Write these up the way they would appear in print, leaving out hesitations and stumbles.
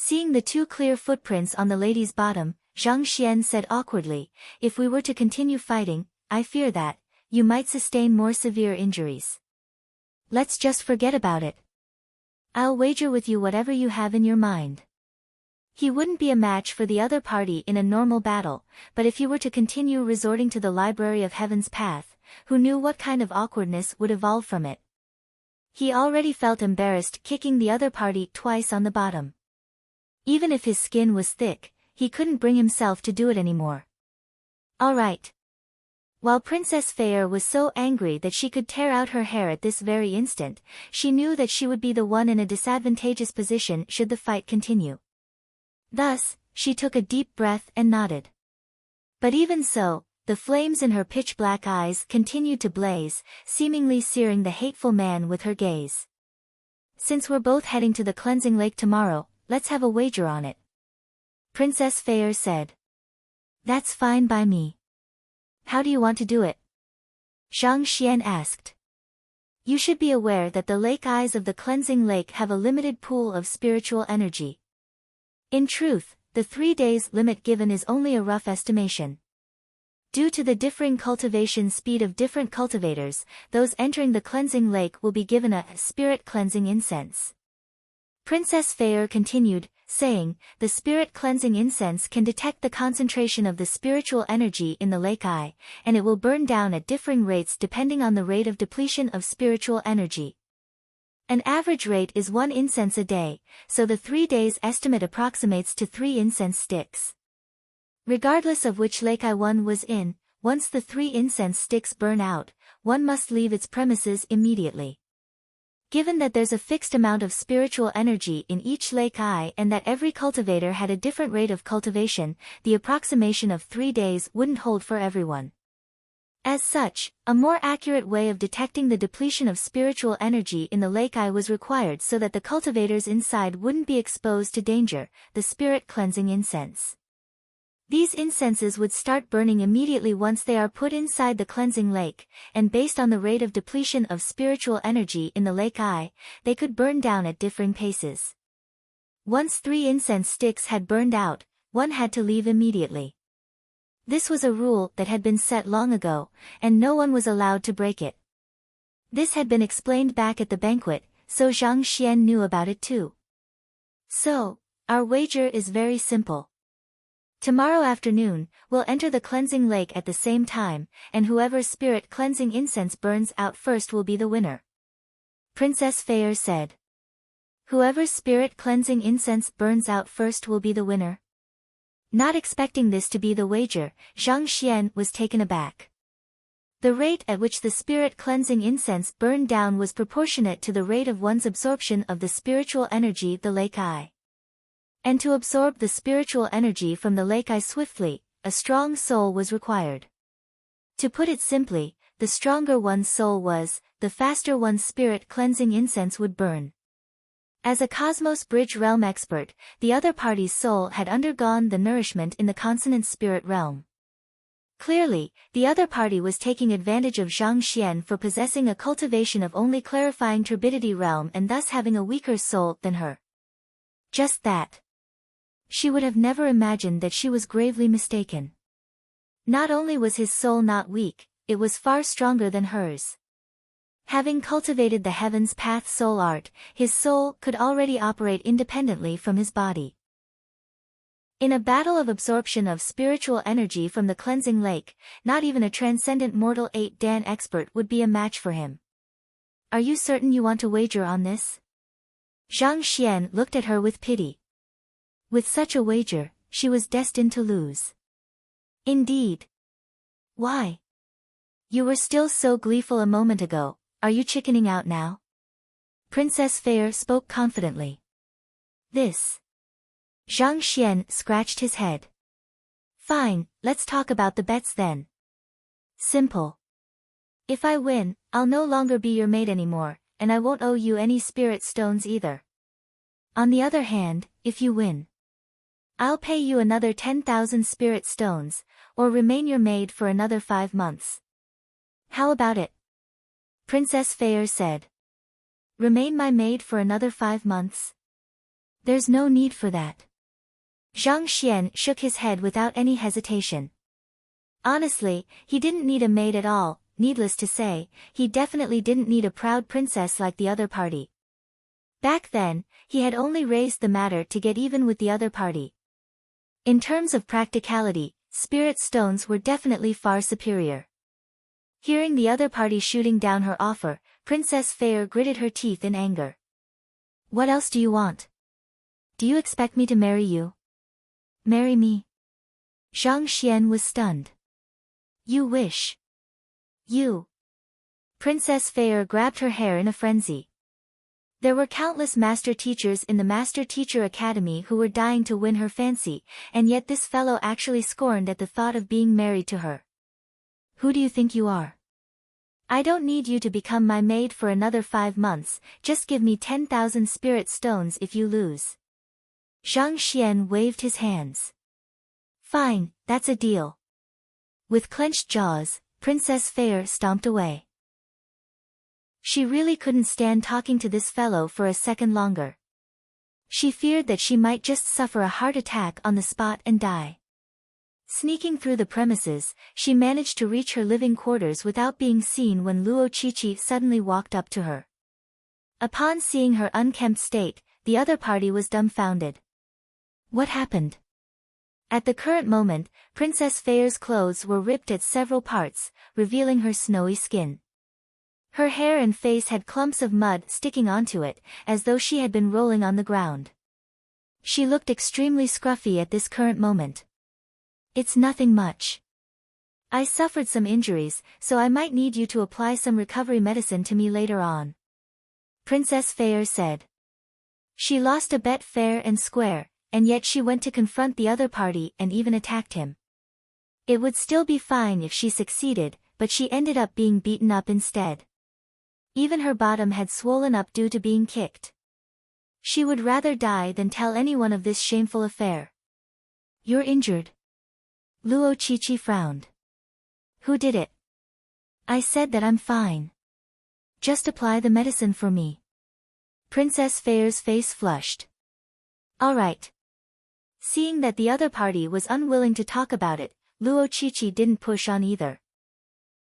Seeing the two clear footprints on the lady's bottom, Zhang Xian said awkwardly, "If we were to continue fighting, I fear that you might sustain more severe injuries. Let's just forget about it. I'll wager with you whatever you have in your mind." He wouldn't be a match for the other party in a normal battle, but if he were to continue resorting to the Library of Heaven's path, who knew what kind of awkwardness would evolve from it? He already felt embarrassed kicking the other party twice on the bottom. Even if his skin was thick, he couldn't bring himself to do it anymore. All right. While Princess Fair was so angry that she could tear out her hair at this very instant, she knew that she would be the one in a disadvantageous position should the fight continue. Thus, she took a deep breath and nodded. But even so, the flames in her pitch-black eyes continued to blaze, seemingly searing the hateful man with her gaze. "Since we're both heading to the cleansing lake tomorrow, let's have a wager on it," Princess Fair said. "That's fine by me. How do you want to do it?" Zhang Xian asked. "You should be aware that the lake eyes of the cleansing lake have a limited pool of spiritual energy. In truth, the 3 days limit given is only a rough estimation. Due to the differing cultivation speed of different cultivators, those entering the cleansing lake will be given a spirit cleansing incense." Princess Fair continued, saying, "The spirit cleansing incense can detect the concentration of the spiritual energy in the lake eye, and it will burn down at differing rates depending on the rate of depletion of spiritual energy. An average rate is 1 incense a day, so the 3 days estimate approximates to 3 incense sticks. Regardless of which lake eye one was in, once the 3 incense sticks burn out, one must leave its premises immediately. Given that there's a fixed amount of spiritual energy in each lake eye and that every cultivator had a different rate of cultivation, the approximation of 3 days wouldn't hold for everyone. As such, a more accurate way of detecting the depletion of spiritual energy in the lake eye was required so that the cultivators inside wouldn't be exposed to danger, the spirit cleansing incense. These incenses would start burning immediately once they are put inside the cleansing lake, and based on the rate of depletion of spiritual energy in the lake eye, they could burn down at differing paces. Once 3 incense sticks had burned out, one had to leave immediately. This was a rule that had been set long ago, and no one was allowed to break it. This had been explained back at the banquet, so Zhang Xian knew about it too. "So, our wager is very simple. Tomorrow afternoon, we'll enter the cleansing lake at the same time, and whoever's spirit cleansing incense burns out first will be the winner," Princess Fair said. "Whoever's spirit cleansing incense burns out first will be the winner?" Not expecting this to be the wager, Zhang Xian was taken aback. The rate at which the spirit cleansing incense burned down was proportionate to the rate of one's absorption of the spiritual energy the lake eye. And to absorb the spiritual energy from the lake eye swiftly, a strong soul was required. To put it simply, the stronger one's soul was, the faster one's spirit cleansing incense would burn. As a Cosmos Bridge realm expert, the other party's soul had undergone the nourishment in the consonant spirit realm. Clearly, the other party was taking advantage of Zhang Xian for possessing a cultivation of only clarifying turbidity realm and thus having a weaker soul than her. Just that. She would have never imagined that she was gravely mistaken. Not only was his soul not weak, it was far stronger than hers. Having cultivated the Heaven's Path soul art, his soul could already operate independently from his body. In a battle of absorption of spiritual energy from the cleansing lake, not even a transcendent mortal 8-dan expert would be a match for him. "Are you certain you want to wager on this?" Zhang Xian looked at her with pity. With such a wager, she was destined to lose. "Indeed." "Why? You were still so gleeful a moment ago, are you chickening out now?" Princess Fair spoke confidently. "This." Zhang Xian scratched his head. "Fine, let's talk about the bets then. Simple. If I win, I'll no longer be your maid anymore, and I won't owe you any spirit stones either. On the other hand, if you win, I'll pay you another 10,000 spirit stones, or remain your maid for another 5 months. How about it?" Princess Fair said. "Remain my maid for another 5 months?" There's no need for that. Zhang Xian shook his head without any hesitation. Honestly, he didn't need a maid at all. Needless to say, he definitely didn't need a proud princess like the other party. Back then, he had only raised the matter to get even with the other party. In terms of practicality, spirit stones were definitely far superior. Hearing the other party shooting down her offer, Princess Fair gritted her teeth in anger. What else do you want? Do you expect me to marry you? Marry me? Zhang Xian was stunned. You wish. You. Princess Fair grabbed her hair in a frenzy. There were countless master teachers in the Master Teacher Academy who were dying to win her fancy, and yet this fellow actually scorned at the thought of being married to her. Who do you think you are? I don't need you to become my maid for another 5 months, just give me 10,000 spirit stones if you lose. Zhang Xian waved his hands. Fine, that's a deal. With clenched jaws, Princess Fair stomped away. She really couldn't stand talking to this fellow for a second longer. She feared that she might just suffer a heart attack on the spot and die. Sneaking through the premises, she managed to reach her living quarters without being seen when Luo Qiqi suddenly walked up to her. Upon seeing her unkempt state, the other party was dumbfounded. What happened? At the current moment, Princess Fair's clothes were ripped at several parts, revealing her snowy skin. Her hair and face had clumps of mud sticking onto it, as though she had been rolling on the ground. She looked extremely scruffy at this current moment. It's nothing much. I suffered some injuries, so I might need you to apply some recovery medicine to me later on. Princess Fair said. She lost a bet fair and square, and yet she went to confront the other party and even attacked him. It would still be fine if she succeeded, but she ended up being beaten up instead. Even her bottom had swollen up due to being kicked. She would rather die than tell anyone of this shameful affair. You're injured. Luo Qiqi frowned. Who did it? I said that I'm fine. Just apply the medicine for me. Princess Fair's face flushed. All right. Seeing that the other party was unwilling to talk about it, Luo Qiqi didn't push on either.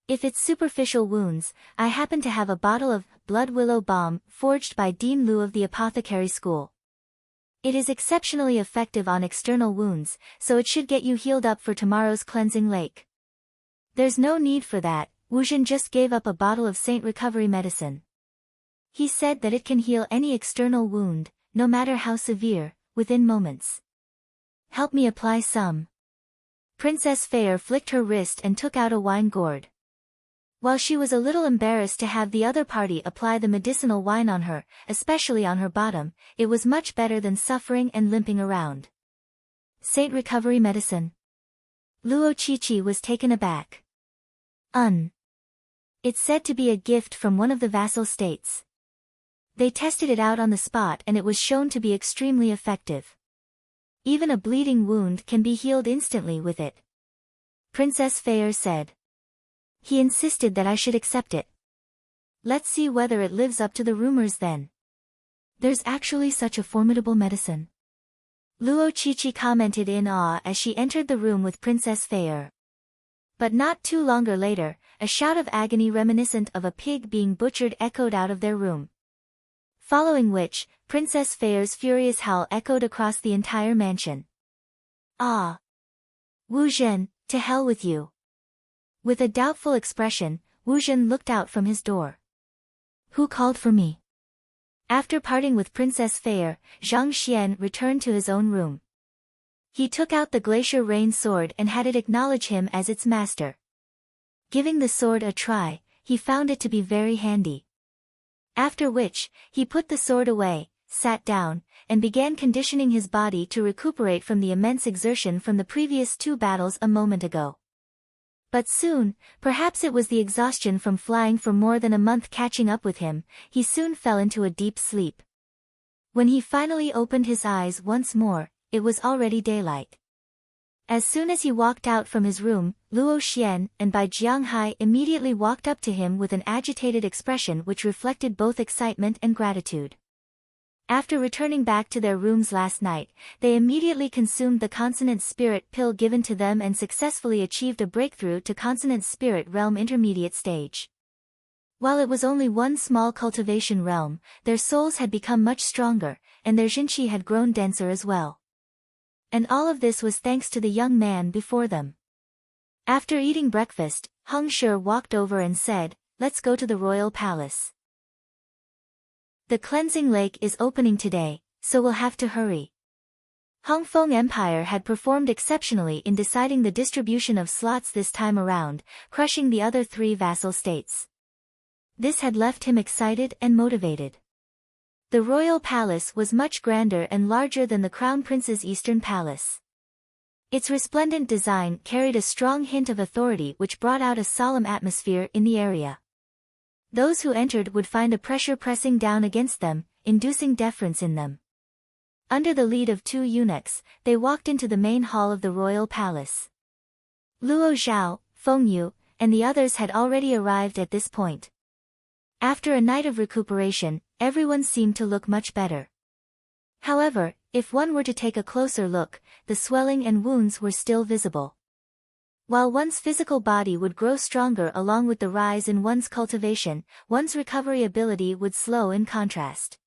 If it's superficial wounds, I happen to have a bottle of blood willow balm forged by Dean Lu of the apothecary school. It is exceptionally effective on external wounds, so it should get you healed up for tomorrow's cleansing lake. There's no need for that. Wuzhen just gave up a bottle of Saint Recovery medicine. He said that it can heal any external wound, no matter how severe, within moments. Help me apply some. Princess Fair flicked her wrist and took out a wine gourd. While she was a little embarrassed to have the other party apply the medicinal wine on her, especially on her bottom, it was much better than suffering and limping around. Saint Recovery medicine. Luo Qiqi was taken aback. It's said to be a gift from one of the vassal states. They tested it out on the spot and it was shown to be extremely effective. Even a bleeding wound can be healed instantly with it. Princess Fair said. He insisted that I should accept it. Let's see whether it lives up to the rumors then. There's actually such a formidable medicine. Luo Qiqi commented in awe as she entered the room with Princess Fair. But not too longer later, a shout of agony reminiscent of a pig being butchered echoed out of their room. Following which, Princess Fair's furious howl echoed across the entire mansion. Ah! Wuzhen, to hell with you. With a doubtful expression, Wuzhen looked out from his door. Who called for me? After parting with Princess Fair, Zhang Xian returned to his own room. He took out the Glacier Rain sword and had it acknowledge him as its master. Giving the sword a try, he found it to be very handy. After which, he put the sword away, sat down, and began conditioning his body to recuperate from the immense exertion from the previous 2 battles a moment ago. But soon, perhaps it was the exhaustion from flying for more than a month catching up with him, he soon fell into a deep sleep. When he finally opened his eyes once more, it was already daylight. As soon as he walked out from his room, Luo Xian and Bai Jianghai immediately walked up to him with an agitated expression which reflected both excitement and gratitude. After returning back to their rooms last night, they immediately consumed the consonant spirit pill given to them and successfully achieved a breakthrough to consonant spirit realm intermediate stage. While it was only one small cultivation realm, their souls had become much stronger, and their jinqi had grown denser as well. And all of this was thanks to the young man before them. After eating breakfast, Heng Shi walked over and said, "Let's go to the royal palace. The cleansing lake is opening today, so we'll have to hurry." Hongfeng Empire had performed exceptionally in deciding the distribution of slots this time around, crushing the other 3 vassal states. This had left him excited and motivated. The royal palace was much grander and larger than the crown prince's eastern palace. Its resplendent design carried a strong hint of authority which brought out a solemn atmosphere in the area. Those who entered would find a pressure pressing down against them, inducing deference in them. Under the lead of 2 eunuchs, they walked into the main hall of the royal palace. Luo Zhao, Feng Yu, and the others had already arrived at this point. After a night of recuperation, everyone seemed to look much better. However, if one were to take a closer look, the swelling and wounds were still visible. While one's physical body would grow stronger along with the rise in one's cultivation, one's recovery ability would slow in contrast.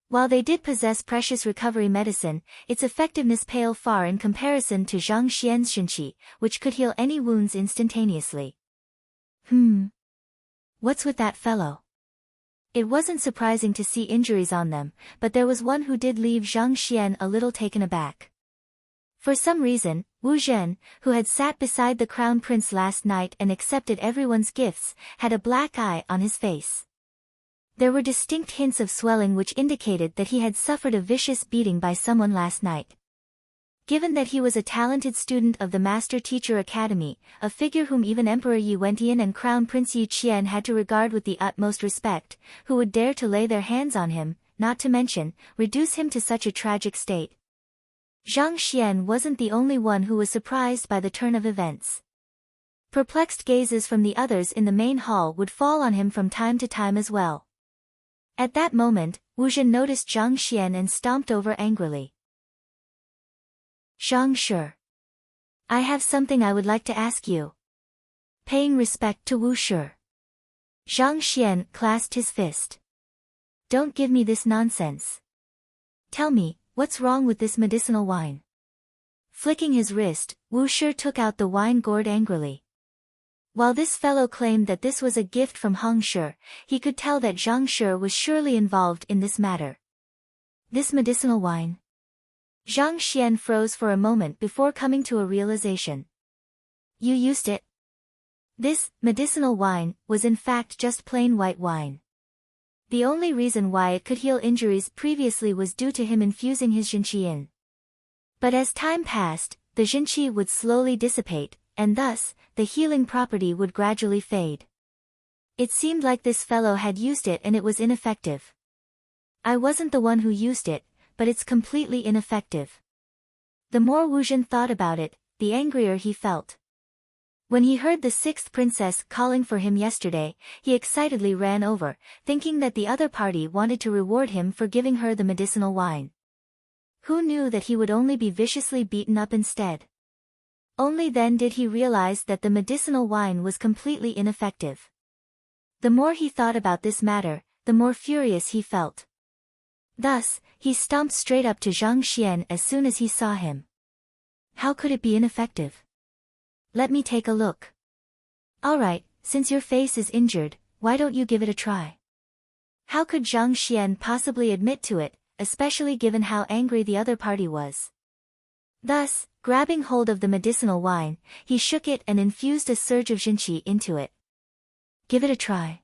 While they did possess precious recovery medicine, its effectiveness paled far in comparison to Zhang Xian's Shinqi, which could heal any wounds instantaneously. What's with that fellow? It wasn't surprising to see injuries on them, but there was one who did leave Zhang Xian a little taken aback. For some reason, Wu Zhen, who had sat beside the crown prince last night and accepted everyone's gifts, had a black eye on his face. There were distinct hints of swelling which indicated that he had suffered a vicious beating by someone last night. Given that he was a talented student of the Master Teacher Academy, a figure whom even Emperor Yi Wentian and Crown Prince Yi Qian had to regard with the utmost respect, who would dare to lay their hands on him, not to mention, reduce him to such a tragic state? Zhang Xian wasn't the only one who was surprised by the turn of events. Perplexed gazes from the others in the main hall would fall on him from time to time as well. At that moment, Wu Zhen noticed Zhang Xian and stomped over angrily. "Zhang Shi, I have something I would like to ask you." Paying respect to Wu Shi, Zhang Xian clasped his fist. "Don't give me this nonsense. Tell me, what's wrong with this medicinal wine?" Flicking his wrist, Wu Shi took out the wine gourd angrily. While this fellow claimed that this was a gift from Heng Shi, he could tell that Zhang Shi was surely involved in this matter. This medicinal wine? Zhang Xian froze for a moment before coming to a realization. "You used it?" This medicinal wine was in fact just plain white wine. The only reason why it could heal injuries previously was due to him infusing his jinqi in. But as time passed, the jinqi would slowly dissipate, and thus, the healing property would gradually fade. It seemed like this fellow had used it and it was ineffective. "I wasn't the one who used it, but it's completely ineffective." The more Wu Zhen thought about it, the angrier he felt. When he heard the 6th princess calling for him yesterday, he excitedly ran over, thinking that the other party wanted to reward him for giving her the medicinal wine. Who knew that he would only be viciously beaten up instead? Only then did he realize that the medicinal wine was completely ineffective. The more he thought about this matter, the more furious he felt. Thus, he stomped straight up to Zhang Xian as soon as he saw him. "How could it be ineffective? Let me take a look." "Alright, since your face is injured, why don't you give it a try?" How could Zhang Xian possibly admit to it, especially given how angry the other party was? Thus, grabbing hold of the medicinal wine, he shook it and infused a surge of jinqi into it. "Give it a try."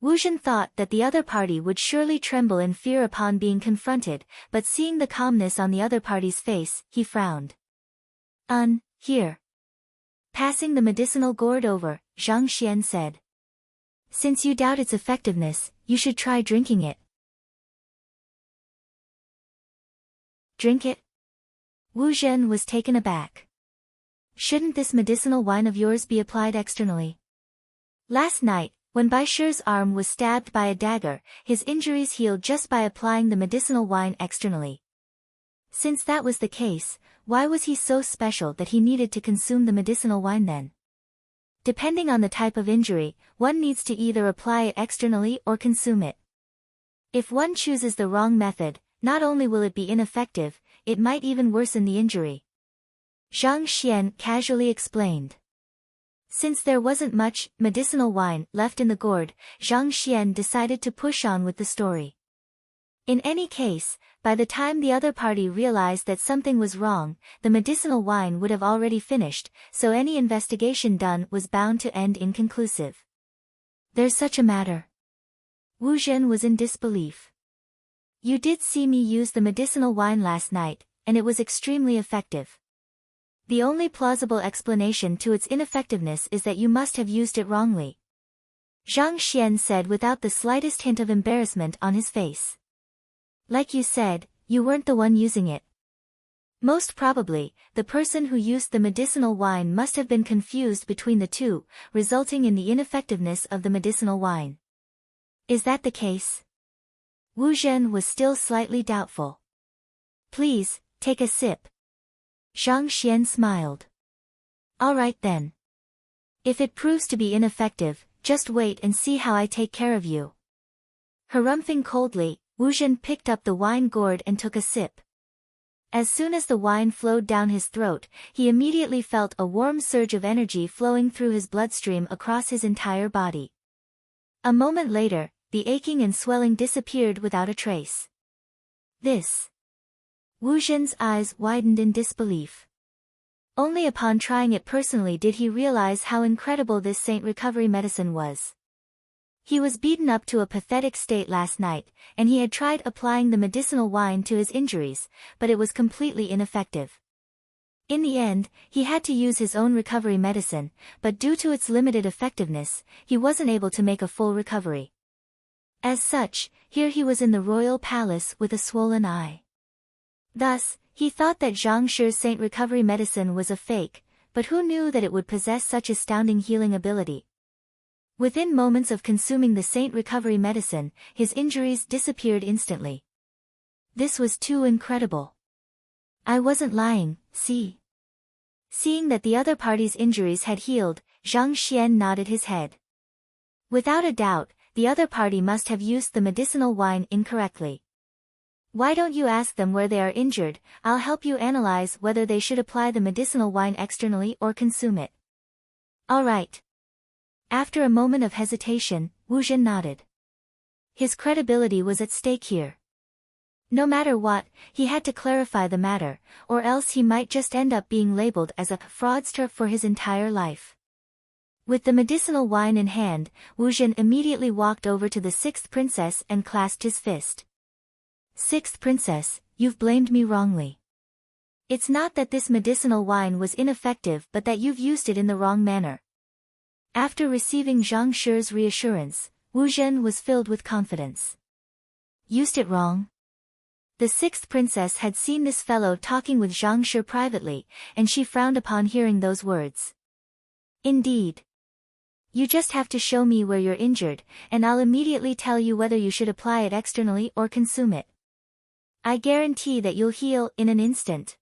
Wu Zhen thought that the other party would surely tremble in fear upon being confronted, but seeing the calmness on the other party's face, he frowned. Here." Passing the medicinal gourd over, Zhang Xian said. "Since you doubt its effectiveness, you should try drinking it." "Drink it?" Wu Zhen was taken aback. "Shouldn't this medicinal wine of yours be applied externally? Last night, When Bai Shi's arm was stabbed by a dagger, his injuries healed just by applying the medicinal wine externally. Since that was the case, why was he so special that he needed to consume the medicinal wine then? Depending on the type of injury, one needs to either apply it externally or consume it. If one chooses the wrong method, not only will it be ineffective, it might even worsen the injury. Zhang Xian casually explained. Since there wasn't much medicinal wine left in the gourd, Zhang Xian decided to push on with the story. In any case, by the time the other party realized that something was wrong, the medicinal wine would have already finished, so any investigation done was bound to end inconclusive. There's such a matter. Wu Zhen was in disbelief. You did see me use the medicinal wine last night, and it was extremely effective. The only plausible explanation to its ineffectiveness is that you must have used it wrongly. Zhang Xian said without the slightest hint of embarrassment on his face. Like you said, you weren't the one using it. Most probably, the person who used the medicinal wine must have been confused between the two, resulting in the ineffectiveness of the medicinal wine. Is that the case? Wu Zhen was still slightly doubtful. Please, take a sip. Zhang Xian smiled. All right then. If it proves to be ineffective, just wait and see how I take care of you. Harumphing coldly, Wu Zhen picked up the wine gourd and took a sip. As soon as the wine flowed down his throat, he immediately felt a warm surge of energy flowing through his bloodstream across his entire body. A moment later, the aching and swelling disappeared without a trace. This. Wu Zhen's eyes widened in disbelief. Only upon trying it personally did he realize how incredible this saint recovery medicine was. He was beaten up to a pathetic state last night, and he had tried applying the medicinal wine to his injuries, but it was completely ineffective. In the end, he had to use his own recovery medicine, but due to its limited effectiveness, he wasn't able to make a full recovery. As such, here he was in the royal palace with a swollen eye. Thus, he thought that Zhang Shi's saint recovery medicine was a fake, but who knew that it would possess such astounding healing ability? Within moments of consuming the saint recovery medicine, his injuries disappeared instantly. This was too incredible. I wasn't lying, see? Seeing that the other party's injuries had healed, Zhang Xian nodded his head. Without a doubt, the other party must have used the medicinal wine incorrectly. Why don't you ask them where they are injured? I'll help you analyze whether they should apply the medicinal wine externally or consume it. All right. After a moment of hesitation, Wu Zhen nodded. His credibility was at stake here. No matter what, he had to clarify the matter, or else he might just end up being labeled as a fraudster for his entire life. With the medicinal wine in hand, Wu Zhen immediately walked over to the sixth princess and clasped his fist. Sixth princess, you've blamed me wrongly. It's not that this medicinal wine was ineffective but that you've used it in the wrong manner. After receiving Zhang Shi's reassurance, Wu Zhen was filled with confidence. Used it wrong? The sixth princess had seen this fellow talking with Zhang Shi privately, and she frowned upon hearing those words. Indeed. You just have to show me where you're injured, and I'll immediately tell you whether you should apply it externally or consume it. I guarantee that you'll heal in an instant.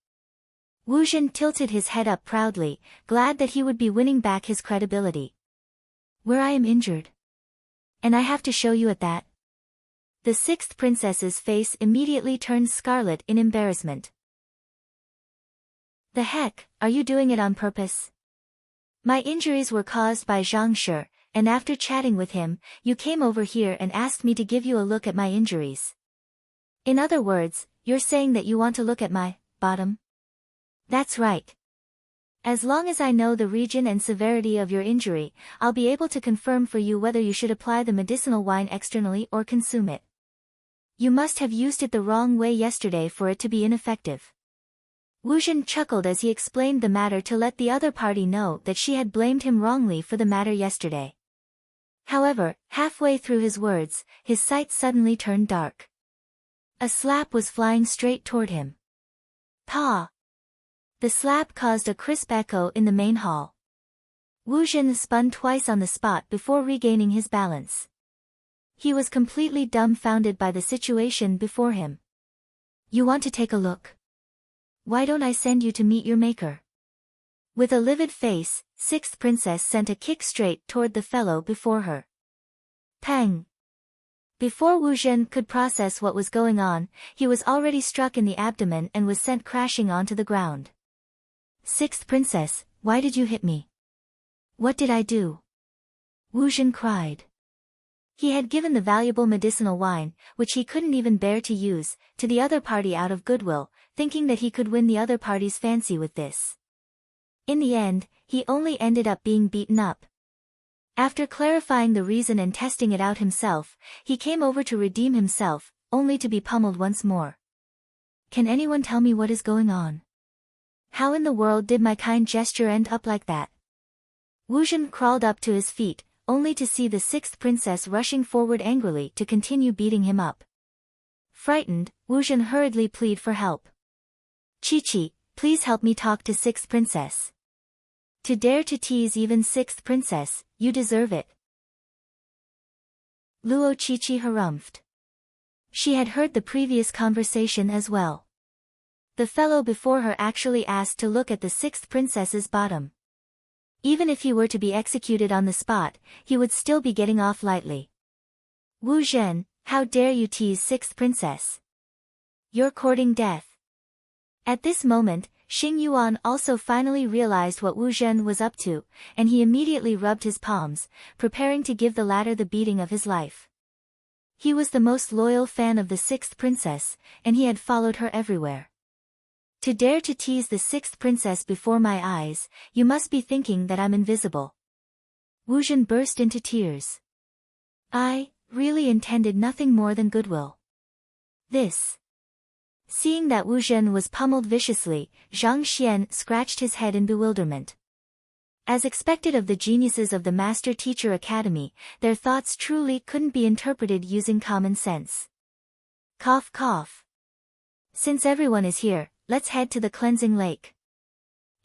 Wu Zhen tilted his head up proudly, glad that he would be winning back his credibility. Where I am injured? And I have to show you at that? The sixth princess's face immediately turned scarlet in embarrassment. The heck, are you doing it on purpose? My injuries were caused by Zhang Shi, and after chatting with him, you came over here and asked me to give you a look at my injuries. In other words, you're saying that you want to look at my bottom? That's right. As long as I know the region and severity of your injury, I'll be able to confirm for you whether you should apply the medicinal wine externally or consume it. You must have used it the wrong way yesterday for it to be ineffective. Wu Zhen chuckled as he explained the matter to let the other party know that she had blamed him wrongly for the matter yesterday. However, halfway through his words, his sight suddenly turned dark. A slap was flying straight toward him. Pa! The slap caused a crisp echo in the main hall. Wu Zhen spun twice on the spot before regaining his balance. He was completely dumbfounded by the situation before him. You want to take a look? Why don't I send you to meet your maker? With a livid face, Sixth Princess sent a kick straight toward the fellow before her. Pang! Before Wu Zhen could process what was going on, he was already struck in the abdomen and was sent crashing onto the ground. Sixth Princess, why did you hit me? What did I do? Wu Zhen cried. He had given the valuable medicinal wine, which he couldn't even bear to use, to the other party out of goodwill, thinking that he could win the other party's fancy with this. In the end, he only ended up being beaten up. After clarifying the reason and testing it out himself, he came over to redeem himself, only to be pummeled once more. Can anyone tell me what is going on? How in the world did my kind gesture end up like that? Wu Zhen crawled up to his feet, only to see the Sixth Princess rushing forward angrily to continue beating him up. Frightened, Wu Zhen hurriedly pleaded for help. Chi-Chi, please help me talk to Sixth Princess. To dare to tease even Sixth Princess, you deserve it. Luo Chi-Chi harumphed. She had heard the previous conversation as well. The fellow before her actually asked to look at the Sixth Princess's bottom. Even if he were to be executed on the spot, he would still be getting off lightly. Wu Zhen, how dare you tease Sixth Princess? You're courting death. At this moment, Xing Yuan also finally realized what Wu Zhen was up to, and he immediately rubbed his palms, preparing to give the latter the beating of his life. He was the most loyal fan of the Sixth Princess, and he had followed her everywhere. To dare to tease the Sixth Princess before my eyes, you must be thinking that I'm invisible. Wu Zhen burst into tears. I really intended nothing more than goodwill. This. Seeing that Wu Zhen was pummeled viciously, Zhang Xian scratched his head in bewilderment. As expected of the geniuses of the Master Teacher Academy, their thoughts truly couldn't be interpreted using common sense. Cough cough. Since everyone is here, let's head to the cleansing lake.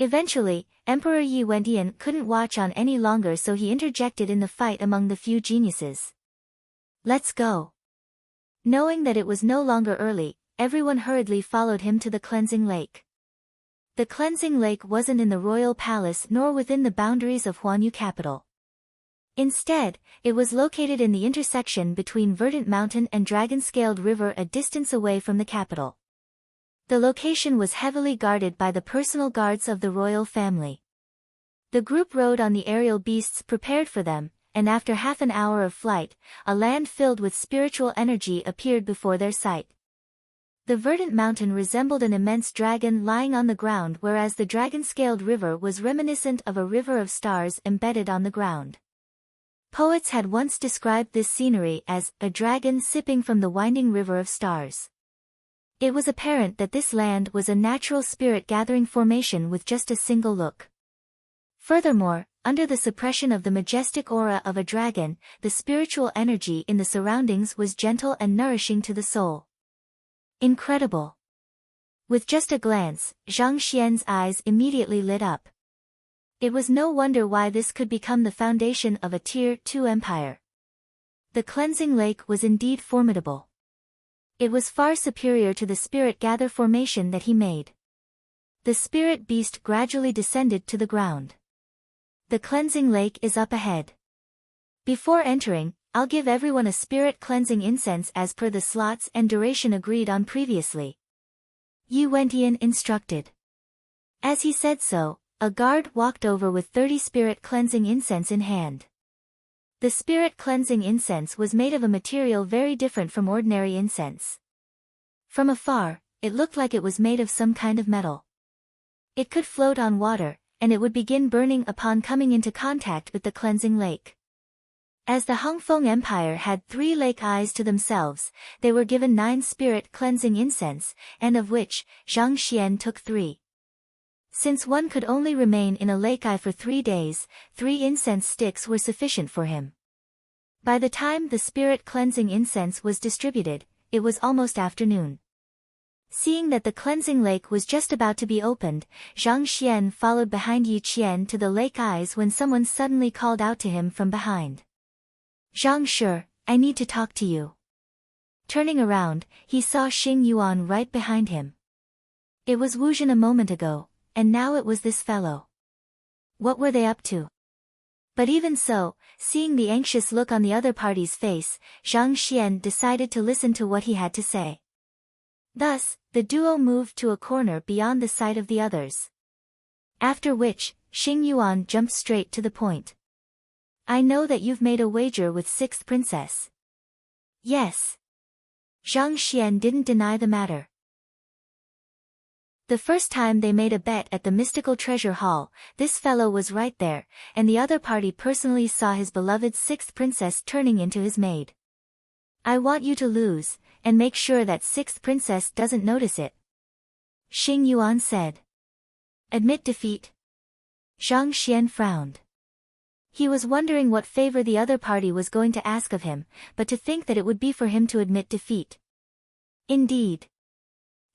Eventually, Emperor Yi Wendian couldn't watch on any longer, so he interjected in the fight among the few geniuses. Let's go. Knowing that it was no longer early, everyone hurriedly followed him to the cleansing lake. The cleansing lake wasn't in the royal palace nor within the boundaries of Huanyu capital. Instead, it was located in the intersection between Verdant Mountain and Dragon-Scaled River, a distance away from the capital. The location was heavily guarded by the personal guards of the royal family. The group rode on the aerial beasts prepared for them, and after half an hour of flight, a land filled with spiritual energy appeared before their sight. The Verdant Mountain resembled an immense dragon lying on the ground, whereas the dragon-scaled river was reminiscent of a river of stars embedded on the ground. Poets had once described this scenery as a dragon sipping from the winding river of stars. It was apparent that this land was a natural spirit-gathering formation with just a single look. Furthermore, under the suppression of the majestic aura of a dragon, the spiritual energy in the surroundings was gentle and nourishing to the soul. Incredible. With just a glance, Zhang Xian's eyes immediately lit up. It was no wonder why this could become the foundation of a Tier 2 empire. The cleansing lake was indeed formidable. It was far superior to the spirit gather formation that he made. The spirit beast gradually descended to the ground. The cleansing lake is up ahead. Before entering, I'll give everyone a spirit cleansing incense as per the slots and duration agreed on previously. Yi Wendian instructed. As he said so, a guard walked over with 30 spirit cleansing incense in hand. The spirit cleansing incense was made of a material very different from ordinary incense. From afar, it looked like it was made of some kind of metal. It could float on water, and it would begin burning upon coming into contact with the cleansing lake. As the Hongfeng Empire had 3 lake eyes to themselves, they were given 9 spirit cleansing incense, and of which, Zhang Xian took 3. Since one could only remain in a lake eye for 3 days, 3 incense sticks were sufficient for him. By the time the spirit cleansing incense was distributed, it was almost afternoon. Seeing that the cleansing lake was just about to be opened, Zhang Xian followed behind Yi Qian to the lake eyes when someone suddenly called out to him from behind. "Zhang Shi, I need to talk to you." Turning around, he saw Xing Yuan right behind him. It was Wu Zhen a moment ago, and now it was this fellow. What were they up to? But even so, seeing the anxious look on the other party's face, Zhang Xian decided to listen to what he had to say. Thus, the duo moved to a corner beyond the sight of the others. After which, Xing Yuan jumped straight to the point. "I know that you've made a wager with 6th Princess." "Yes." Zhang Xian didn't deny the matter. The first time they made a bet at the mystical treasure hall, this fellow was right there, and the other party personally saw his beloved 6th princess turning into his maid. "I want you to lose, and make sure that 6th princess doesn't notice it," Xing Yuan said. "Admit defeat?" Zhang Xian frowned. He was wondering what favor the other party was going to ask of him, but to think that it would be for him to admit defeat. "Indeed.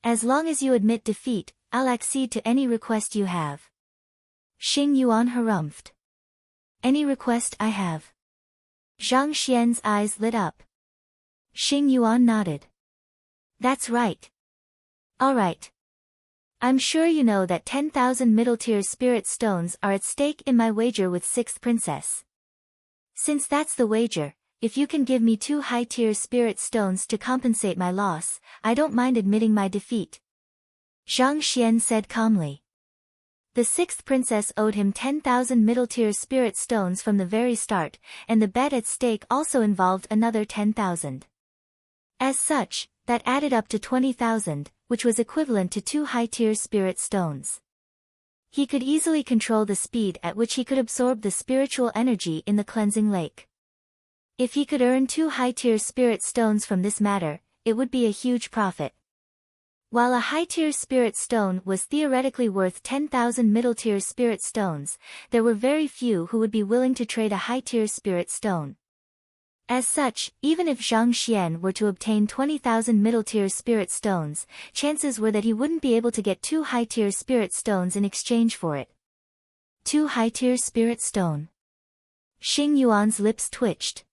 As long as you admit defeat, I'll accede to any request you have." Xing Yuan harumphed. "Any request I have?" Zhang Xian's eyes lit up. Xing Yuan nodded. "That's right. All right. I'm sure you know that 10,000 middle-tier spirit stones are at stake in my wager with 6th princess. Since that's the wager, if you can give me 2 high-tier spirit stones to compensate my loss, I don't mind admitting my defeat," Zhang Xian said calmly. The 6th princess owed him 10,000 middle-tier spirit stones from the very start, and the bet at stake also involved another 10,000. As such, that added up to 20,000, which was equivalent to 2 high-tier spirit stones. He could easily control the speed at which he could absorb the spiritual energy in the cleansing lake. If he could earn 2 high-tier spirit stones from this matter, it would be a huge profit. While a high-tier spirit stone was theoretically worth 10,000 middle-tier spirit stones, there were very few who would be willing to trade a high-tier spirit stone. As such, even if Zhang Xian were to obtain 20,000 middle-tier spirit stones, chances were that he wouldn't be able to get 2 high-tier spirit stones in exchange for it. 2 high-tier spirit stone. Xing Yuan's lips twitched.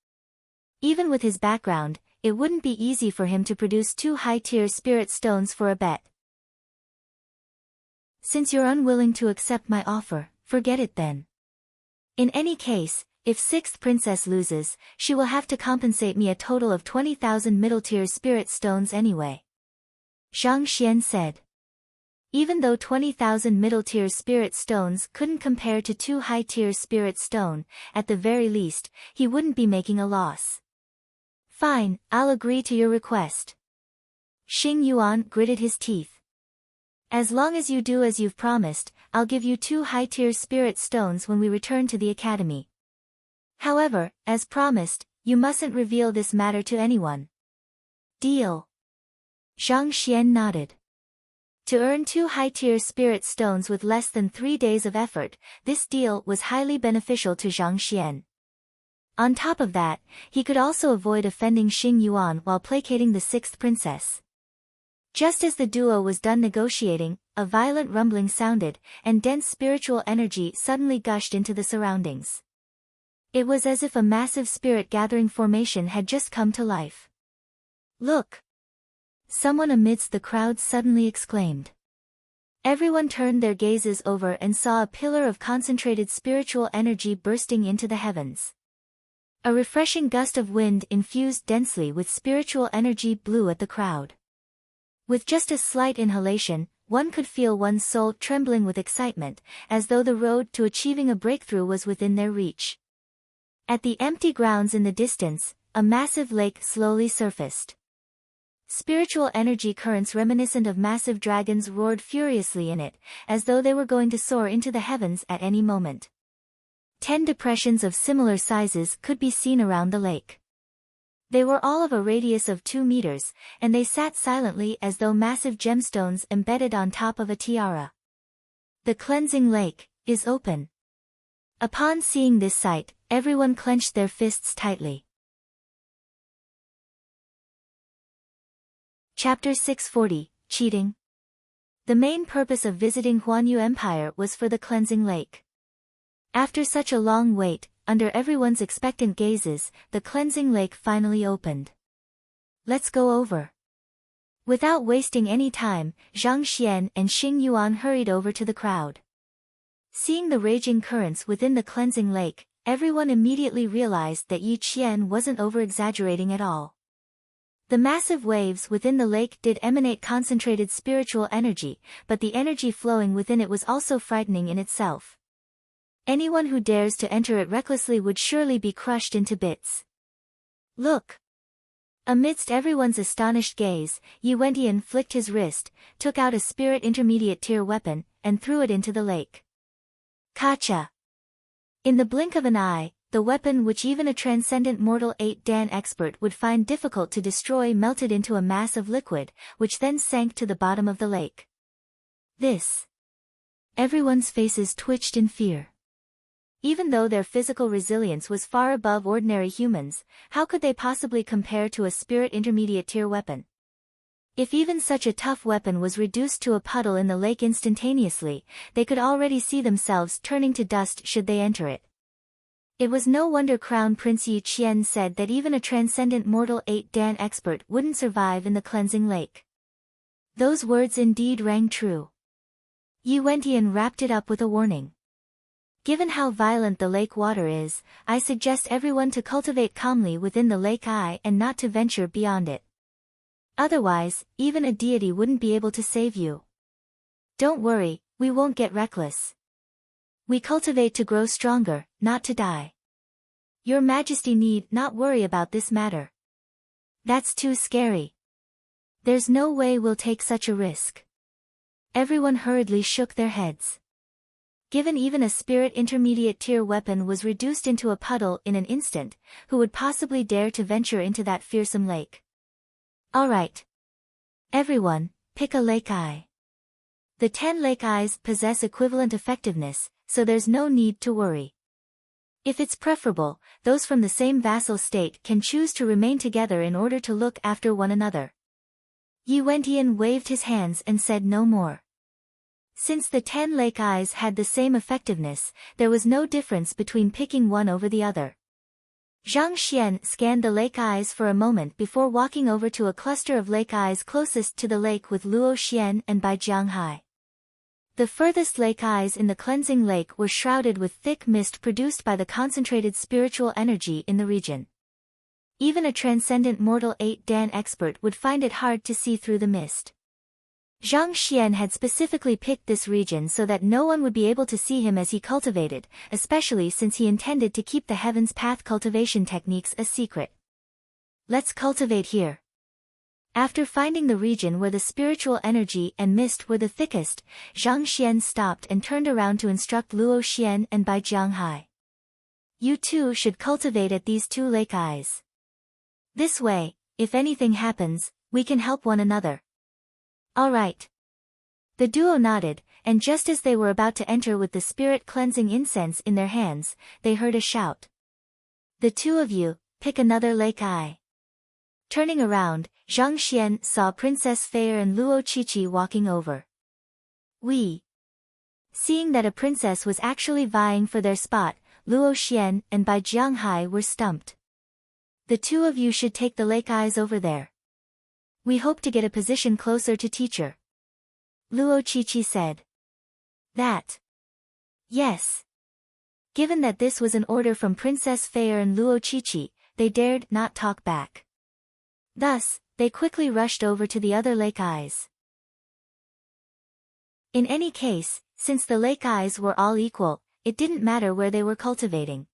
Even with his background, it wouldn't be easy for him to produce 2 high-tier spirit stones for a bet. "Since you're unwilling to accept my offer, forget it then. In any case, if 6th princess loses, she will have to compensate me a total of 20,000 middle-tier spirit stones anyway," Zhang Xian said. Even though 20,000 middle-tier spirit stones couldn't compare to 2 high-tier spirit stone, at the very least, he wouldn't be making a loss. "Fine, I'll agree to your request." Xing Yuan gritted his teeth. "As long as you do as you've promised, I'll give you 2 high-tier spirit stones when we return to the academy. However, as promised, you mustn't reveal this matter to anyone." "Deal." Zhang Xian nodded. To earn 2 high-tier spirit stones with less than 3 days of effort, this deal was highly beneficial to Zhang Xian. On top of that, he could also avoid offending Xing Yuan while placating the 6th princess. Just as the duo was done negotiating, a violent rumbling sounded, and dense spiritual energy suddenly gushed into the surroundings. It was as if a massive spirit-gathering formation had just come to life. "Look!" Someone amidst the crowd suddenly exclaimed. Everyone turned their gazes over and saw a pillar of concentrated spiritual energy bursting into the heavens. A refreshing gust of wind infused densely with spiritual energy blew at the crowd. With just a slight inhalation, one could feel one's soul trembling with excitement, as though the road to achieving a breakthrough was within their reach. At the empty grounds in the distance, a massive lake slowly surfaced. Spiritual energy currents reminiscent of massive dragons roared furiously in it, as though they were going to soar into the heavens at any moment. 10 depressions of similar sizes could be seen around the lake. They were all of a radius of 2 meters, and they sat silently as though massive gemstones embedded on top of a tiara. "The cleansing lake is open." Upon seeing this sight, everyone clenched their fists tightly. Chapter 640, cheating. The main purpose of visiting Huanyu Empire was for the cleansing lake. After such a long wait, under everyone's expectant gazes, the cleansing lake finally opened. Let's go over. Without wasting any time, Zhang Xian and Xing Yuan hurried over to the crowd. Seeing the raging currents within the cleansing lake, everyone immediately realized that Yi Qian wasn't over-exaggerating at all. The massive waves within the lake did emanate concentrated spiritual energy, but the energy flowing within it was also frightening in itself. Anyone who dares to enter it recklessly would surely be crushed into bits. Look! Amidst everyone's astonished gaze, Yi Wentian flicked his wrist, took out a spirit intermediate tier weapon, and threw it into the lake. Kacha! In the blink of an eye, the weapon which even a transcendent mortal 8-dan expert would find difficult to destroy melted into a mass of liquid, which then sank to the bottom of the lake. This! Everyone's faces twitched in fear. Even though their physical resilience was far above ordinary humans, how could they possibly compare to a spirit intermediate tier weapon? If even such a tough weapon was reduced to a puddle in the lake instantaneously, they could already see themselves turning to dust should they enter it. It was no wonder Crown Prince Yi Qian said that even a transcendent mortal 8-dan expert wouldn't survive in the cleansing lake. Those words indeed rang true. Yi Wentian wrapped it up with a warning. Given how violent the lake water is, I suggest everyone to cultivate calmly within the lake eye and not to venture beyond it. Otherwise, even a deity wouldn't be able to save you. Don't worry, we won't get reckless. We cultivate to grow stronger, not to die. Your Majesty need not worry about this matter. That's too scary. There's no way we'll take such a risk. Everyone hurriedly shook their heads. Given even a spirit intermediate tier weapon was reduced into a puddle in an instant, who would possibly dare to venture into that fearsome lake? Alright. Everyone, pick a lake eye. The 10 lake eyes possess equivalent effectiveness, so there's no need to worry. If it's preferable, those from the same vassal state can choose to remain together in order to look after one another. Yi Wentian waved his hands and said no more. Since the 10 lake eyes had the same effectiveness, there was no difference between picking one over the other. Zhang Xian scanned the lake eyes for a moment before walking over to a cluster of lake eyes closest to the lake with Luo Xian and Bai Jianghai. The furthest lake eyes in the cleansing lake were shrouded with thick mist produced by the concentrated spiritual energy in the region. Even a transcendent mortal 8-dan expert would find it hard to see through the mist. Zhang Xian had specifically picked this region so that no one would be able to see him as he cultivated, especially since he intended to keep the Heaven's Path cultivation techniques a secret. Let's cultivate here. After finding the region where the spiritual energy and mist were the thickest, Zhang Xian stopped and turned around to instruct Luo Xian and Bai Jianghai. You two should cultivate at these 2 lake eyes. This way, if anything happens, we can help one another. All right. The duo nodded, and just as they were about to enter with the spirit cleansing incense in their hands, they heard a shout. The 2 of you, pick another lake eye. Turning around, Zhang Xian saw Princess Fair and Luo Qiqi walking over. Seeing that a princess was actually vying for their spot, Luo Xian and Bai Jianghai were stumped. The 2 of you should take the lake eyes over there. We hope to get a position closer to teacher. Luo Qiqi said. That. Yes. Given that this was an order from Princess Fair and Luo Qiqi, they dared not talk back. Thus, they quickly rushed over to the other lake eyes. In any case, since the lake eyes were all equal, it didn't matter where they were cultivating.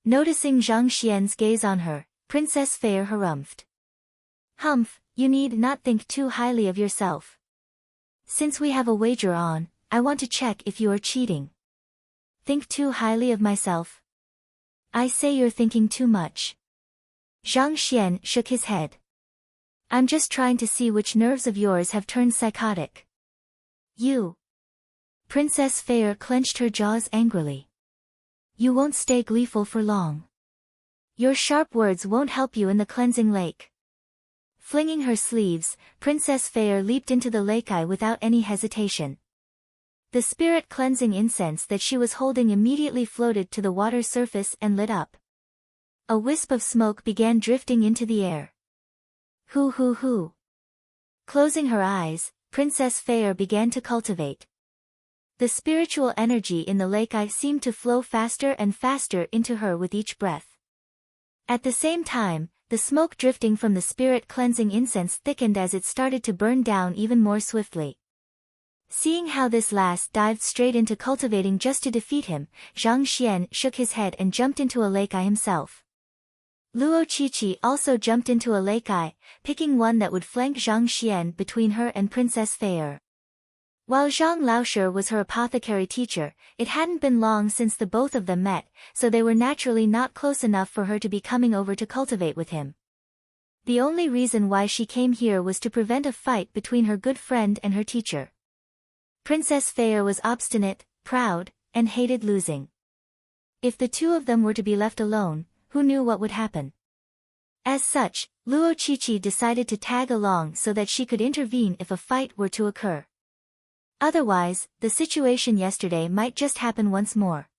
Noticing Zhang Xian's gaze on her, Princess Fair harumphed. Humph, you need not think too highly of yourself. Since we have a wager on, I want to check if you are cheating. Think too highly of myself? I say you're thinking too much. Zhang Xian shook his head. I'm just trying to see which nerves of yours have turned psychotic. You. Princess Fair clenched her jaws angrily. You won't stay gleeful for long. Your sharp words won't help you in the cleansing lake. Flinging her sleeves, Princess Fair leaped into the lake without any hesitation. The spirit-cleansing incense that she was holding immediately floated to the water surface and lit up. A wisp of smoke began drifting into the air. Hoo hoo hoo. Closing her eyes, Princess Fair began to cultivate. The spiritual energy in the lake seemed to flow faster and faster into her with each breath. At the same time, the smoke drifting from the spirit-cleansing incense thickened as it started to burn down even more swiftly. Seeing how this last dived straight into cultivating just to defeat him, Zhang Xian shook his head and jumped into a lake himself. Luo Qiqi also jumped into a lake picking one that would flank Zhang Xian between her and Princess Fair. While Zhang Laoshe was her apothecary teacher, it hadn't been long since the both of them met, so they were naturally not close enough for her to be coming over to cultivate with him. The only reason why she came here was to prevent a fight between her good friend and her teacher. Princess Fair was obstinate, proud, and hated losing. If the two of them were to be left alone, who knew what would happen? As such, Luo Qiqi decided to tag along so that she could intervene if a fight were to occur. Otherwise, the situation yesterday might just happen once more.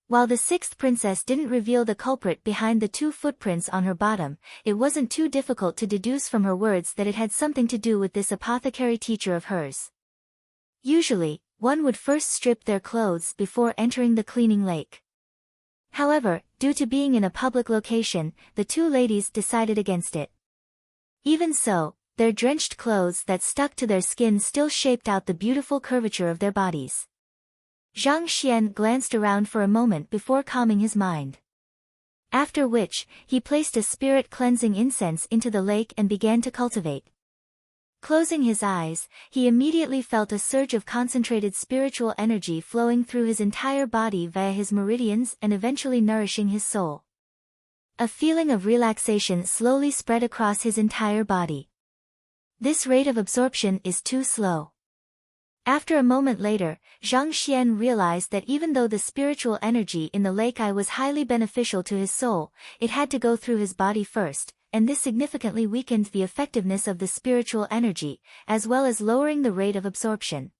While the sixth princess didn't reveal the culprit behind the two footprints on her bottom, it wasn't too difficult to deduce from her words that it had something to do with this apothecary teacher of hers. Usually, one would first strip their clothes before entering the cleaning lake. However, due to being in a public location, the two ladies decided against it. Even so, their drenched clothes that stuck to their skin still shaped out the beautiful curvature of their bodies. Zhang Xian glanced around for a moment before calming his mind. After which, he placed a spirit-cleansing incense into the lake and began to cultivate. Closing his eyes, he immediately felt a surge of concentrated spiritual energy flowing through his entire body via his meridians and eventually nourishing his soul. A feeling of relaxation slowly spread across his entire body. This rate of absorption is too slow. After a moment later, Zhang Xian realized that even though the spiritual energy in the lake was highly beneficial to his soul, it had to go through his body first, and this significantly weakened the effectiveness of the spiritual energy, as well as lowering the rate of absorption.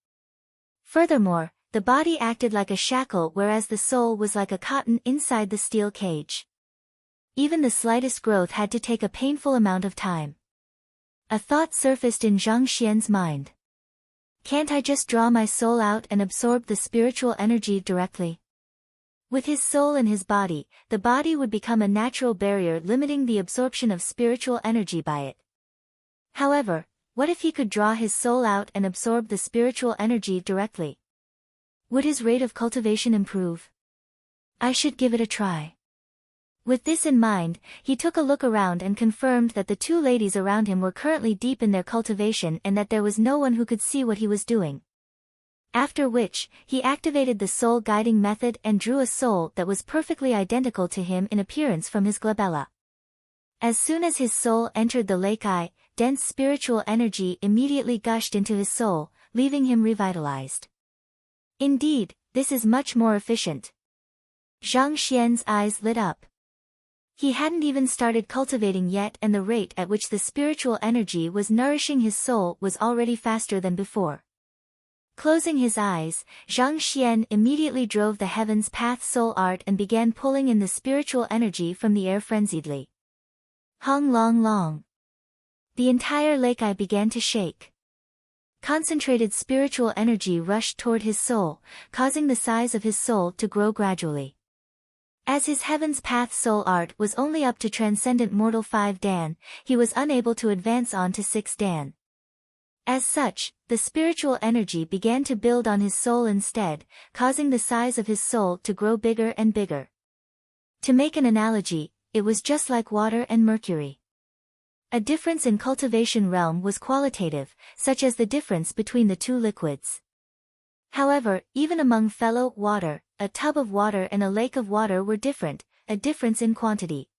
Furthermore, the body acted like a shackle whereas the soul was like a cotton inside the steel cage. Even the slightest growth had to take a painful amount of time. A thought surfaced in Zhang Xian's mind. Can't I just draw my soul out and absorb the spiritual energy directly? With his soul in his body, the body would become a natural barrier limiting the absorption of spiritual energy by it. However, what if he could draw his soul out and absorb the spiritual energy directly? Would his rate of cultivation improve? I should give it a try. With this in mind, he took a look around and confirmed that the two ladies around him were currently deep in their cultivation and that there was no one who could see what he was doing. After which, he activated the soul guiding method and drew a soul that was perfectly identical to him in appearance from his glabella. As soon as his soul entered the lake dense spiritual energy immediately gushed into his soul, leaving him revitalized. Indeed, this is much more efficient. Zhang Xian's eyes lit up. He hadn't even started cultivating yet and the rate at which the spiritual energy was nourishing his soul was already faster than before. Closing his eyes, Zhang Xian immediately drove the heaven's path soul art and began pulling in the spiritual energy from the air frenziedly. Hong long long. The entire lake began to shake. Concentrated spiritual energy rushed toward his soul, causing the size of his soul to grow gradually. As his Heaven's Path soul art was only up to Transcendent Mortal 5 Dan, he was unable to advance on to 6 Dan. As such, the spiritual energy began to build on his soul instead, causing the size of his soul to grow bigger and bigger. To make an analogy, it was just like water and mercury. A difference in cultivation realm was qualitative, such as the difference between the two liquids. However, even among fellow water, a tub of water and a lake of water were different, a difference in quantity.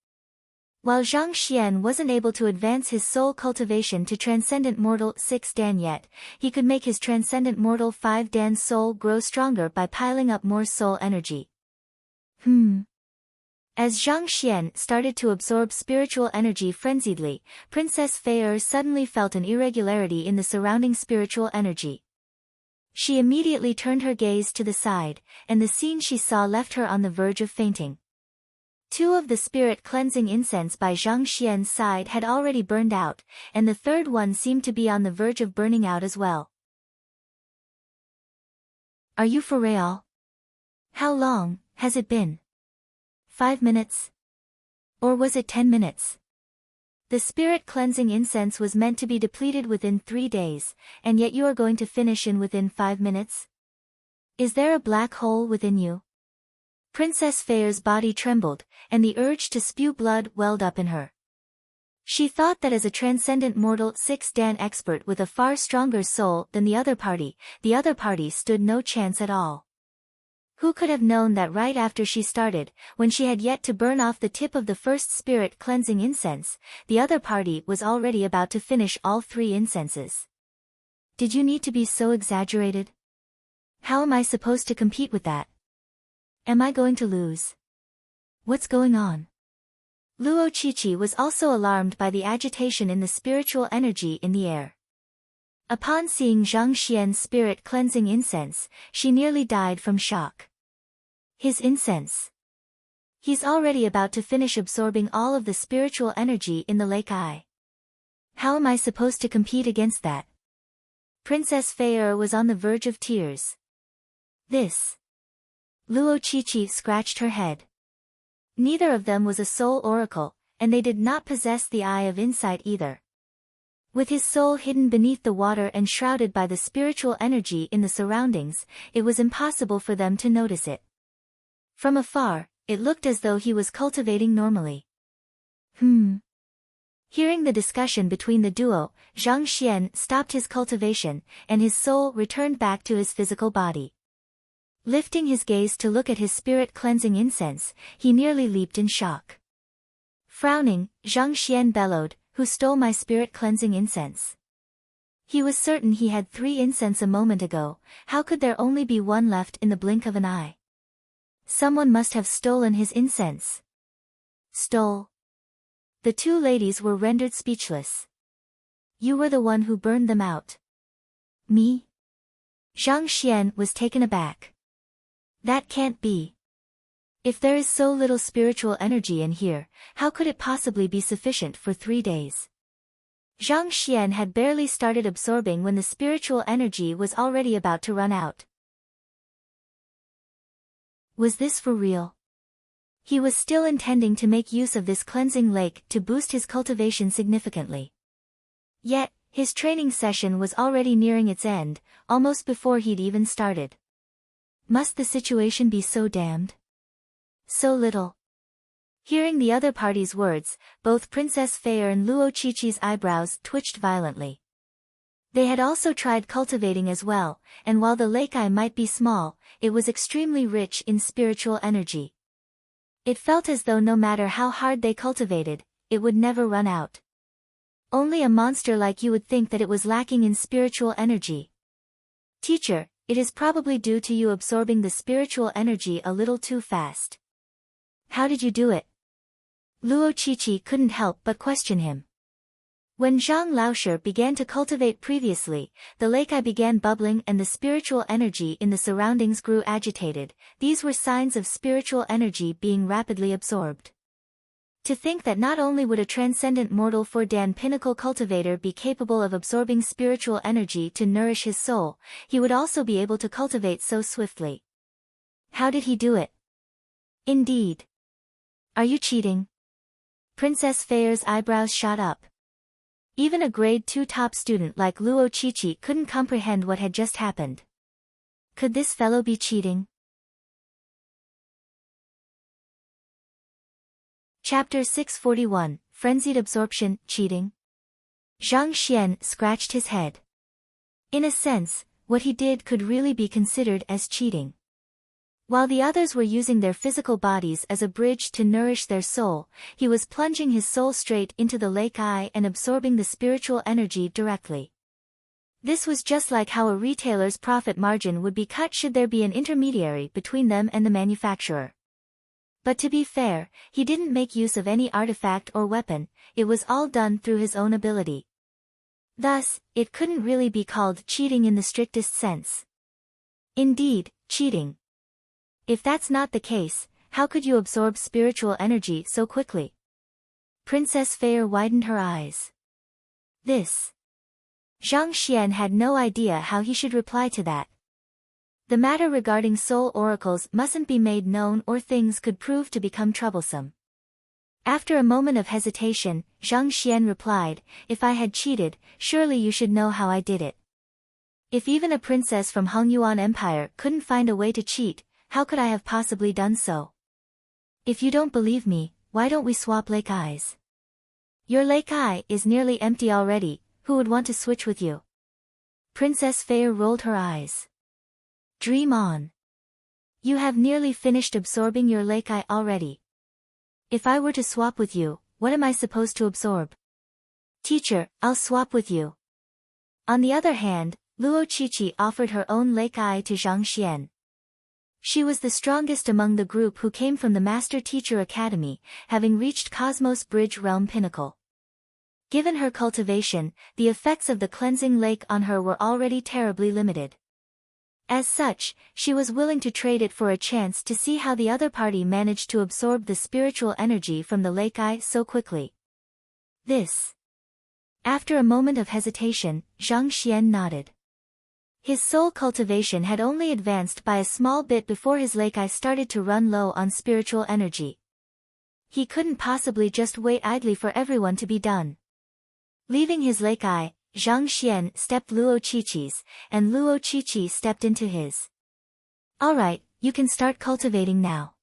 While Zhang Xian wasn't able to advance his soul cultivation to Transcendent Mortal 6 Dan yet, he could make his Transcendent Mortal 5 Dan soul grow stronger by piling up more soul energy. As Zhang Xian started to absorb spiritual energy frenziedly, Princess Fei suddenly felt an irregularity in the surrounding spiritual energy. She immediately turned her gaze to the side, and the scene she saw left her on the verge of fainting. 2 of the spirit cleansing incense by Zhang Xian's side had already burned out, and the third one seemed to be on the verge of burning out as well. Are you for real? How long has it been? 5 minutes? Or was it 10 minutes? The spirit cleansing incense was meant to be depleted within 3 days, and yet you are going to finish within 5 minutes? Is there a black hole within you? Princess Fei's body trembled, and the urge to spew blood welled up in her. She thought that as a transcendent mortal 6-dan expert with a far stronger soul than the other party stood no chance at all. Who could have known that right after she started, when she had yet to burn off the tip of the first spirit cleansing incense, the other party was already about to finish all 3 incenses? Did you need to be so exaggerated? How am I supposed to compete with that? Am I going to lose? What's going on? Luo Qiqi was also alarmed by the agitation in the spiritual energy in the air. Upon seeing Zhang Xian's spirit cleansing incense, she nearly died from shock. His incense. He's already about to finish absorbing all of the spiritual energy in the lake eye. How am I supposed to compete against that? Princess Fei was on the verge of tears. This. Luo Qiqi scratched her head. Neither of them was a soul oracle, and they did not possess the eye of insight either. With his soul hidden beneath the water and shrouded by the spiritual energy in the surroundings, it was impossible for them to notice it. From afar, it looked as though he was cultivating normally. Hearing the discussion between the duo, Zhang Xian stopped his cultivation, and his soul returned back to his physical body. Lifting his gaze to look at his spirit cleansing incense, he nearly leaped in shock. Frowning, Zhang Xian bellowed, "Who stole my spirit cleansing incense?" He was certain he had 3 incense a moment ago. How could there only be 1 left in the blink of an eye? Someone must have stolen his incense. Stole? The 2 ladies were rendered speechless. You were the one who burned them out. Me? Zhang Xian was taken aback. That can't be. If there is so little spiritual energy in here, how could it possibly be sufficient for 3 days? Zhang Xian had barely started absorbing when the spiritual energy was already about to run out. Was this for real? He was still intending to make use of this cleansing lake to boost his cultivation significantly. Yet, his training session was already nearing its end, almost before he'd even started. Must the situation be so damned? So little. Hearing the other party's words, both Princess Fei and Luo Qiqi's eyebrows twitched violently. They had also tried cultivating as well, and while the lake eye might be small, it was extremely rich in spiritual energy. It felt as though no matter how hard they cultivated, it would never run out. Only a monster like you would think that it was lacking in spiritual energy. Teacher, it is probably due to you absorbing the spiritual energy a little too fast. How did you do it? Luo Qiqi couldn't help but question him. When Zhang Laoshe began to cultivate previously, the lake eye began bubbling and the spiritual energy in the surroundings grew agitated. These were signs of spiritual energy being rapidly absorbed. To think that not only would a transcendent mortal 4-dan pinnacle cultivator be capable of absorbing spiritual energy to nourish his soul, he would also be able to cultivate so swiftly. How did he do it? Indeed. Are you cheating? Princess Fei's eyebrows shot up. Even a grade 2 top student like Luo Qiqi couldn't comprehend what had just happened. Could this fellow be cheating? Chapter 641, Frenzied Absorption, Cheating. Zhang Xian scratched his head. In a sense, what he did could really be considered as cheating. While the others were using their physical bodies as a bridge to nourish their soul, he was plunging his soul straight into the lake eye and absorbing the spiritual energy directly. This was just like how a retailer's profit margin would be cut should there be an intermediary between them and the manufacturer. But to be fair, he didn't make use of any artifact or weapon, it was all done through his own ability. Thus, it couldn't really be called cheating in the strictest sense. Indeed, cheating. If that's not the case, how could you absorb spiritual energy so quickly? Princess Fair widened her eyes. This. Zhang Xian had no idea how he should reply to that. The matter regarding soul oracles mustn't be made known or things could prove to become troublesome. After a moment of hesitation, Zhang Xian replied, "If I had cheated, surely you should know how I did it. If even a princess from Hongyuan Empire couldn't find a way to cheat, how could I have possibly done so? If you don't believe me, why don't we swap lake eyes? Your lake eye is nearly empty already, who would want to switch with you?" Princess Fair rolled her eyes. "Dream on. You have nearly finished absorbing your lake eye already. If I were to swap with you, what am I supposed to absorb?" "Teacher, I'll swap with you." On the other hand, Luo Qiqi offered her own lake eye to Zhang Xian. She was the strongest among the group who came from the Master Teacher Academy, having reached Cosmos Bridge Realm Pinnacle. Given her cultivation, the effects of the cleansing lake on her were already terribly limited. As such, she was willing to trade it for a chance to see how the other party managed to absorb the spiritual energy from the lake eye so quickly. This. After a moment of hesitation, Zhang Xian nodded. His soul cultivation had only advanced by a small bit before his lake eye started to run low on spiritual energy. He couldn't possibly just wait idly for everyone to be done. Leaving his lake eye, Zhang Xian stepped Luo Qiqi's, and Luo Qiqi stepped into his. "Alright, you can start cultivating now.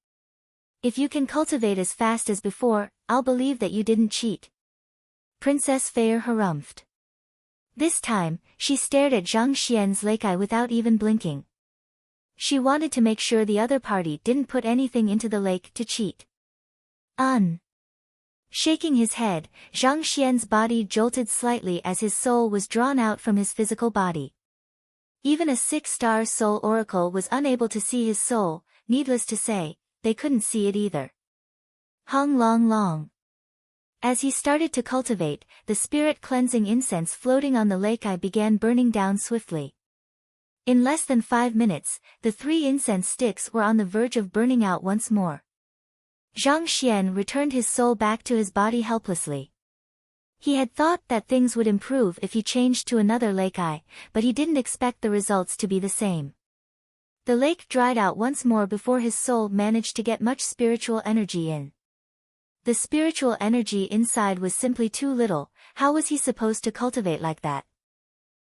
If you can cultivate as fast as before, I'll believe that you didn't cheat." Princess Fair harumphed. This time, she stared at Zhang Xian's lake eye without even blinking. She wanted to make sure the other party didn't put anything into the lake to cheat. Shaking his head, Zhang Xian's body jolted slightly as his soul was drawn out from his physical body. Even a 6-star soul oracle was unable to see his soul, needless to say, they couldn't see it either. Hung long long. As he started to cultivate, the spirit-cleansing incense floating on the lake eye began burning down swiftly. In less than 5 minutes, the 3 incense sticks were on the verge of burning out once more. Zhang Xian returned his soul back to his body helplessly. He had thought that things would improve if he changed to another lake eye, but he didn't expect the results to be the same. The lake dried out once more before his soul managed to get much spiritual energy in. The spiritual energy inside was simply too little. How was he supposed to cultivate like that?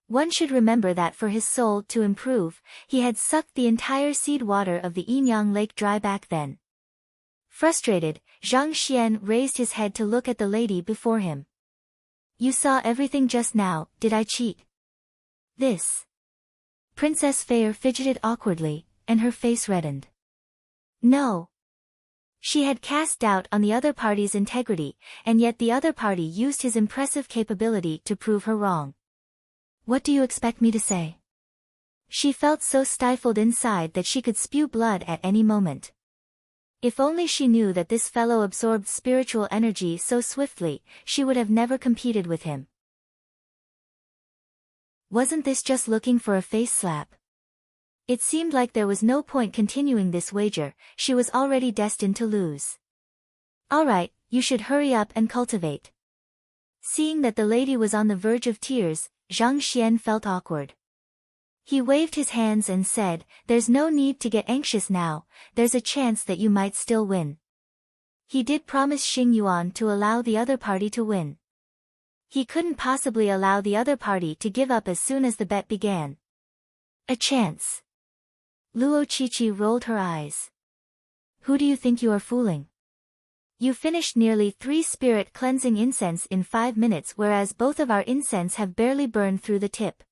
One should remember that for his soul to improve, he had sucked the entire seed water of the Yinyang Lake dry back then. Frustrated, Zhang Xian raised his head to look at the lady before him. "You saw everything just now, did I cheat?" This. Princess Fair fidgeted awkwardly, and her face reddened. No. She had cast doubt on the other party's integrity, and yet the other party used his impressive capability to prove her wrong. "What do you expect me to say?" She felt so stifled inside that she could spew blood at any moment. If only she knew that this fellow absorbed spiritual energy so swiftly, she would have never competed with him. Wasn't this just looking for a face slap? It seemed like there was no point continuing this wager, she was already destined to lose. "Alright, you should hurry up and cultivate." Seeing that the lady was on the verge of tears, Zhang Xian felt awkward. He waved his hands and said, "There's no need to get anxious now, there's a chance that you might still win." He did promise Xing Yuan to allow the other party to win. He couldn't possibly allow the other party to give up as soon as the bet began. A chance. Luo Qiqi rolled her eyes. "Who do you think you are fooling? You finished nearly 3 spirit cleansing incense in 5 minutes, whereas both of our incense have barely burned through the tip.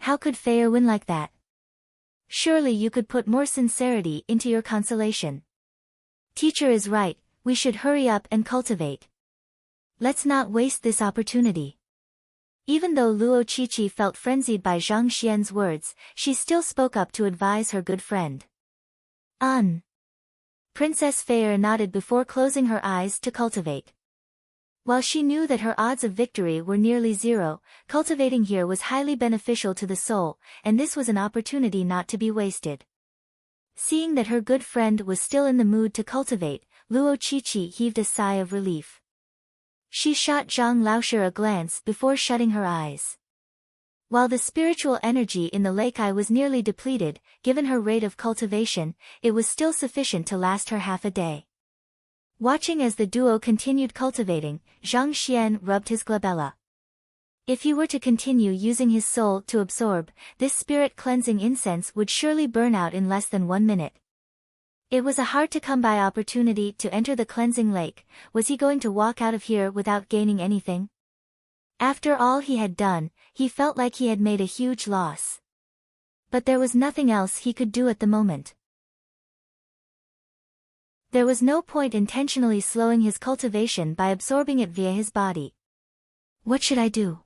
How could Fair win like that? Surely you could put more sincerity into your consolation." "Teacher is right, we should hurry up and cultivate. Let's not waste this opportunity." Even though Luo Qiqi felt frenzied by Zhang Xian's words, she still spoke up to advise her good friend. Princess Feyre nodded before closing her eyes to cultivate. While she knew that her odds of victory were nearly zero, cultivating here was highly beneficial to the soul, and this was an opportunity not to be wasted. Seeing that her good friend was still in the mood to cultivate, Luo Qiqi heaved a sigh of relief. She shot Zhang Laoshi a glance before shutting her eyes. While the spiritual energy in the lake eye was nearly depleted, given her rate of cultivation, it was still sufficient to last her half a day. Watching as the duo continued cultivating, Zhang Xian rubbed his glabella. If he were to continue using his soul to absorb, this spirit-cleansing incense would surely burn out in less than 1 minute. It was a hard-to-come-by opportunity to enter the cleansing lake. Was he going to walk out of here without gaining anything? After all he had done, he felt like he had made a huge loss. But there was nothing else he could do at the moment. There was no point intentionally slowing his cultivation by absorbing it via his body. What should I do?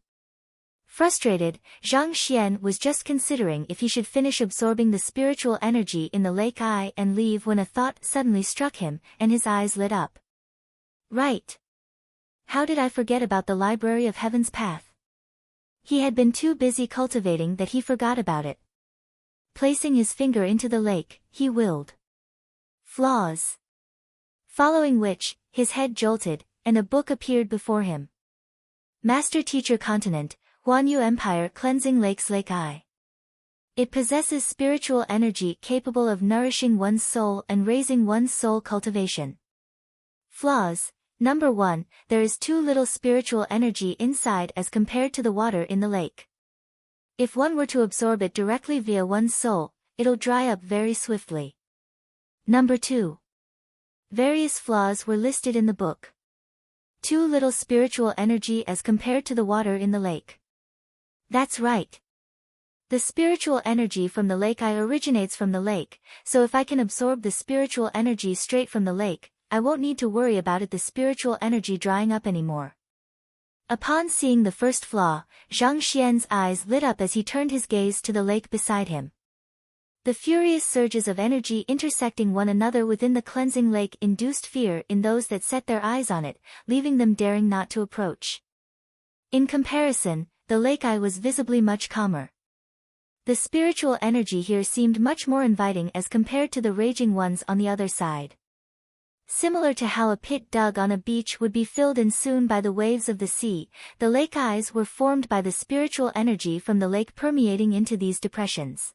Frustrated, Zhang Xian was just considering if he should finish absorbing the spiritual energy in the lake eye and leave when a thought suddenly struck him, and his eyes lit up. Right. How did I forget about the Library of Heaven's Path? He had been too busy cultivating that he forgot about it. Placing his finger into the lake, he willed. Flaws. Following which, his head jolted, and a book appeared before him. Master Teacher Continent, Huanyu Empire Cleansing Lakes Lake Eye. It possesses spiritual energy capable of nourishing one's soul and raising one's soul cultivation. Flaws. Number 1, there is too little spiritual energy inside as compared to the water in the lake. If one were to absorb it directly via one's soul, it'll dry up very swiftly. Number 2. Various flaws were listed in the book. Too little spiritual energy as compared to the water in the lake. That's right. The spiritual energy from the lake eye originates from the lake, so if I can absorb the spiritual energy straight from the lake, I won't need to worry about the spiritual energy drying up anymore. Upon seeing the first flaw, Zhang Xian's eyes lit up as he turned his gaze to the lake beside him. The furious surges of energy intersecting one another within the cleansing lake induced fear in those that set their eyes on it, leaving them daring not to approach. In comparison, the lake eye was visibly much calmer. The spiritual energy here seemed much more inviting as compared to the raging ones on the other side. Similar to how a pit dug on a beach would be filled in soon by the waves of the sea, the lake eyes were formed by the spiritual energy from the lake permeating into these depressions.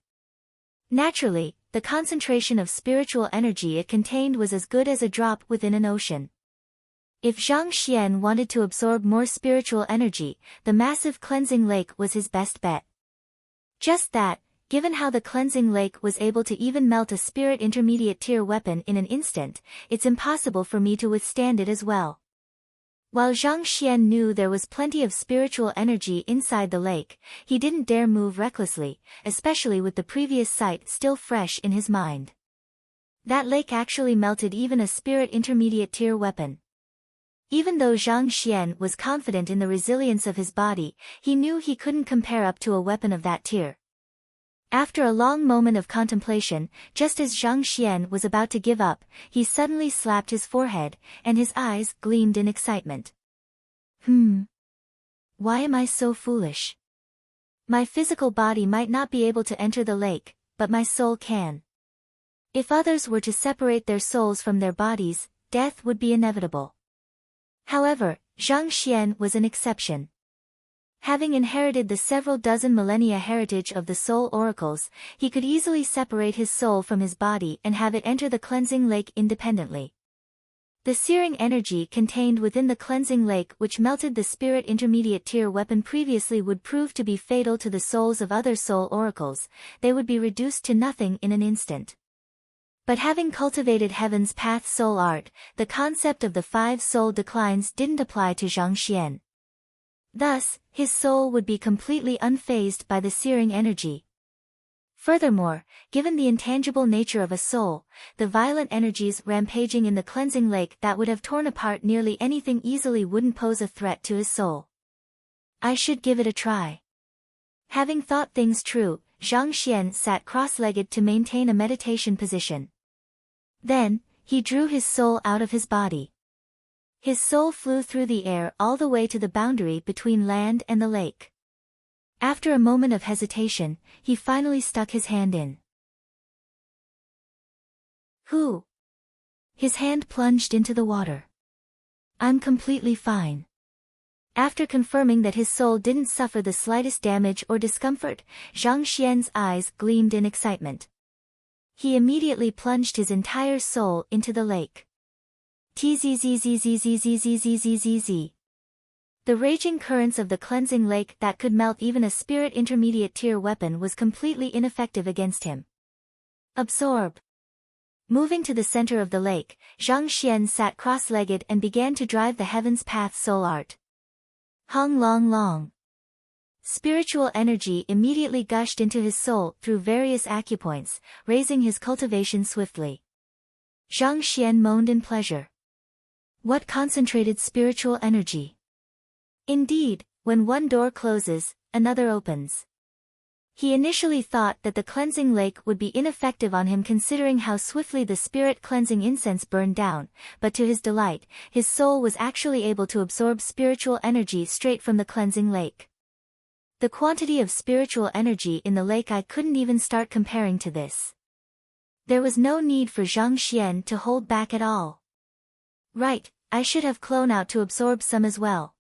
Naturally, the concentration of spiritual energy it contained was as good as a drop within an ocean. If Zhang Xian wanted to absorb more spiritual energy, the massive cleansing lake was his best bet. Just that, given how the cleansing lake was able to even melt a spirit intermediate tier weapon in an instant, it's impossible for me to withstand it as well. While Zhang Xian knew there was plenty of spiritual energy inside the lake, he didn't dare move recklessly, especially with the previous sight still fresh in his mind. That lake actually melted even a spirit intermediate tier weapon. Even though Zhang Xian was confident in the resilience of his body, he knew he couldn't compare up to a weapon of that tier. After a long moment of contemplation, just as Zhang Xian was about to give up, he suddenly slapped his forehead, and his eyes gleamed in excitement. Why am I so foolish? My physical body might not be able to enter the lake, but my soul can. If others were to separate their souls from their bodies, death would be inevitable. However, Zhang Xian was an exception. Having inherited the several dozen millennia heritage of the soul oracles, he could easily separate his soul from his body and have it enter the cleansing lake independently. The searing energy contained within the cleansing lake which melted the spirit intermediate tier weapon previously would prove to be fatal to the souls of other soul oracles. They would be reduced to nothing in an instant. But having cultivated Heaven's Path soul art, the concept of the 5 soul declines didn't apply to Zhang Xian. Thus, his soul would be completely unfazed by the searing energy. Furthermore, given the intangible nature of a soul, the violent energies rampaging in the cleansing lake that would have torn apart nearly anything easily wouldn't pose a threat to his soul. I should give it a try. Having thought things true, Zhang Xian sat cross-legged to maintain a meditation position. Then, He drew his soul out of his body. His soul flew through the air all the way to the boundary between land and the lake. After a moment of hesitation, he finally stuck his hand in. Who? His hand plunged into the water. I'm completely fine. After confirming that his soul didn't suffer the slightest damage or discomfort, Zhang Xian's eyes gleamed in excitement. He immediately plunged his entire soul into the lake. Tzzzzzzzzzzzzzzzzzz. The raging currents of the cleansing lake that could melt even a spirit intermediate tier weapon was completely ineffective against him. Absorb. Moving to the center of the lake, Zhang Xian sat cross-legged and began to drive the Heaven's Path soul art. Hung long long. Spiritual energy immediately gushed into his soul through various acupoints, raising his cultivation swiftly. Zhang Xian moaned in pleasure. What concentrated spiritual energy! Indeed, when one door closes, another opens. He initially thought that the cleansing lake would be ineffective on him considering how swiftly the spirit-cleansing incense burned down, but to his delight, his soul was actually able to absorb spiritual energy straight from the cleansing lake. The quantity of spiritual energy in the lake I couldn't even start comparing to this. There was no need for Zhang Xian to hold back at all. Right, I should have clone out to absorb some as well.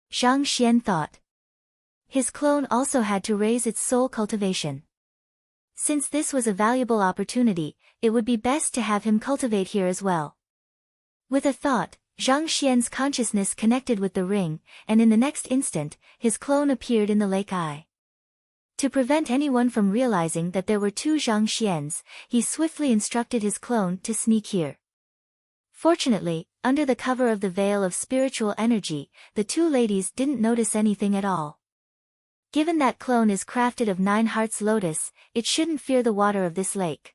Zhang Xian thought. His clone also had to raise its soul cultivation. Since this was a valuable opportunity, it would be best to have him cultivate here as well. With a thought, Zhang Xian's consciousness connected with the ring, and in the next instant, his clone appeared in the lake eye. To prevent anyone from realizing that there were two Zhang Xians, he swiftly instructed his clone to sneak here. Fortunately, under the cover of the veil of spiritual energy, the two ladies didn't notice anything at all. Given that clone is crafted of 9 hearts lotus, it shouldn't fear the water of this lake.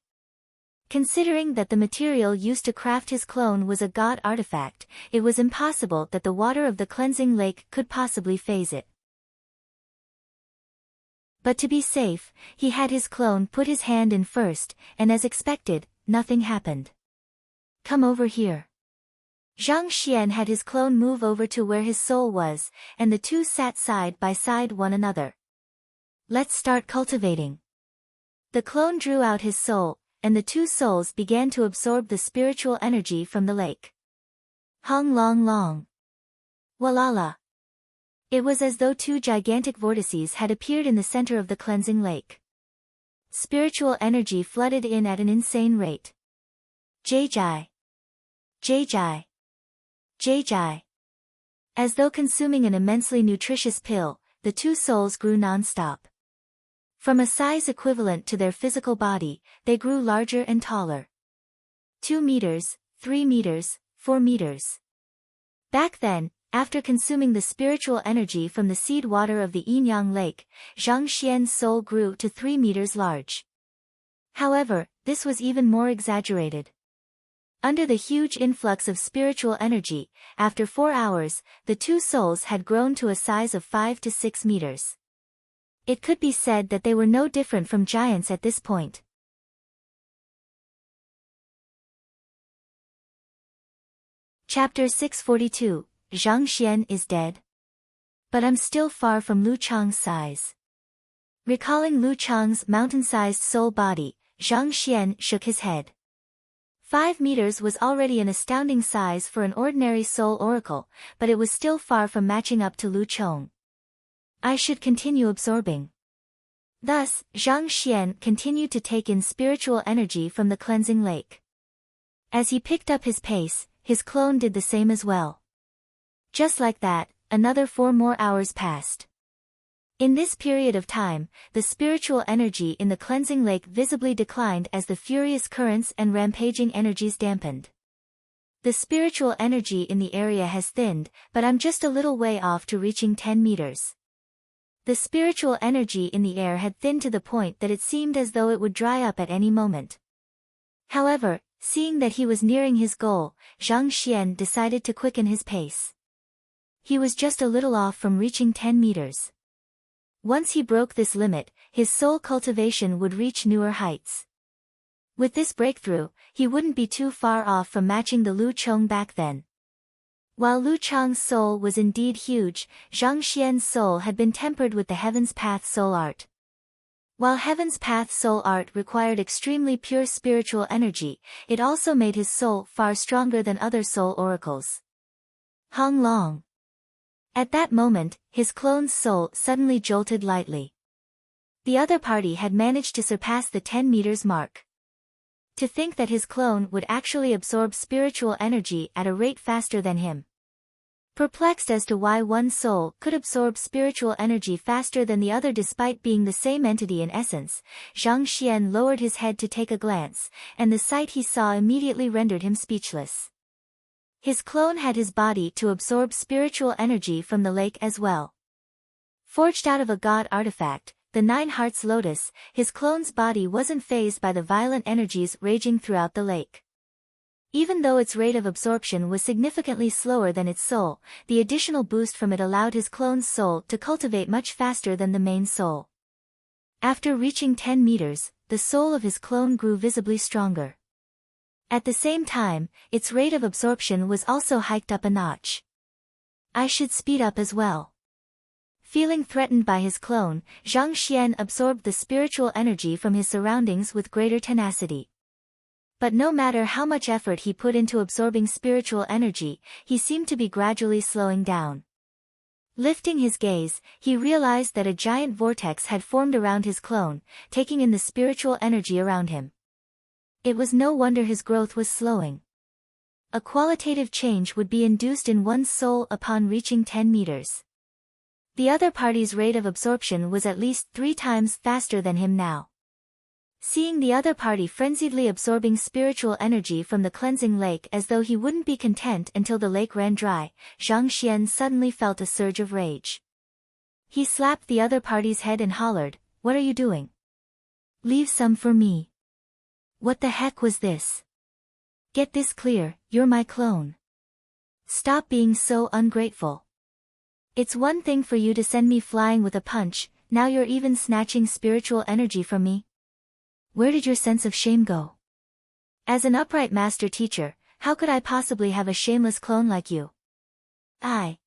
Considering that the material used to craft his clone was a god artifact, it was impossible that the water of the cleansing lake could possibly faze it. But to be safe, he had his clone put his hand in first, and as expected, nothing happened. Come over here. Zhang Xian had his clone move over to where his soul was, and the two sat side by side one another. Let's start cultivating. The clone drew out his soul, and the two souls began to absorb the spiritual energy from the lake. Hung long long. Walala. It was as though two gigantic vortices had appeared in the center of the cleansing lake. Spiritual energy flooded in at an insane rate. Jai. Jai. Jai. As though consuming an immensely nutritious pill, the two souls grew non-stop. From a size equivalent to their physical body, they grew larger and taller. 2 meters, 3 meters, 4 meters. Back then, after consuming the spiritual energy from the seed water of the Yinyang Lake, Zhang Xian's soul grew to 3 meters large. However, this was even more exaggerated. Under the huge influx of spiritual energy, after 4 hours, the two souls had grown to a size of 5 to 6 meters. It could be said that they were no different from giants at this point. Chapter 642, Zhang Xian is dead. But I'm still far from Lu Chang's size. Recalling Lu Chang's mountain-sized soul body, Zhang Xian shook his head. 5 meters was already an astounding size for an ordinary soul oracle, but it was still far from matching up to Lu Chong. I should continue absorbing. Thus, Zhang Xian continued to take in spiritual energy from the cleansing lake. As he picked up his pace, his clone did the same as well. Just like that, another 4 more hours passed. In this period of time, the spiritual energy in the cleansing lake visibly declined as the furious currents and rampaging energies dampened. The spiritual energy in the area has thinned, but I'm just a little way off to reaching 10 meters. The spiritual energy in the air had thinned to the point that it seemed as though it would dry up at any moment. However, seeing that he was nearing his goal, Zhang Xian decided to quicken his pace. He was just a little off from reaching 10 meters. Once he broke this limit, his soul cultivation would reach newer heights. With this breakthrough, he wouldn't be too far off from matching the Lu Chong back then. While Lu Chong's soul was indeed huge, Zhang Xian's soul had been tempered with the Heaven's Path soul art. While Heaven's Path soul art required extremely pure spiritual energy, it also made his soul far stronger than other soul oracles. Hong Long. At that moment, his clone's soul suddenly jolted lightly. The other party had managed to surpass the 10 meters mark. To think that his clone would actually absorb spiritual energy at a rate faster than him. Perplexed as to why one soul could absorb spiritual energy faster than the other despite being the same entity in essence, Zhang Xian lowered his head to take a glance, and the sight he saw immediately rendered him speechless. His clone had his body to absorb spiritual energy from the lake as well. Forged out of a god artifact, the Nine Hearts Lotus, his clone's body wasn't fazed by the violent energies raging throughout the lake. Even though its rate of absorption was significantly slower than its soul, the additional boost from it allowed his clone's soul to cultivate much faster than the main soul. After reaching 10 meters, the soul of his clone grew visibly stronger. At the same time, its rate of absorption was also hiked up a notch. I should speed up as well. Feeling threatened by his clone, Zhang Xian absorbed the spiritual energy from his surroundings with greater tenacity. But no matter how much effort he put into absorbing spiritual energy, he seemed to be gradually slowing down. Lifting his gaze, he realized that a giant vortex had formed around his clone, taking in the spiritual energy around him. It was no wonder his growth was slowing. A qualitative change would be induced in one's soul upon reaching 10 meters. The other party's rate of absorption was at least 3 times faster than him now. Seeing the other party frenziedly absorbing spiritual energy from the cleansing lake as though he wouldn't be content until the lake ran dry, Zhang Xian suddenly felt a surge of rage. He slapped the other party's head and hollered, "What are you doing? Leave some for me." What the heck was this? Get this clear, you're my clone. Stop being so ungrateful. It's one thing for you to send me flying with a punch, now you're even snatching spiritual energy from me. Where did your sense of shame go? As an upright master teacher, how could I possibly have a shameless clone like you? I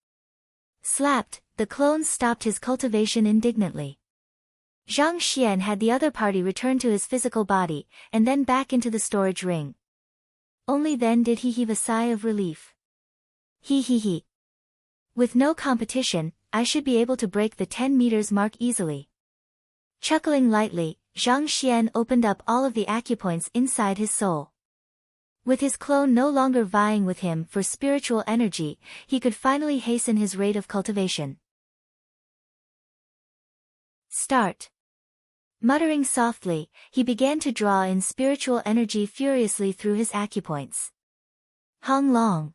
slapped, the clone stopped his cultivation indignantly. Zhang Xian had the other party return to his physical body, and then back into the storage ring. Only then did he heave a sigh of relief. He. With no competition, I should be able to break the 10 meters mark easily. Chuckling lightly, Zhang Xian opened up all of the acupoints inside his soul. With his clone no longer vying with him for spiritual energy, he could finally hasten his rate of cultivation. Start. Muttering softly, he began to draw in spiritual energy furiously through his acupoints. Hong Long.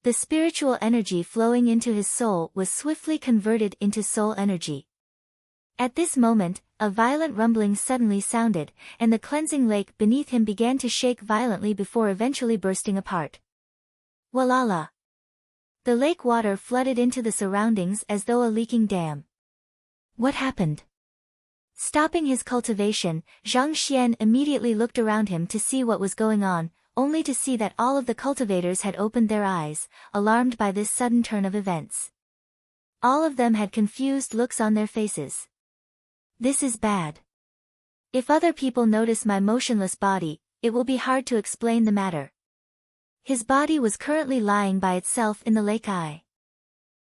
The spiritual energy flowing into his soul was swiftly converted into soul energy. At this moment, a violent rumbling suddenly sounded, and the cleansing lake beneath him began to shake violently before eventually bursting apart. Walala! The lake water flooded into the surroundings as though a leaking dam. What happened? Stopping his cultivation, Zhang Xian immediately looked around him to see what was going on, only to see that all of the cultivators had opened their eyes, alarmed by this sudden turn of events. All of them had confused looks on their faces. This is bad. If other people notice my motionless body, it will be hard to explain the matter. His body was currently lying by itself in the lake eye.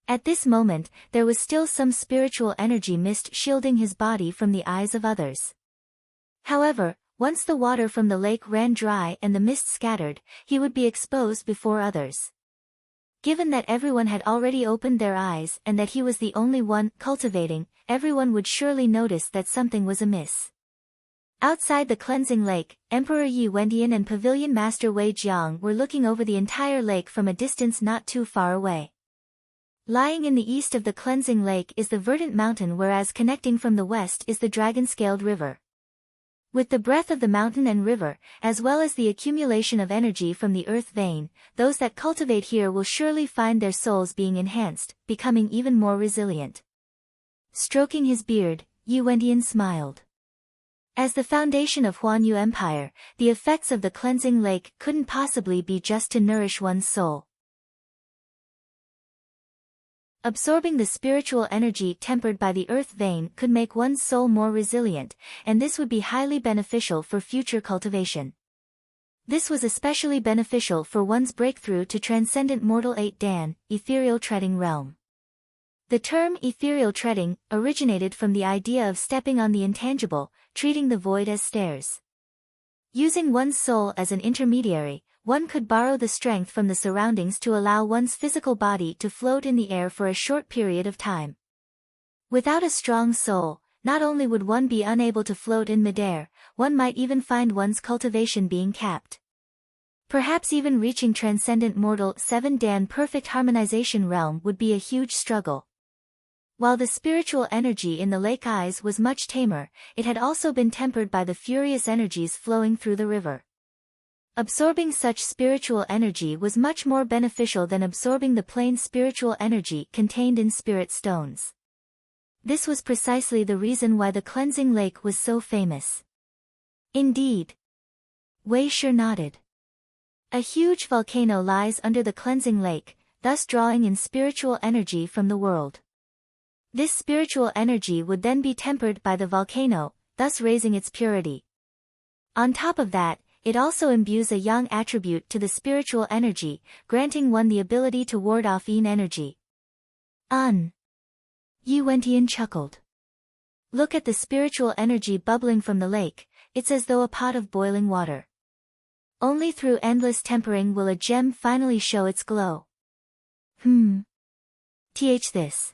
At this moment, there was still some spiritual energy mist shielding his body from the eyes of others. However, once the water from the lake ran dry and the mist scattered, he would be exposed before others. Given that everyone had already opened their eyes and that he was the only one cultivating, everyone would surely notice that something was amiss. Outside the cleansing lake, Emperor Yi Wendian and Pavilion Master Wei Jiang were looking over the entire lake from a distance not too far away. Lying in the east of the cleansing lake is the verdant mountain, whereas connecting from the west is the dragon-scaled river. With the breath of the mountain and river, as well as the accumulation of energy from the earth vein, those that cultivate here will surely find their souls being enhanced, becoming even more resilient. Stroking his beard, Yi Wendian smiled. As the foundation of Huanyu Empire, the effects of the cleansing lake couldn't possibly be just to nourish one's soul. Absorbing the spiritual energy tempered by the earth vein could make one's soul more resilient, and this would be highly beneficial for future cultivation. This was especially beneficial for one's breakthrough to transcendent mortal 8 Dan, ethereal treading realm. The term ethereal treading originated from the idea of stepping on the intangible, treating the void as stairs. Using one's soul as an intermediary, one could borrow the strength from the surroundings to allow one's physical body to float in the air for a short period of time. Without a strong soul, not only would one be unable to float in midair, one might even find one's cultivation being capped. Perhaps even reaching transcendent mortal 7 Dan perfect harmonization realm would be a huge struggle. While the spiritual energy in the lake eyes was much tamer, it had also been tempered by the furious energies flowing through the river. Absorbing such spiritual energy was much more beneficial than absorbing the plain spiritual energy contained in spirit stones. This was precisely the reason why the cleansing lake was so famous. Indeed. Wei Shi nodded. A huge volcano lies under the cleansing lake, thus drawing in spiritual energy from the world. This spiritual energy would then be tempered by the volcano, thus raising its purity. On top of that, it also imbues a yang attribute to the spiritual energy, granting one the ability to ward off yin energy. Yi Wentian chuckled. Look at the spiritual energy bubbling from the lake, it's as though a pot of boiling water. Only through endless tempering will a gem finally show its glow. This.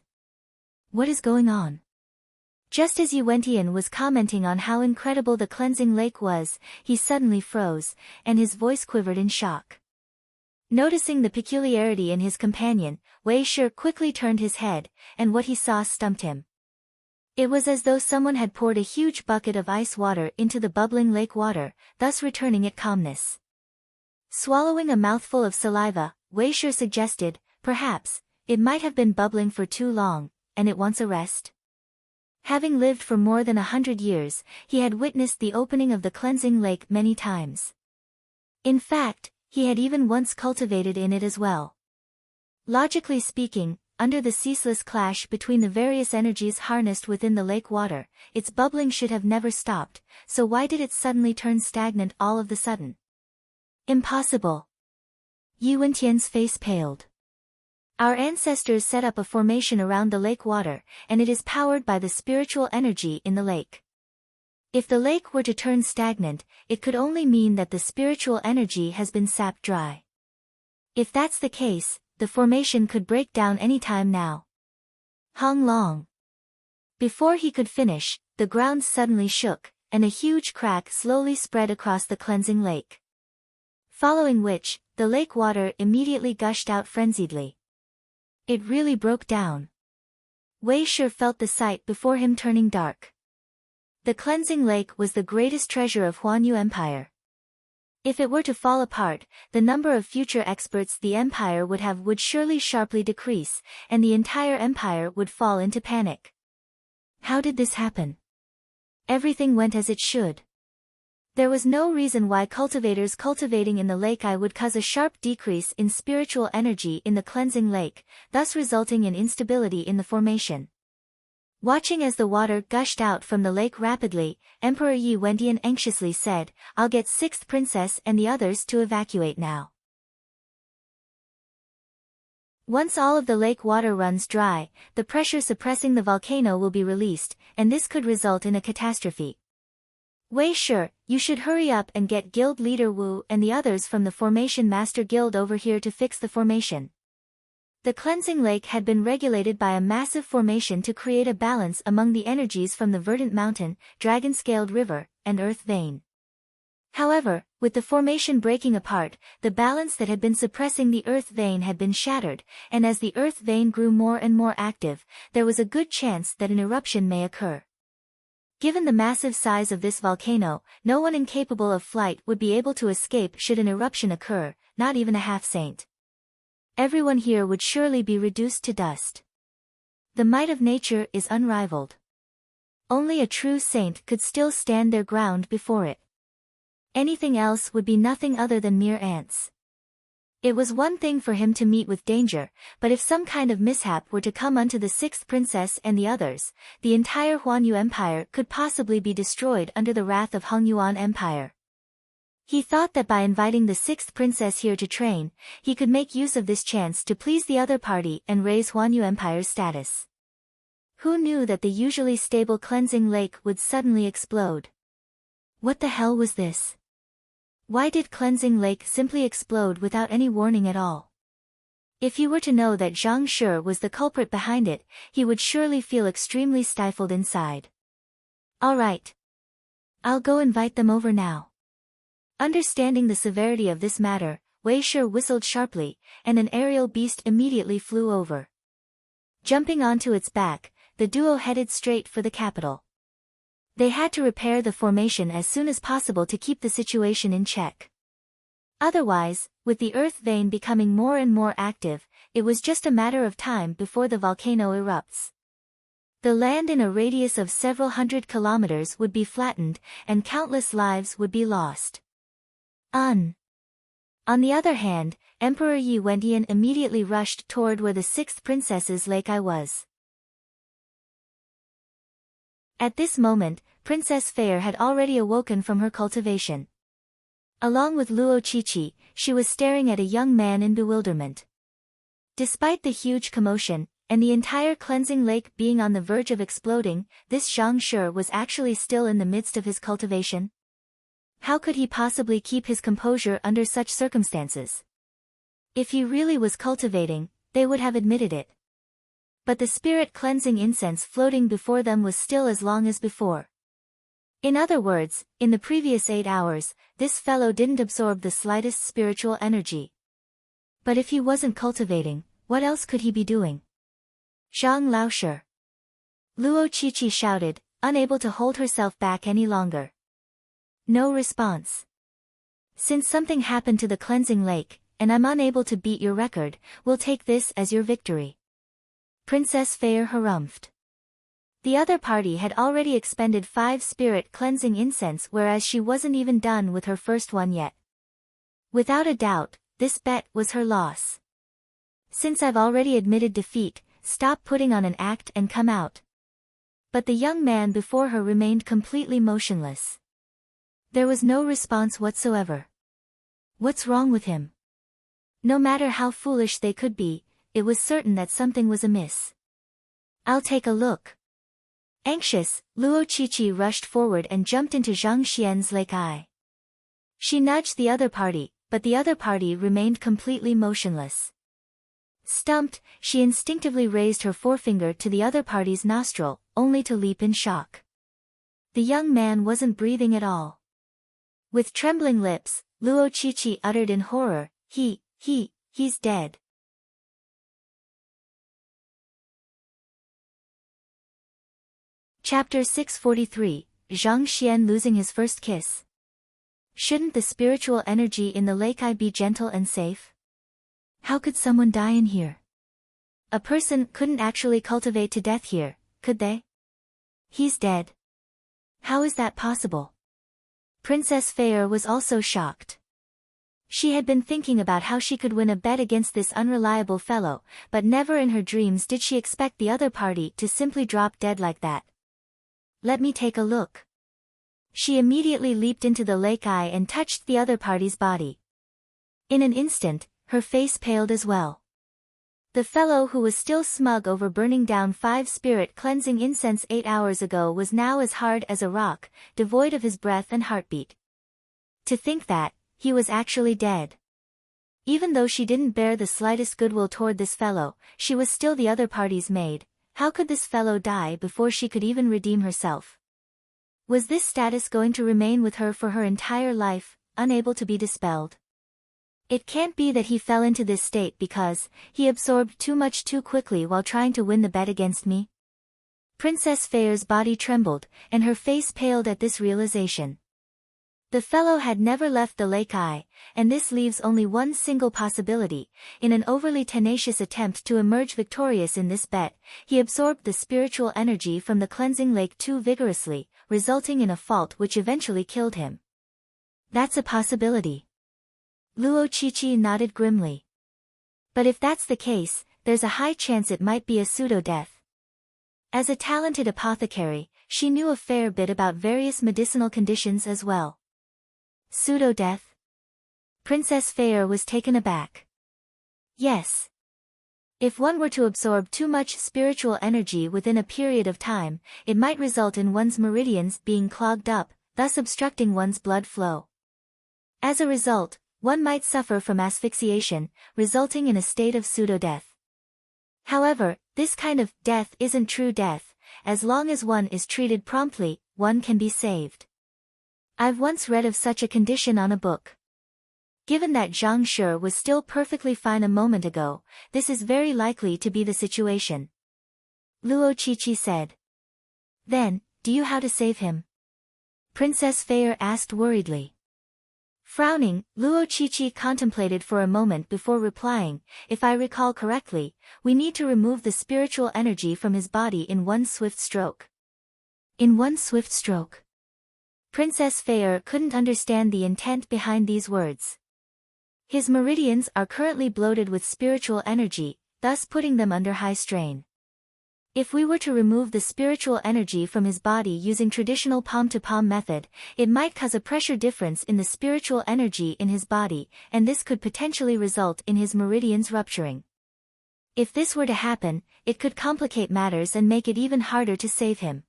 What is going on? Just as Yi Wentian was commenting on how incredible the cleansing lake was, he suddenly froze, and his voice quivered in shock. Noticing the peculiarity in his companion, Wei Shi quickly turned his head, and what he saw stumped him. It was as though someone had poured a huge bucket of ice water into the bubbling lake water, thus returning it calmness. Swallowing a mouthful of saliva, Wei Shi suggested, perhaps, it might have been bubbling for too long, and it wants a rest. Having lived for more than 100 years, he had witnessed the opening of the cleansing lake many times. In fact, he had even once cultivated in it as well. Logically speaking, under the ceaseless clash between the various energies harnessed within the lake water, its bubbling should have never stopped, so why did it suddenly turn stagnant all of the sudden? Impossible. Yi Wentian's face paled. Our ancestors set up a formation around the lake water, and it is powered by the spiritual energy in the lake. If the lake were to turn stagnant, it could only mean that the spiritual energy has been sapped dry. If that's the case, the formation could break down any time now. Hong Long. Before he could finish, the ground suddenly shook, and a huge crack slowly spread across the cleansing lake. Following which, the lake water immediately gushed out frenziedly. It really broke down. Wei Shi felt the sight before him turning dark. The cleansing lake was the greatest treasure of Huanyu Empire. If it were to fall apart, the number of future experts the empire would have would surely sharply decrease, and the entire empire would fall into panic. How did this happen? Everything went as it should. There was no reason why cultivators cultivating in the lake eye would cause a sharp decrease in spiritual energy in the cleansing lake, thus resulting in instability in the formation. Watching as the water gushed out from the lake rapidly, Emperor Yi Wentian anxiously said, "I'll get 6th Princess and the others to evacuate now. Once all of the lake water runs dry, the pressure suppressing the volcano will be released, and this could result in a catastrophe. Wei Shi, you should hurry up and get Guild Leader Wu and the others from the Formation Master Guild over here to fix the formation." The cleansing lake had been regulated by a massive formation to create a balance among the energies from the Verdant Mountain, Dragon-Scaled River, and Earth Vein. However, with the formation breaking apart, the balance that had been suppressing the Earth Vein had been shattered, and as the Earth Vein grew more and more active, there was a good chance that an eruption may occur. Given the massive size of this volcano, no one incapable of flight would be able to escape should an eruption occur, not even a half-saint. Everyone here would surely be reduced to dust. The might of nature is unrivaled. only a true saint could still stand their ground before it. Anything else would be nothing other than mere ants. It was one thing for him to meet with danger, but if some kind of mishap were to come unto the sixth princess and the others, the entire Huanyu Empire could possibly be destroyed under the wrath of Hengyuan Empire. He thought that by inviting the sixth princess here to train, he could make use of this chance to please the other party and raise Huanyu Empire's status. Who knew that the usually stable cleansing lake would suddenly explode? What the hell was this? Why did cleansing lake simply explode without any warning at all? If he were to know that Zhang Shi was the culprit behind it, he would surely feel extremely stifled inside. All right. I'll go invite them over now. Understanding the severity of this matter, Wei Shi whistled sharply, and an aerial beast immediately flew over. Jumping onto its back, the duo headed straight for the capital. They had to repair the formation as soon as possible to keep the situation in check. Otherwise, with the earth vein becoming more and more active, it was just a matter of time before the volcano erupts. The land in a radius of several hundred kilometers would be flattened, and countless lives would be lost. On the other hand, Emperor Yi Wendian immediately rushed toward where the sixth princess's lake eye was. At this moment, Princess Fair had already awoken from her cultivation. Along with Luo Qiqi, she was staring at a young man in bewilderment. Despite the huge commotion, and the entire cleansing lake being on the verge of exploding, this Zhang Shi was actually still in the midst of his cultivation. How could he possibly keep his composure under such circumstances? If he really was cultivating, they would have admitted it. But the spirit cleansing incense floating before them was still as long as before. In other words, in the previous 8 hours, this fellow didn't absorb the slightest spiritual energy. But if he wasn't cultivating, what else could he be doing? Zhang Laoshi. Luo Qiqi shouted, unable to hold herself back any longer. No response. Since something happened to the cleansing lake, and I'm unable to beat your record, we'll take this as your victory. Princess Fair harumphed. The other party had already expended 5 spirit cleansing incense, whereas she wasn't even done with her first one yet. Without a doubt, this bet was her loss. Since I've already admitted defeat, stop putting on an act and come out. But the young man before her remained completely motionless. There was no response whatsoever. What's wrong with him? No matter how foolish they could be, it was certain that something was amiss. I'll take a look. Anxious, Luo Qiqi rushed forward and jumped into Zhang Xian's lake eye. She nudged the other party, but the other party remained completely motionless. Stumped, she instinctively raised her forefinger to the other party's nostril, only to leap in shock. The young man wasn't breathing at all. With trembling lips, Luo Qiqi uttered in horror, he's dead. Chapter 643, Zhang Xian losing his first kiss. Shouldn't the spiritual energy in the lake eye be gentle and safe? How could someone die in here? A person couldn't actually cultivate to death here, could they? He's dead. How is that possible? Princess Fair was also shocked. She had been thinking about how she could win a bet against this unreliable fellow, but never in her dreams did she expect the other party to simply drop dead like that. Let me take a look. She immediately leaped into the lake eye and touched the other party's body. In an instant, her face paled as well. The fellow who was still smug over burning down 5 spirit cleansing incense 8 hours ago was now as hard as a rock, devoid of his breath and heartbeat. To think that, he was actually dead. Even though she didn't bear the slightest goodwill toward this fellow, she was still the other party's maid. How could this fellow die before she could even redeem herself? Was this status going to remain with her for her entire life, unable to be dispelled? It can't be that he fell into this state because he absorbed too much too quickly while trying to win the bet against me. Princess Fair's body trembled, and her face paled at this realization. The fellow had never left the lake eye, and this leaves only one single possibility. In an overly tenacious attempt to emerge victorious in this bet, he absorbed the spiritual energy from the cleansing lake too vigorously, resulting in a fault which eventually killed him. That's a possibility. Luo Qiqi nodded grimly. But if that's the case, there's a high chance it might be a pseudo-death. As a talented apothecary, she knew a fair bit about various medicinal conditions as well. Pseudo-death? Princess Feyre was taken aback. Yes. If one were to absorb too much spiritual energy within a period of time, it might result in one's meridians being clogged up, thus obstructing one's blood flow. As a result, one might suffer from asphyxiation, resulting in a state of pseudo-death. However, this kind of death isn't true death. As long as one is treated promptly, one can be saved. I've once read of such a condition on a book. Given that Zhang Shi was still perfectly fine a moment ago, this is very likely to be the situation. Luo Qiqi said. Then, do you how to save him? Princess Feyre asked worriedly. Frowning, Luo Qiqi contemplated for a moment before replying, if I recall correctly, we need to remove the spiritual energy from his body in one swift stroke. In one swift stroke? Princess Feyre couldn't understand the intent behind these words. His meridians are currently bloated with spiritual energy, thus putting them under high strain. If we were to remove the spiritual energy from his body using traditional palm-to-palm method, it might cause a pressure difference in the spiritual energy in his body, and this could potentially result in his meridians rupturing. If this were to happen, it could complicate matters and make it even harder to save him.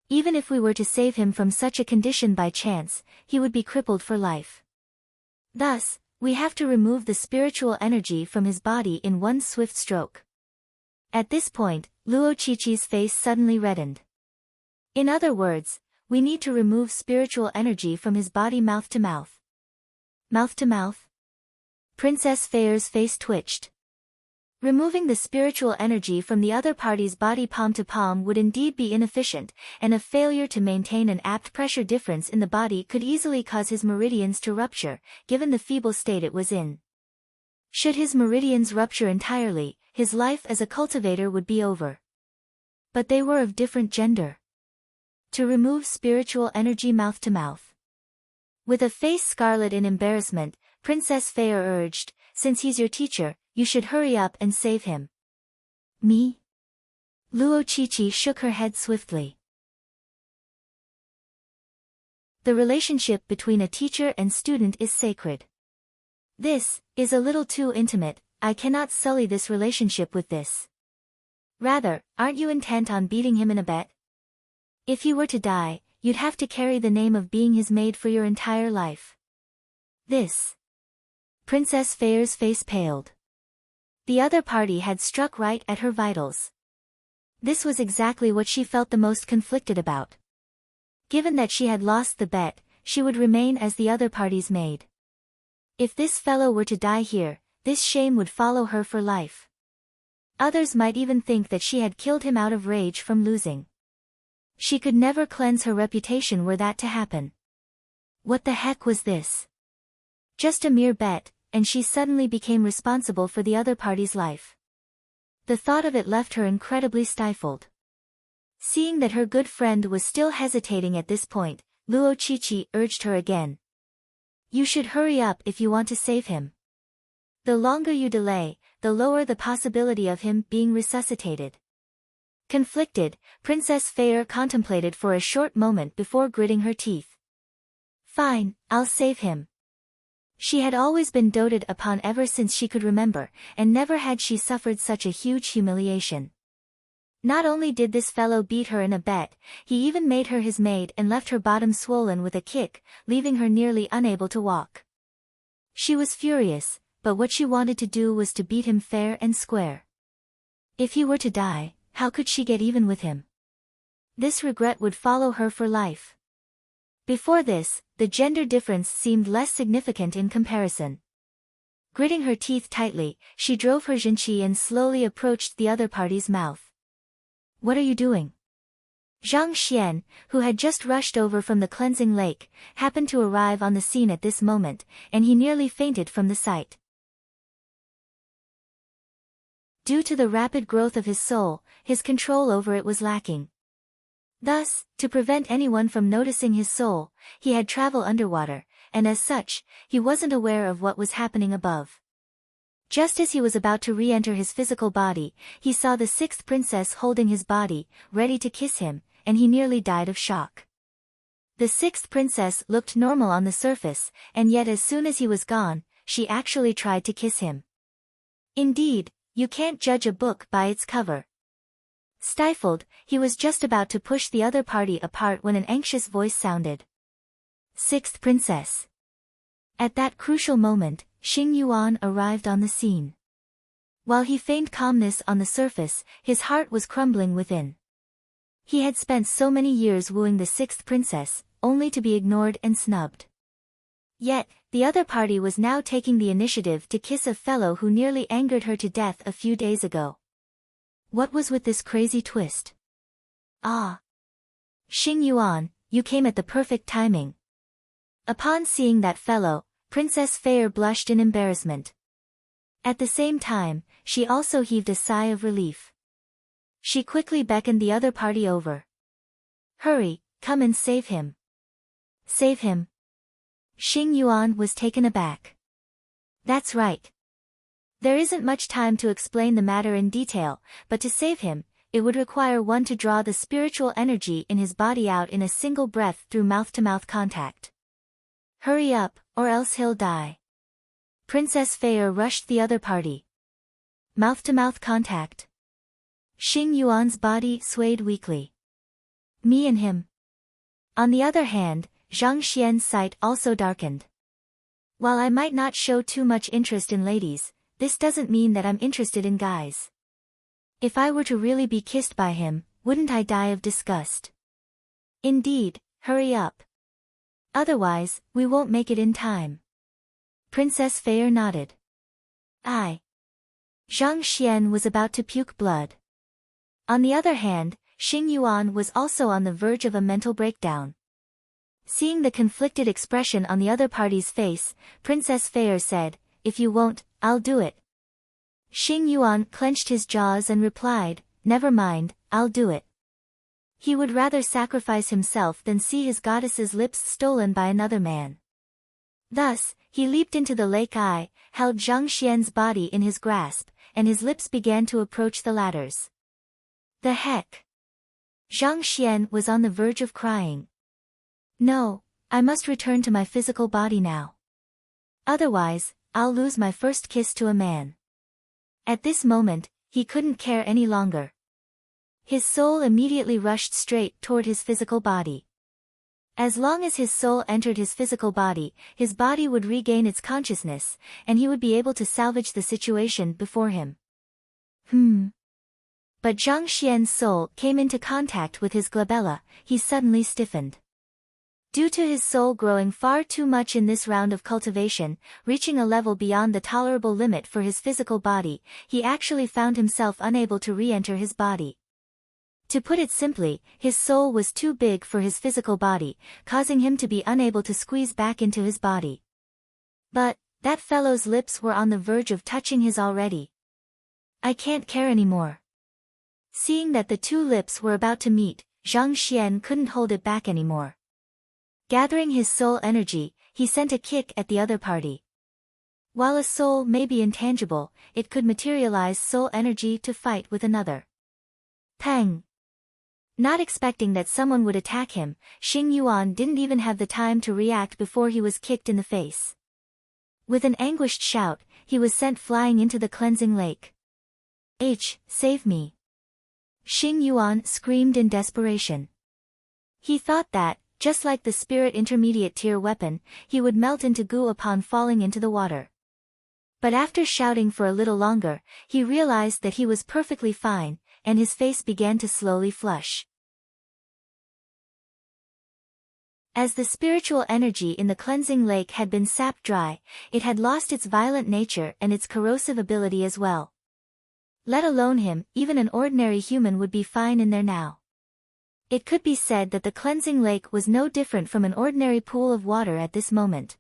Even if we were to save him from such a condition by chance, he would be crippled for life. Thus, we have to remove the spiritual energy from his body in one swift stroke. At this point, Luo Qiqi's face suddenly reddened. In other words, we need to remove spiritual energy from his body mouth to mouth. Mouth to mouth? Princess Feyre's face twitched. Removing the spiritual energy from the other party's body palm to palm would indeed be inefficient, and a failure to maintain an apt pressure difference in the body could easily cause his meridians to rupture, given the feeble state it was in. Should his meridians rupture entirely, his life as a cultivator would be over. But they were of different gender. To remove spiritual energy mouth to mouth. With a face scarlet in embarrassment, Princess Feyre urged, since he's your teacher, you should hurry up and save him. Me? Luo Qiqi shook her head swiftly. The relationship between a teacher and student is sacred. This is a little too intimate. I cannot sully this relationship with this. Rather, aren't you intent on beating him in a bet? If he were to die, you'd have to carry the name of being his maid for your entire life. This. Princess Feyre's face paled. The other party had struck right at her vitals. This was exactly what she felt the most conflicted about. Given that she had lost the bet, she would remain as the other party's maid. If this fellow were to die here, this shame would follow her for life. Others might even think that she had killed him out of rage from losing. She could never cleanse her reputation were that to happen. What the heck was this? Just a mere bet, and she suddenly became responsible for the other party's life. The thought of it left her incredibly stifled. Seeing that her good friend was still hesitating at this point, Luo Qiqi urged her again. You should hurry up if you want to save him. The longer you delay, the lower the possibility of him being resuscitated. Conflicted, Princess Feyre contemplated for a short moment before gritting her teeth. Fine, I'll save him. She had always been doted upon ever since she could remember, and never had she suffered such a huge humiliation. Not only did this fellow beat her in a bet, he even made her his maid and left her bottom swollen with a kick, leaving her nearly unable to walk. She was furious, but what she wanted to do was to beat him fair and square. If he were to die, how could she get even with him? This regret would follow her for life. Before this, the gender difference seemed less significant in comparison. Gritting her teeth tightly, she drove her zhenqi and slowly approached the other party's mouth. What are you doing? Zhang Xian, who had just rushed over from the cleansing lake, happened to arrive on the scene at this moment, and he nearly fainted from the sight. Due to the rapid growth of his soul, his control over it was lacking. Thus, to prevent anyone from noticing his soul, he had traveled underwater, and as such, he wasn't aware of what was happening above. Just as he was about to re-enter his physical body, he saw the sixth princess holding his body, ready to kiss him, and he nearly died of shock. The sixth princess looked normal on the surface, and yet as soon as he was gone, she actually tried to kiss him. Indeed, you can't judge a book by its cover. Stifled, he was just about to push the other party apart when an anxious voice sounded. Sixth princess. At that crucial moment, Xing Yuan arrived on the scene. While he feigned calmness on the surface, his heart was crumbling within. He had spent so many years wooing the sixth princess, only to be ignored and snubbed. Yet, the other party was now taking the initiative to kiss a fellow who nearly angered her to death a few days ago. What was with this crazy twist? Ah! Xing Yuan, you came at the perfect timing. Upon seeing that fellow, Princess Fei blushed in embarrassment. At the same time, she also heaved a sigh of relief. She quickly beckoned the other party over. Hurry, come and save him. Save him? Xing Yuan was taken aback. That's right. There isn't much time to explain the matter in detail, but to save him, it would require one to draw the spiritual energy in his body out in a single breath through mouth-to-mouth contact. Hurry up, or else he'll die. Princess Fei rushed the other party. Mouth-to-mouth contact. Xing Yuan's body swayed weakly. Me and him. On the other hand, Zhang Xian's sight also darkened. While I might not show too much interest in ladies, this doesn't mean that I'm interested in guys. If I were to really be kissed by him, wouldn't I die of disgust? Indeed, hurry up. Otherwise, we won't make it in time. Princess Fei nodded. Aye. Zhang Xian was about to puke blood. On the other hand, Xing Yuan was also on the verge of a mental breakdown. Seeing the conflicted expression on the other party's face, Princess Fei said, If you won't, I'll do it. Xing Yuan clenched his jaws and replied, Never mind, I'll do it. He would rather sacrifice himself than see his goddess's lips stolen by another man. Thus, he leaped into the lake eye, held Zhang Xian's body in his grasp, and his lips began to approach the latter's. The heck? Zhang Xian was on the verge of crying. No, I must return to my physical body now. Otherwise, I'll lose my first kiss to a man. At this moment, he couldn't care any longer. His soul immediately rushed straight toward his physical body. As long as his soul entered his physical body, his body would regain its consciousness, and he would be able to salvage the situation before him. But Zhang Xian's soul came into contact with his glabella, he suddenly stiffened. Due to his soul growing far too much in this round of cultivation, reaching a level beyond the tolerable limit for his physical body, he actually found himself unable to re-enter his body. To put it simply, his soul was too big for his physical body, causing him to be unable to squeeze back into his body. But, that fellow's lips were on the verge of touching his already. I can't care anymore. Seeing that the two lips were about to meet, Zhang Xian couldn't hold it back anymore. Gathering his soul energy, he sent a kick at the other party. While a soul may be intangible, it could materialize soul energy to fight with another. Pang! Not expecting that someone would attack him, Xing Yuan didn't even have the time to react before he was kicked in the face. With an anguished shout, he was sent flying into the cleansing lake. Save me! Xing Yuan screamed in desperation. He thought that, just like the spirit intermediate tier weapon, he would melt into goo upon falling into the water. But after shouting for a little longer, he realized that he was perfectly fine, and his face began to slowly flush. As the spiritual energy in the cleansing lake had been sapped dry, it had lost its violent nature and its corrosive ability as well. Let alone him, even an ordinary human would be fine in there now. It could be said that the cleansing lake was no different from an ordinary pool of water at this moment.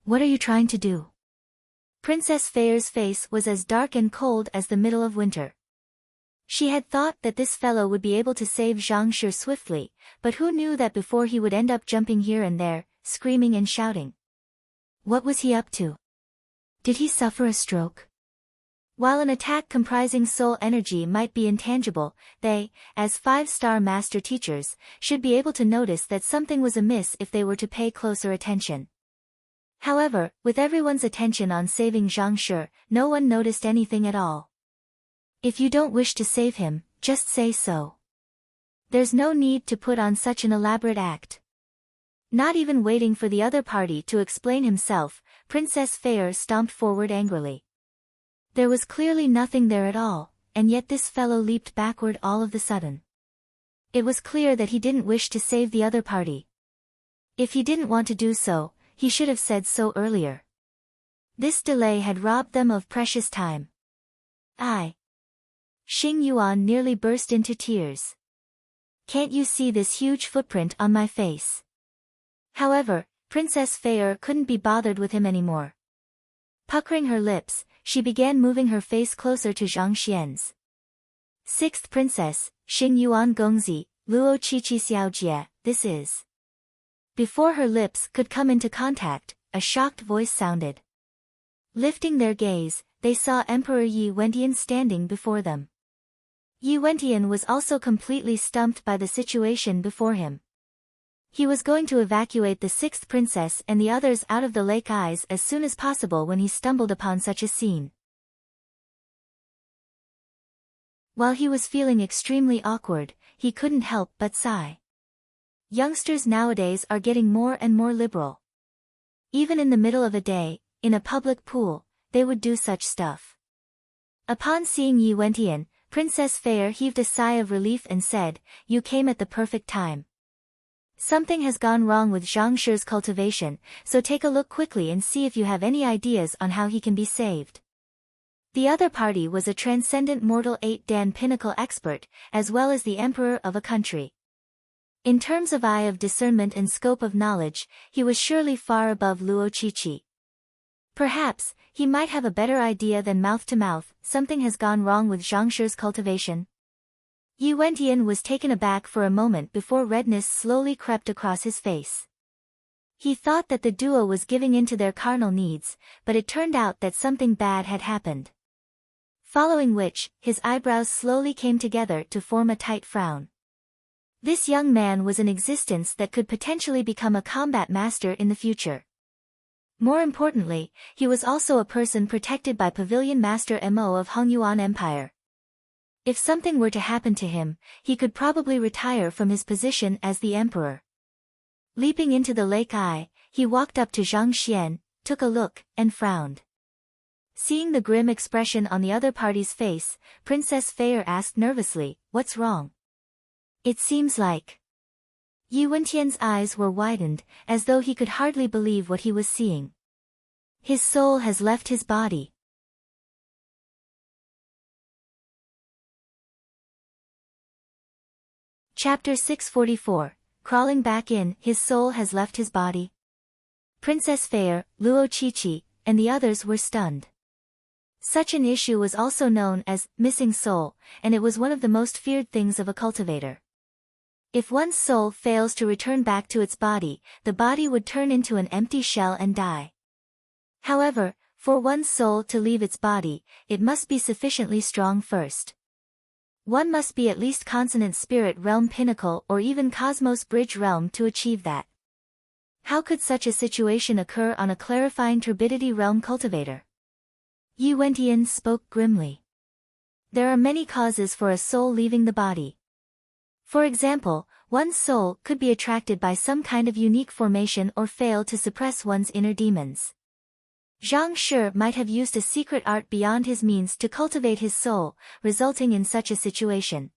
What are you trying to do? Princess Feier's face was as dark and cold as the middle of winter. She had thought that this fellow would be able to save Zhang Shi swiftly, but who knew that before he would end up jumping here and there, screaming and shouting. What was he up to? Did he suffer a stroke? While an attack comprising soul energy might be intangible, they, as 5-star master teachers, should be able to notice that something was amiss if they were to pay closer attention. However, with everyone's attention on saving Zhang Shi, no one noticed anything at all. If you don't wish to save him, just say so. There's no need to put on such an elaborate act. Not even waiting for the other party to explain himself, Princess Feier stomped forward angrily. There was clearly nothing there at all, and yet this fellow leaped backward all of the sudden. It was clear that he didn't wish to save the other party. If he didn't want to do so, he should have said so earlier. This delay had robbed them of precious time. Xing Yuan nearly burst into tears. Can't you see this huge footprint on my face? However, Princess Feier couldn't be bothered with him anymore. Puckering her lips, she began moving her face closer to Zhang Xian's. 6th Princess, Xing Yuan Gongzi, Luo Qiqi Xiaojie, this is. Before her lips could come into contact, a shocked voice sounded. Lifting their gaze, they saw Emperor Yi Wentian standing before them. Yi Wentian was also completely stumped by the situation before him. He was going to evacuate the 6th princess and the others out of the lake eyes as soon as possible when he stumbled upon such a scene. While he was feeling extremely awkward, he couldn't help but sigh. Youngsters nowadays are getting more and more liberal. Even in the middle of a day, in a public pool, they would do such stuff. Upon seeing Yi Wentian, Princess Feier heaved a sigh of relief and said, "You came at the perfect time. Something has gone wrong with Zhang Shi's cultivation, so take a look quickly and see if you have any ideas on how he can be saved." The other party was a transcendent mortal 8-dan pinnacle expert, as well as the emperor of a country. In terms of eye of discernment and scope of knowledge, he was surely far above Luo Qiqi. Perhaps, he might have a better idea than mouth-to-mouth, something has gone wrong with Zhang Shi's cultivation. Yi Wentian was taken aback for a moment before redness slowly crept across his face. He thought that the duo was giving in to their carnal needs, but it turned out that something bad had happened. Following which, his eyebrows slowly came together to form a tight frown. This young man was an existence that could potentially become a combat master in the future. More importantly, he was also a person protected by Pavilion Master Mo of Hongyuan Empire. If something were to happen to him, he could probably retire from his position as the emperor. Leaping into the lake eye, he walked up to Zhang Xian, took a look, and frowned. Seeing the grim expression on the other party's face, Princess Feier asked nervously, "What's wrong?" "It seems like..." Yi Wentian's eyes were widened, as though he could hardly believe what he was seeing. "His soul has left his body." Chapter 644, Crawling Back In, His Soul Has Left His Body. Princess Feier, Luo Qiqi, and the others were stunned. Such an issue was also known as missing soul, and it was one of the most feared things of a cultivator. If one's soul fails to return back to its body, the body would turn into an empty shell and die. However, for one's soul to leave its body, it must be sufficiently strong first. One must be at least consonant spirit realm pinnacle or even cosmos bridge realm to achieve that. How could such a situation occur on a clarifying turbidity realm cultivator? Yi Wentian spoke grimly. There are many causes for a soul leaving the body. For example, one's soul could be attracted by some kind of unique formation or fail to suppress one's inner demons. Zhang Shi might have used a secret art beyond his means to cultivate his soul, resulting in such a situation.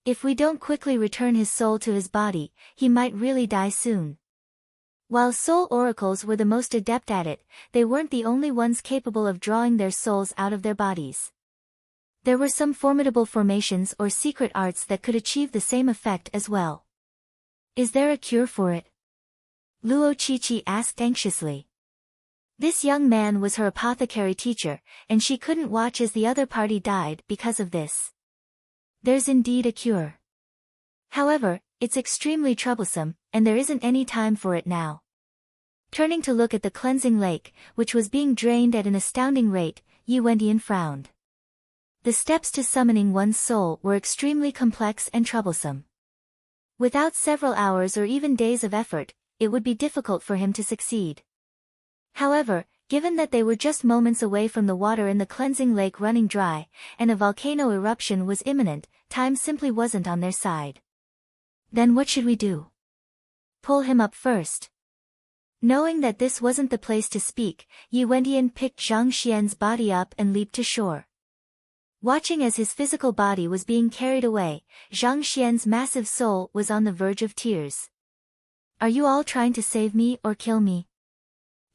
If we don't quickly return his soul to his body, he might really die soon. While soul oracles were the most adept at it, they weren't the only ones capable of drawing their souls out of their bodies. There were some formidable formations or secret arts that could achieve the same effect as well. Is there a cure for it? Luo Qiqi asked anxiously. This young man was her apothecary teacher, and she couldn't watch as the other party died because of this. There's indeed a cure. However, it's extremely troublesome, and there isn't any time for it now. Turning to look at the cleansing lake, which was being drained at an astounding rate, Yi Wendian frowned. The steps to summoning one's soul were extremely complex and troublesome. Without several hours or even days of effort, it would be difficult for him to succeed. However, given that they were just moments away from the water in the cleansing lake running dry, and a volcano eruption was imminent, time simply wasn't on their side. Then what should we do? Pull him up first. Knowing that this wasn't the place to speak, Yi Wendian picked Zhang Xian's body up and leaped to shore. Watching as his physical body was being carried away, Zhang Xian's massive soul was on the verge of tears. Are you all trying to save me or kill me?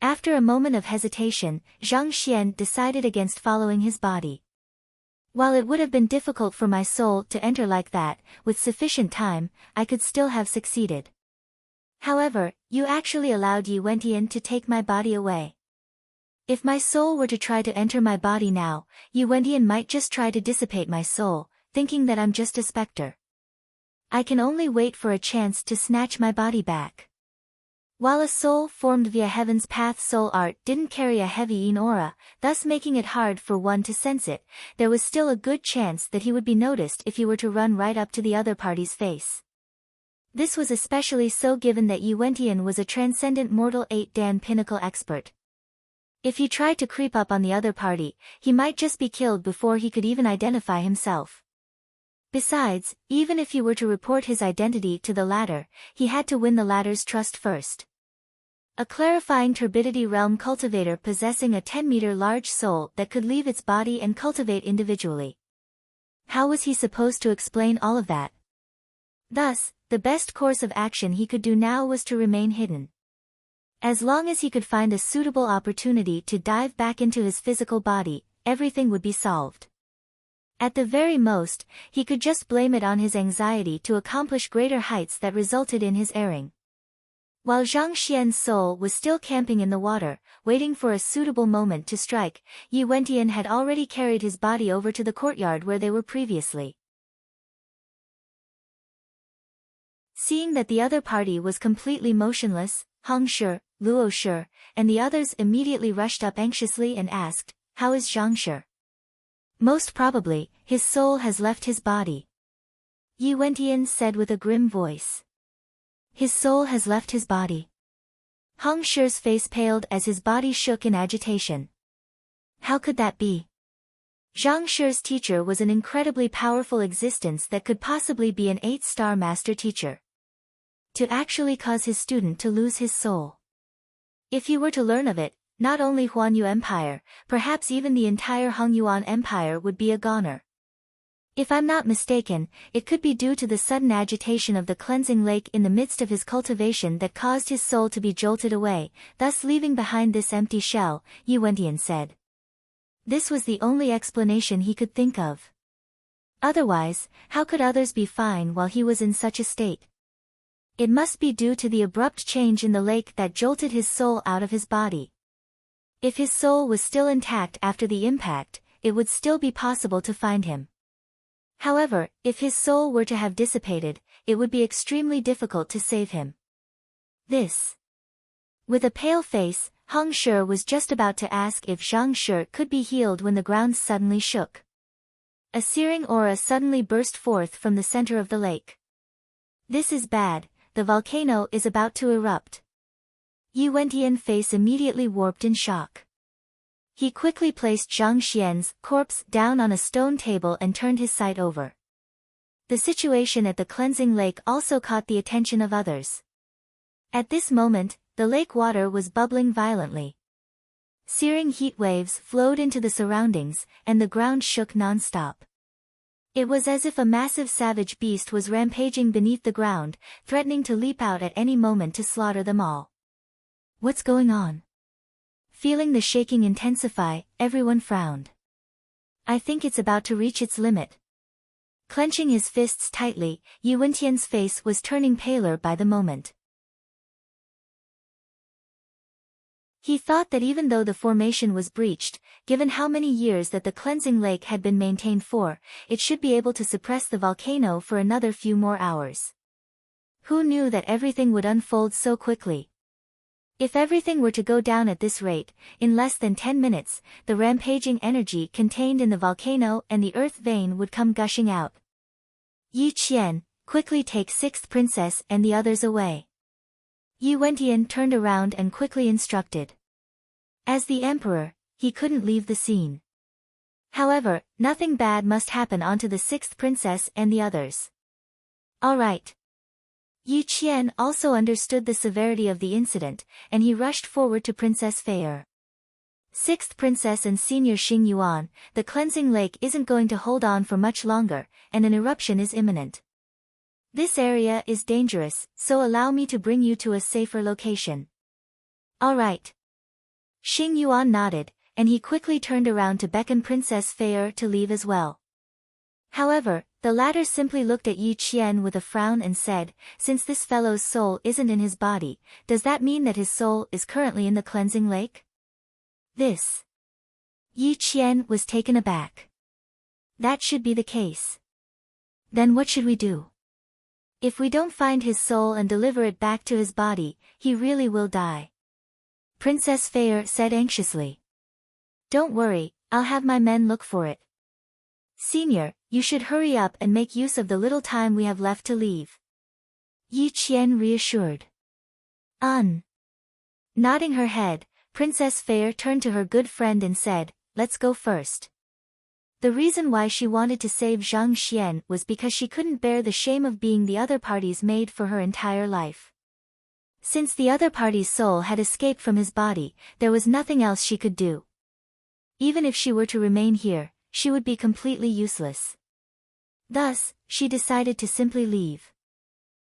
After a moment of hesitation, Zhang Xian decided against following his body. While it would have been difficult for my soul to enter like that, with sufficient time, I could still have succeeded. However, you actually allowed Yi Wendian to take my body away. If my soul were to try to enter my body now, Yi Wendian might just try to dissipate my soul, thinking that I'm just a specter. I can only wait for a chance to snatch my body back. While a soul formed via Heaven's Path soul art didn't carry a heavy yin aura, thus making it hard for one to sense it, there was still a good chance that he would be noticed if he were to run right up to the other party's face. This was especially so given that Yi Wendian was a transcendent mortal 8-dan pinnacle expert. If he tried to creep up on the other party, he might just be killed before he could even identify himself. Besides, even if he were to report his identity to the latter, he had to win the latter's trust first. A clarifying turbidity realm cultivator possessing a 10-meter large soul that could leave its body and cultivate individually. How was he supposed to explain all of that? Thus, the best course of action he could do now was to remain hidden. As long as he could find a suitable opportunity to dive back into his physical body, everything would be solved. At the very most, he could just blame it on his anxiety to accomplish greater heights that resulted in his erring. While Zhang Xian's soul was still camping in the water, waiting for a suitable moment to strike, Yi Wendian had already carried his body over to the courtyard where they were previously. Seeing that the other party was completely motionless, Hong Shi, Luo Shi, and the others immediately rushed up anxiously and asked, "How is Zhang Shi?" "Most probably, his soul has left his body," Yi Wendian said with a grim voice. "His soul has left his body." Hong Shi's face paled as his body shook in agitation. How could that be? Zhang Shi's teacher was an incredibly powerful existence that could possibly be an 8-star master teacher. To actually cause his student to lose his soul. If he were to learn of it, not only Huanyu Empire, perhaps even the entire Hongyuan Empire would be a goner. If I'm not mistaken, it could be due to the sudden agitation of the cleansing lake in the midst of his cultivation that caused his soul to be jolted away, thus leaving behind this empty shell, Yi Wendian said. This was the only explanation he could think of. Otherwise, how could others be fine while he was in such a state? It must be due to the abrupt change in the lake that jolted his soul out of his body. If his soul was still intact after the impact, it would still be possible to find him. However, if his soul were to have dissipated, it would be extremely difficult to save him. This. With a pale face, Hong Shi was just about to ask if Zhang Shi could be healed when the ground suddenly shook. A searing aura suddenly burst forth from the center of the lake. This is bad, the volcano is about to erupt. Yi Wendian's face immediately warped in shock. He quickly placed Zhang Xian's corpse down on a stone table and turned his sight over. The situation at the cleansing lake also caught the attention of others. At this moment, the lake water was bubbling violently. Searing heat waves flowed into the surroundings, and the ground shook non-stop. It was as if a massive savage beast was rampaging beneath the ground, threatening to leap out at any moment to slaughter them all. What's going on? Feeling the shaking intensify, everyone frowned. I think it's about to reach its limit. Clenching his fists tightly, Yi Wentian's face was turning paler by the moment. He thought that even though the formation was breached, given how many years that the cleansing lake had been maintained for, it should be able to suppress the volcano for another few more hours. Who knew that everything would unfold so quickly? If everything were to go down at this rate, in less than 10 minutes, the rampaging energy contained in the volcano and the earth vein would come gushing out. Yi Qian, quickly take 6th princess and the others away. Yi Wentian turned around and quickly instructed. As the emperor, he couldn't leave the scene. However, nothing bad must happen onto the 6th princess and the others. All right. Yi Qian also understood the severity of the incident, and he rushed forward to Princess Fei. 6th princess and senior Xing Yuan, the cleansing lake isn't going to hold on for much longer, and an eruption is imminent. This area is dangerous, so allow me to bring you to a safer location. All right. Xing Yuan nodded, and he quickly turned around to beckon Princess Fei to leave as well. However, the latter simply looked at Yi Qian with a frown and said, since this fellow's soul isn't in his body, does that mean that his soul is currently in the cleansing lake? This. Yi Qian was taken aback. That should be the case. Then what should we do? If we don't find his soul and deliver it back to his body, he really will die. Princess Fei said anxiously. Don't worry, I'll have my men look for it. Senior, you should hurry up and make use of the little time we have left to leave. Yi Qian reassured. Nodding her head, Princess Fei turned to her good friend and said, let's go first. The reason why she wanted to save Zhang Xian was because she couldn't bear the shame of being the other party's maid for her entire life. Since the other party's soul had escaped from his body, there was nothing else she could do. Even if she were to remain here, she would be completely useless. Thus, she decided to simply leave.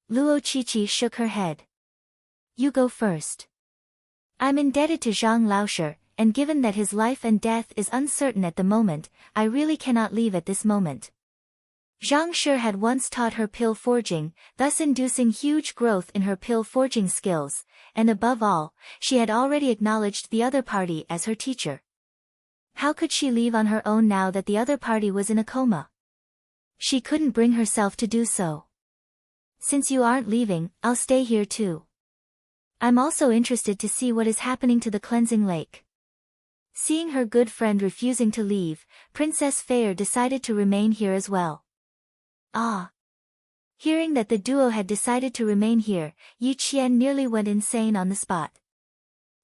Luo Qiqi shook her head. You go first. I'm indebted to Zhang Laoshe, and given that his life and death is uncertain at the moment, I really cannot leave at this moment. Zhang Shi had once taught her pill forging, thus inducing huge growth in her pill forging skills, and above all, she had already acknowledged the other party as her teacher. How could she leave on her own now that the other party was in a coma? She couldn't bring herself to do so. Since you aren't leaving, I'll stay here too. I'm also interested to see what is happening to the cleansing lake. Seeing her good friend refusing to leave, Princess Fei decided to remain here as well. Hearing that the duo had decided to remain here, Yi Qian nearly went insane on the spot.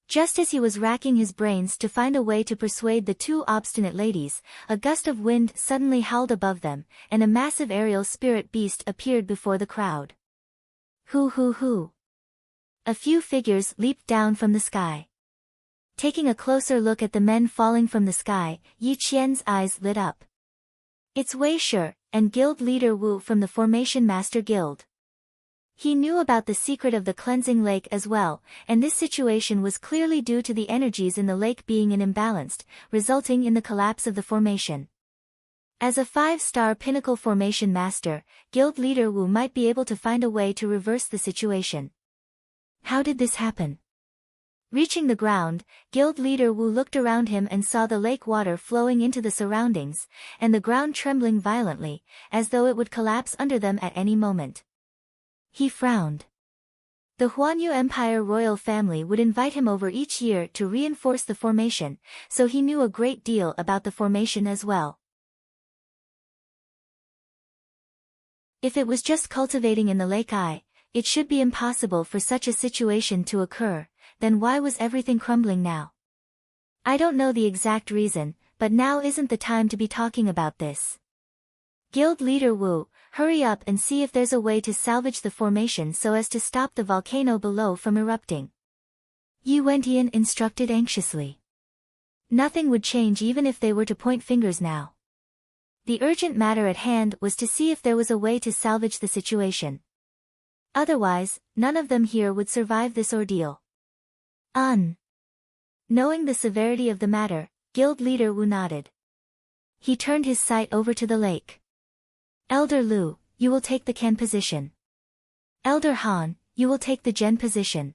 Just as he was racking his brains to find a way to persuade the two obstinate ladies, a gust of wind suddenly howled above them, and a massive aerial spirit beast appeared before the crowd. Hoo! A few figures leaped down from the sky. Taking a closer look at the men falling from the sky, Yi Qian's eyes lit up. It's Wei Shi, and guild leader Wu from the Formation Master Guild. He knew about the secret of the cleansing lake as well, and this situation was clearly due to the energies in the lake being imbalanced, resulting in the collapse of the formation. As a 5-star pinnacle formation master, guild leader Wu might be able to find a way to reverse the situation. How did this happen? Reaching the ground, guild leader Wu looked around him and saw the lake water flowing into the surroundings, and the ground trembling violently, as though it would collapse under them at any moment. He frowned. The Huanyu Empire royal family would invite him over each year to reinforce the formation, so he knew a great deal about the formation as well. If it was just cultivating in the lake it should be impossible for such a situation to occur, then why was everything crumbling now? I don't know the exact reason, but now isn't the time to be talking about this. Guild leader Wu, hurry up and see if there's a way to salvage the formation so as to stop the volcano below from erupting. Yi Wentian instructed anxiously. Nothing would change even if they were to point fingers now. The urgent matter at hand was to see if there was a way to salvage the situation. Otherwise, none of them here would survive this ordeal. Knowing the severity of the matter, guild leader Wu nodded. He turned his sight over to the lake. Elder Lu, you will take the Ken position. Elder Han, you will take the Gen position.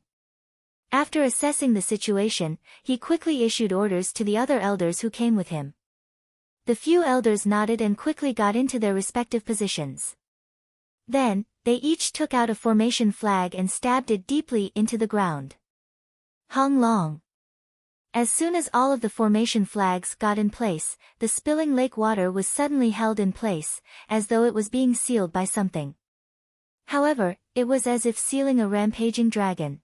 After assessing the situation, he quickly issued orders to the other elders who came with him. The few elders nodded and quickly got into their respective positions. Then, they each took out a formation flag and stabbed it deeply into the ground. Hong Long. As soon as all of the formation flags got in place, the spilling lake water was suddenly held in place, as though it was being sealed by something. However, it was as if sealing a rampaging dragon.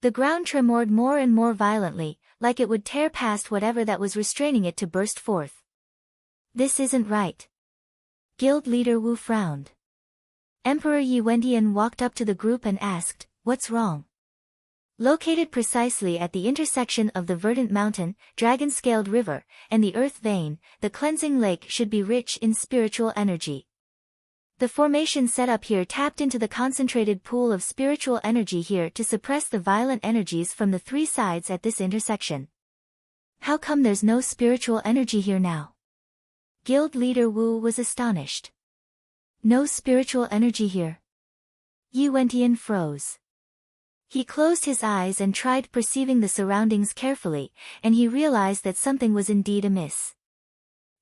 The ground tremored more and more violently, like it would tear past whatever that was restraining it to burst forth. This isn't right. Guild leader Wu frowned. Emperor Yi Wendian walked up to the group and asked, "What's wrong?" Located precisely at the intersection of the Verdant Mountain, Dragon-Scaled River, and the Earth Vein, the cleansing lake should be rich in spiritual energy. The formation set up here tapped into the concentrated pool of spiritual energy here to suppress the violent energies from the three sides at this intersection. How come there's no spiritual energy here now? Guild leader Wu was astonished. No spiritual energy here. Yi Wendian froze. He closed his eyes and tried perceiving the surroundings carefully, and he realized that something was indeed amiss.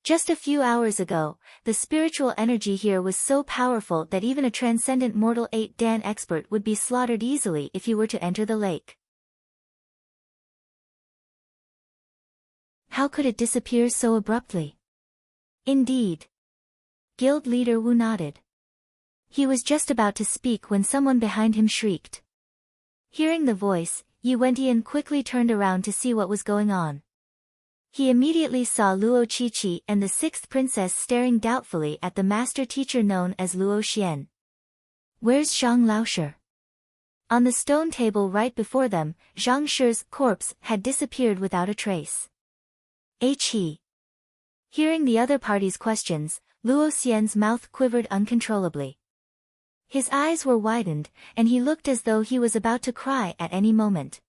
Just a few hours ago, the spiritual energy here was so powerful that even a transcendent mortal 8-Dan expert would be slaughtered easily if he were to enter the lake. How could it disappear so abruptly? Indeed. Guild leader Wu nodded. He was just about to speak when someone behind him shrieked. Hearing the voice, Yi Wendian quickly turned around to see what was going on. He immediately saw Luo Qiqi and the sixth princess staring doubtfully at the master teacher known as Luo Xian. Where's Zhang Laoshi? On the stone table right before them, Zhang Shi's corpse had disappeared without a trace. He. Hearing the other party's questions, Luo Xian's mouth quivered uncontrollably. His eyes were widened, and he looked as though he was about to cry at any moment.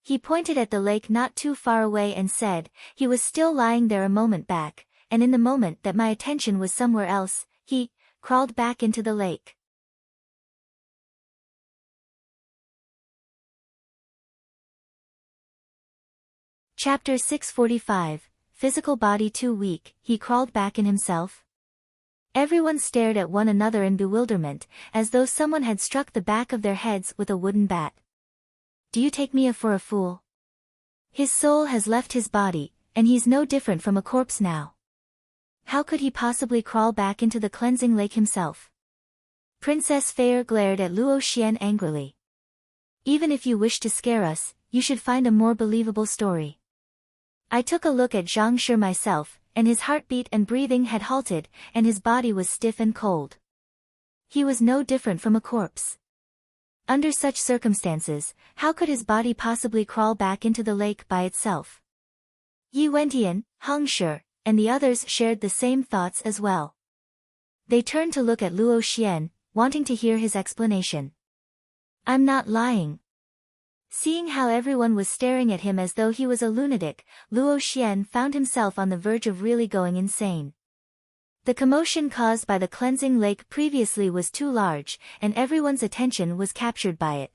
He pointed at the lake not too far away and said, "He was still lying there a moment back, and in the moment that my attention was somewhere else, he crawled back into the lake." Chapter 645, Physical body too weak, he crawled back in himself? Everyone stared at one another in bewilderment, as though someone had struck the back of their heads with a wooden bat. Do you take me for a fool? His soul has left his body, and he's no different from a corpse now. How could he possibly crawl back into the cleansing lake himself? Princess Fair glared at Luo Xian angrily. Even if you wish to scare us, you should find a more believable story. I took a look at Zhang Shi myself, and his heartbeat and breathing had halted, and his body was stiff and cold. He was no different from a corpse. Under such circumstances, how could his body possibly crawl back into the lake by itself? Yi Wendian, Hong Shi, and the others shared the same thoughts as well. They turned to look at Luo Xian, wanting to hear his explanation. I'm not lying. Seeing how everyone was staring at him as though he was a lunatic, Luo Xian found himself on the verge of really going insane. The commotion caused by the cleansing lake previously was too large, and everyone's attention was captured by it.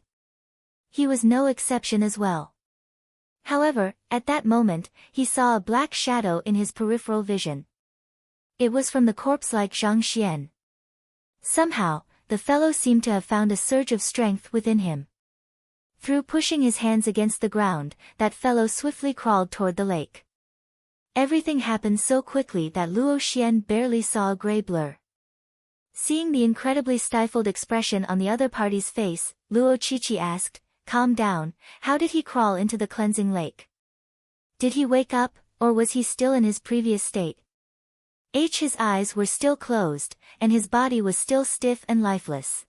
He was no exception as well. However, at that moment, he saw a black shadow in his peripheral vision. It was from the corpse-like Zhang Xian. Somehow, the fellow seemed to have found a surge of strength within him. Through pushing his hands against the ground, that fellow swiftly crawled toward the lake. Everything happened so quickly that Luo Xian barely saw a gray blur. Seeing the incredibly stifled expression on the other party's face, Luo Qiqi asked, "Calm down, how did he crawl into the cleansing lake? Did he wake up, or was he still in his previous state?" His eyes were still closed, and his body was still stiff and lifeless.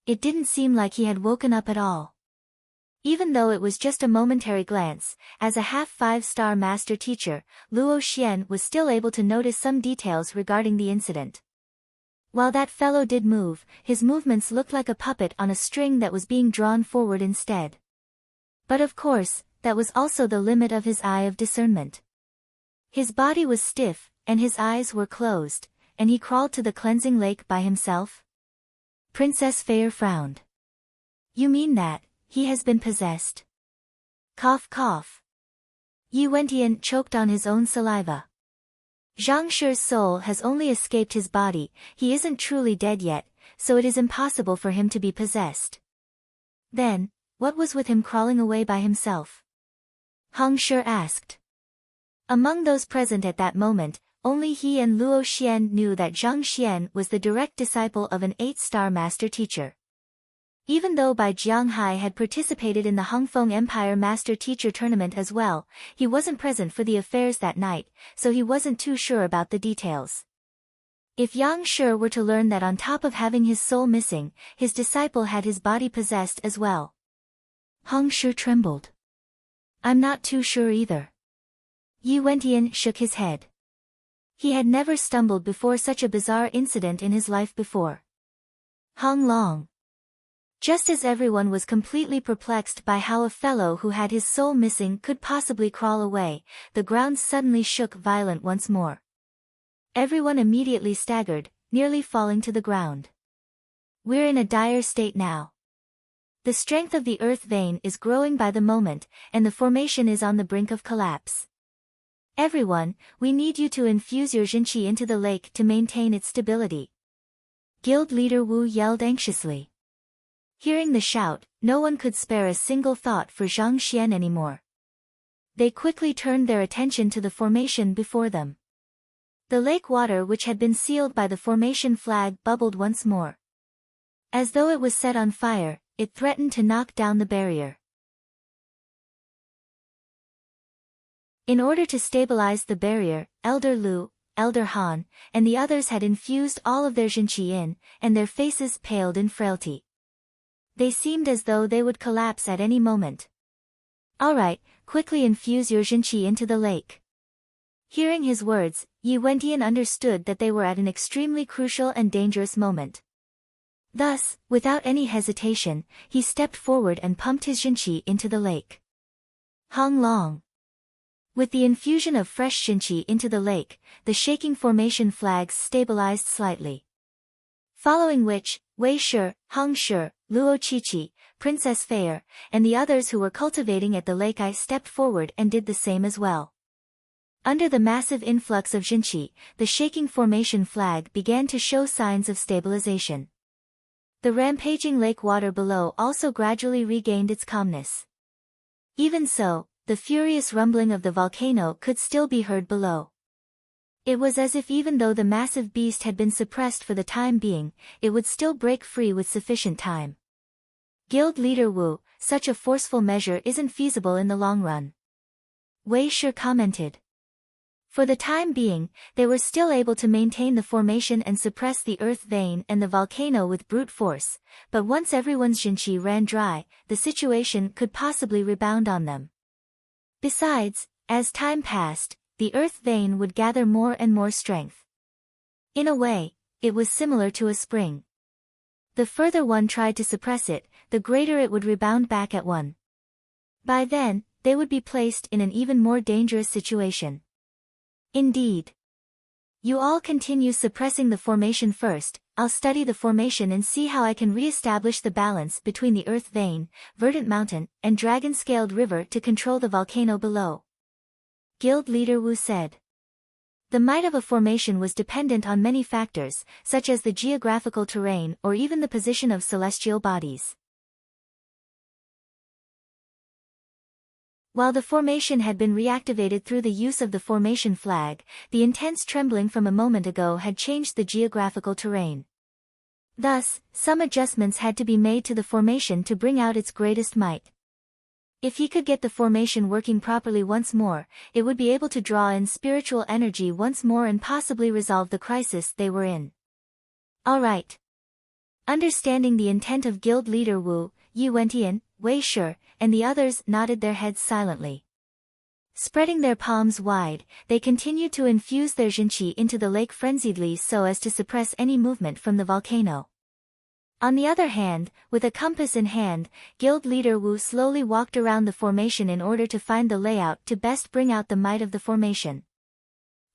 It didn't seem like he had woken up at all. Even though it was just a momentary glance, as a half-5-star master teacher, Luo Xian was still able to notice some details regarding the incident. While that fellow did move, his movements looked like a puppet on a string that was being drawn forward instead. But of course, that was also the limit of his eye of discernment. His body was stiff, and his eyes were closed, and he crawled to the cleansing lake by himself? Princess Fei frowned. You mean that he has been possessed? Cough cough. Yi Wentian choked on his own saliva. Zhang Shi's soul has only escaped his body, he isn't truly dead yet, so it is impossible for him to be possessed. Then, what was with him crawling away by himself? Hong Shi asked. Among those present at that moment, only he and Luo Xian knew that Zhang Xian was the direct disciple of an 8-star master teacher. Even though Bai Jianghai had participated in the Hongfeng Empire Master Teacher Tournament as well, he wasn't present for the affairs that night, so he wasn't too sure about the details. If Yang Shi were to learn that on top of having his soul missing, his disciple had his body possessed as well. Hong Shi trembled. I'm not too sure either. Yi Wentian shook his head. He had never stumbled before such a bizarre incident in his life before. Hong Long. Just as everyone was completely perplexed by how a fellow who had his soul missing could possibly crawl away, the ground suddenly shook violent once more. Everyone immediately staggered, nearly falling to the ground. We're in a dire state now. The strength of the earth vein is growing by the moment, and the formation is on the brink of collapse. Everyone, we need you to infuse your Jinqi into the lake to maintain its stability. Guild leader Wu yelled anxiously. Hearing the shout, no one could spare a single thought for Zhang Xian anymore. They quickly turned their attention to the formation before them. The lake water which had been sealed by the formation flag bubbled once more. As though it was set on fire, it threatened to knock down the barrier. In order to stabilize the barrier, Elder Lu, Elder Han, and the others had infused all of their Jinqi in, and their faces paled in frailty. They seemed as though they would collapse at any moment. All right, quickly infuse your Jinqi into the lake. Hearing his words, Yi Wentian understood that they were at an extremely crucial and dangerous moment. Thus, without any hesitation, he stepped forward and pumped his Jinqi into the lake. Hong Long. With the infusion of fresh Jinqi into the lake, the shaking formation flags stabilized slightly. Following which, Wei Shi, Hong Shi, Luo Qiqi, Princess Fei, and the others who were cultivating at the lake stepped forward and did the same as well. Under the massive influx of Jinqi, the shaking formation flag began to show signs of stabilization. The rampaging lake water below also gradually regained its calmness. Even so, the furious rumbling of the volcano could still be heard below. It was as if even though the massive beast had been suppressed for the time being, it would still break free with sufficient time. Guild leader Wu, such a forceful measure isn't feasible in the long run. Wei Shi commented. For the time being, they were still able to maintain the formation and suppress the earth vein and the volcano with brute force, but once everyone's Jinqi ran dry, the situation could possibly rebound on them. Besides, as time passed, the earth vein would gather more and more strength. In a way, it was similar to a spring. The further one tried to suppress it, the greater it would rebound back at one. By then, they would be placed in an even more dangerous situation. Indeed. You all continue suppressing the formation first, I'll study the formation and see how I can re-establish the balance between the earth vein, verdant mountain, and dragon-scaled river to control the volcano below. Guild leader Wu said. The might of a formation was dependent on many factors, such as the geographical terrain or even the position of celestial bodies. While the formation had been reactivated through the use of the formation flag, the intense trembling from a moment ago had changed the geographical terrain. Thus, some adjustments had to be made to the formation to bring out its greatest might. If he could get the formation working properly once more, it would be able to draw in spiritual energy once more and possibly resolve the crisis they were in. All right. Understanding the intent of guild leader Wu, Yi Wentian, Wei Shi, and the others nodded their heads silently. Spreading their palms wide, they continued to infuse their Jinqi into the lake frenziedly so as to suppress any movement from the volcano. On the other hand, with a compass in hand, guild leader Wu slowly walked around the formation in order to find the layout to best bring out the might of the formation.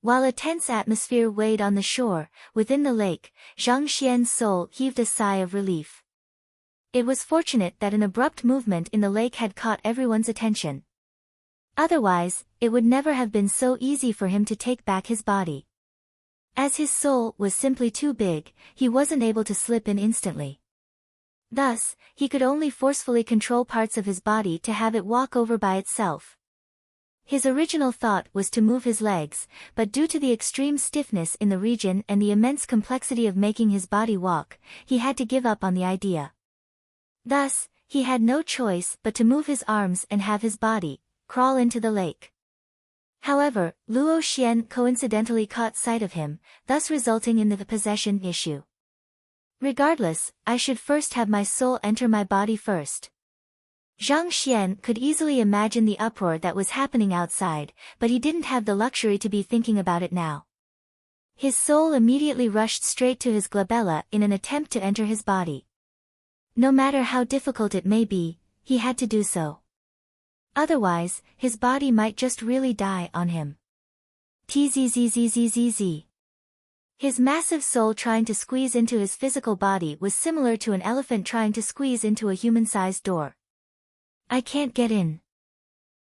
While a tense atmosphere weighed on the shore, within the lake, Zhang Xian's soul heaved a sigh of relief. It was fortunate that an abrupt movement in the lake had caught everyone's attention. Otherwise, it would never have been so easy for him to take back his body. As his soul was simply too big, he wasn't able to slip in instantly. Thus, he could only forcefully control parts of his body to have it walk over by itself. His original thought was to move his legs, but due to the extreme stiffness in the region and the immense complexity of making his body walk, he had to give up on the idea. Thus, he had no choice but to move his arms and have his body crawl into the lake. However, Luo Xian coincidentally caught sight of him, thus resulting in the possession issue. Regardless, I should first have my soul enter my body first. Zhang Xian could easily imagine the uproar that was happening outside, but he didn't have the luxury to be thinking about it now. His soul immediately rushed straight to his glabella in an attempt to enter his body. No matter how difficult it may be, he had to do so. Otherwise, his body might just really die on him. Tzzzzzzzz. His massive soul trying to squeeze into his physical body was similar to an elephant trying to squeeze into a human-sized door. I can't get in.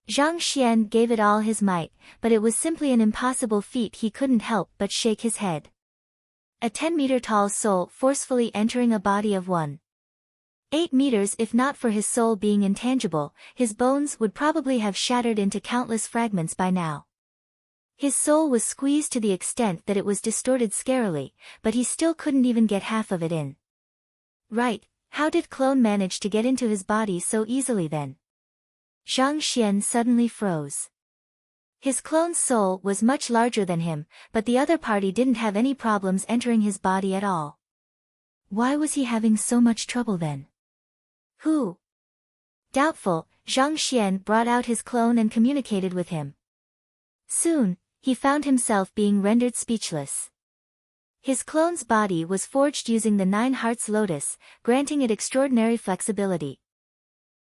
Zhang Xian gave it all his might, but it was simply an impossible feat. He couldn't help but shake his head. A 10-meter-tall soul forcefully entering a body of 1.8 meters. If not for his soul being intangible, his bones would probably have shattered into countless fragments by now. His soul was squeezed to the extent that it was distorted scarily, but he still couldn't even get half of it in. Right, how did Clone manage to get into his body so easily then? Zhang Xian suddenly froze. His clone's soul was much larger than him, but the other party didn't have any problems entering his body at all. Why was he having so much trouble then? Who? Doubtful, Zhang Xian brought out his clone and communicated with him. Soon, he found himself being rendered speechless. His clone's body was forged using the 9 Hearts Lotus, granting it extraordinary flexibility.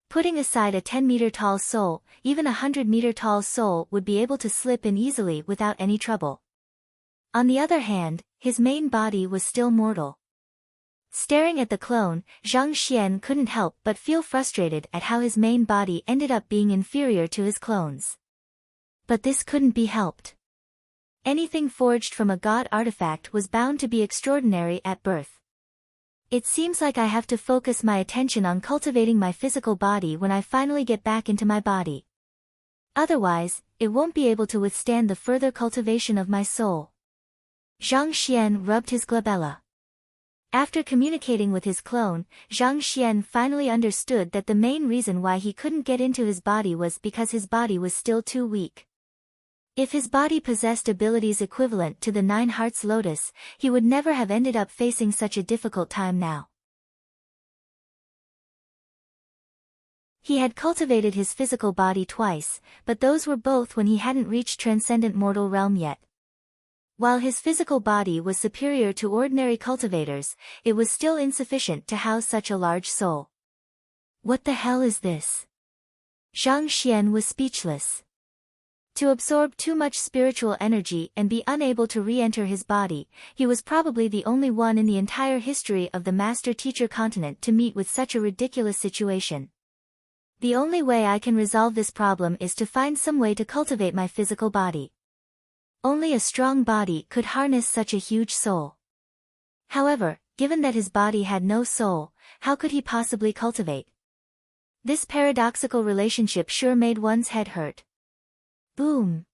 Putting aside a 10-meter-tall soul, even a 100-meter-tall soul would be able to slip in easily without any trouble. On the other hand, his main body was still mortal. Staring at the clone, Zhang Xian couldn't help but feel frustrated at how his main body ended up being inferior to his clone's. But this couldn't be helped. Anything forged from a god artifact was bound to be extraordinary at birth. It seems like I have to focus my attention on cultivating my physical body when I finally get back into my body. Otherwise, it won't be able to withstand the further cultivation of my soul. Zhang Xian rubbed his glabella. After communicating with his clone, Zhang Xian finally understood that the main reason why he couldn't get into his body was because his body was still too weak. If his body possessed abilities equivalent to the 9 Hearts Lotus, he would never have ended up facing such a difficult time now. He had cultivated his physical body twice, but those were both when he hadn't reached transcendent mortal realm yet. While his physical body was superior to ordinary cultivators, it was still insufficient to house such a large soul. What the hell is this? Zhang Xian was speechless. To absorb too much spiritual energy and be unable to re-enter his body, he was probably the only one in the entire history of the Master-Teacher continent to meet with such a ridiculous situation. The only way I can resolve this problem is to find some way to cultivate my physical body. Only a strong body could harness such a huge soul. However, given that his body had no soul, how could he possibly cultivate? This paradoxical relationship sure made one's head hurt. Boom!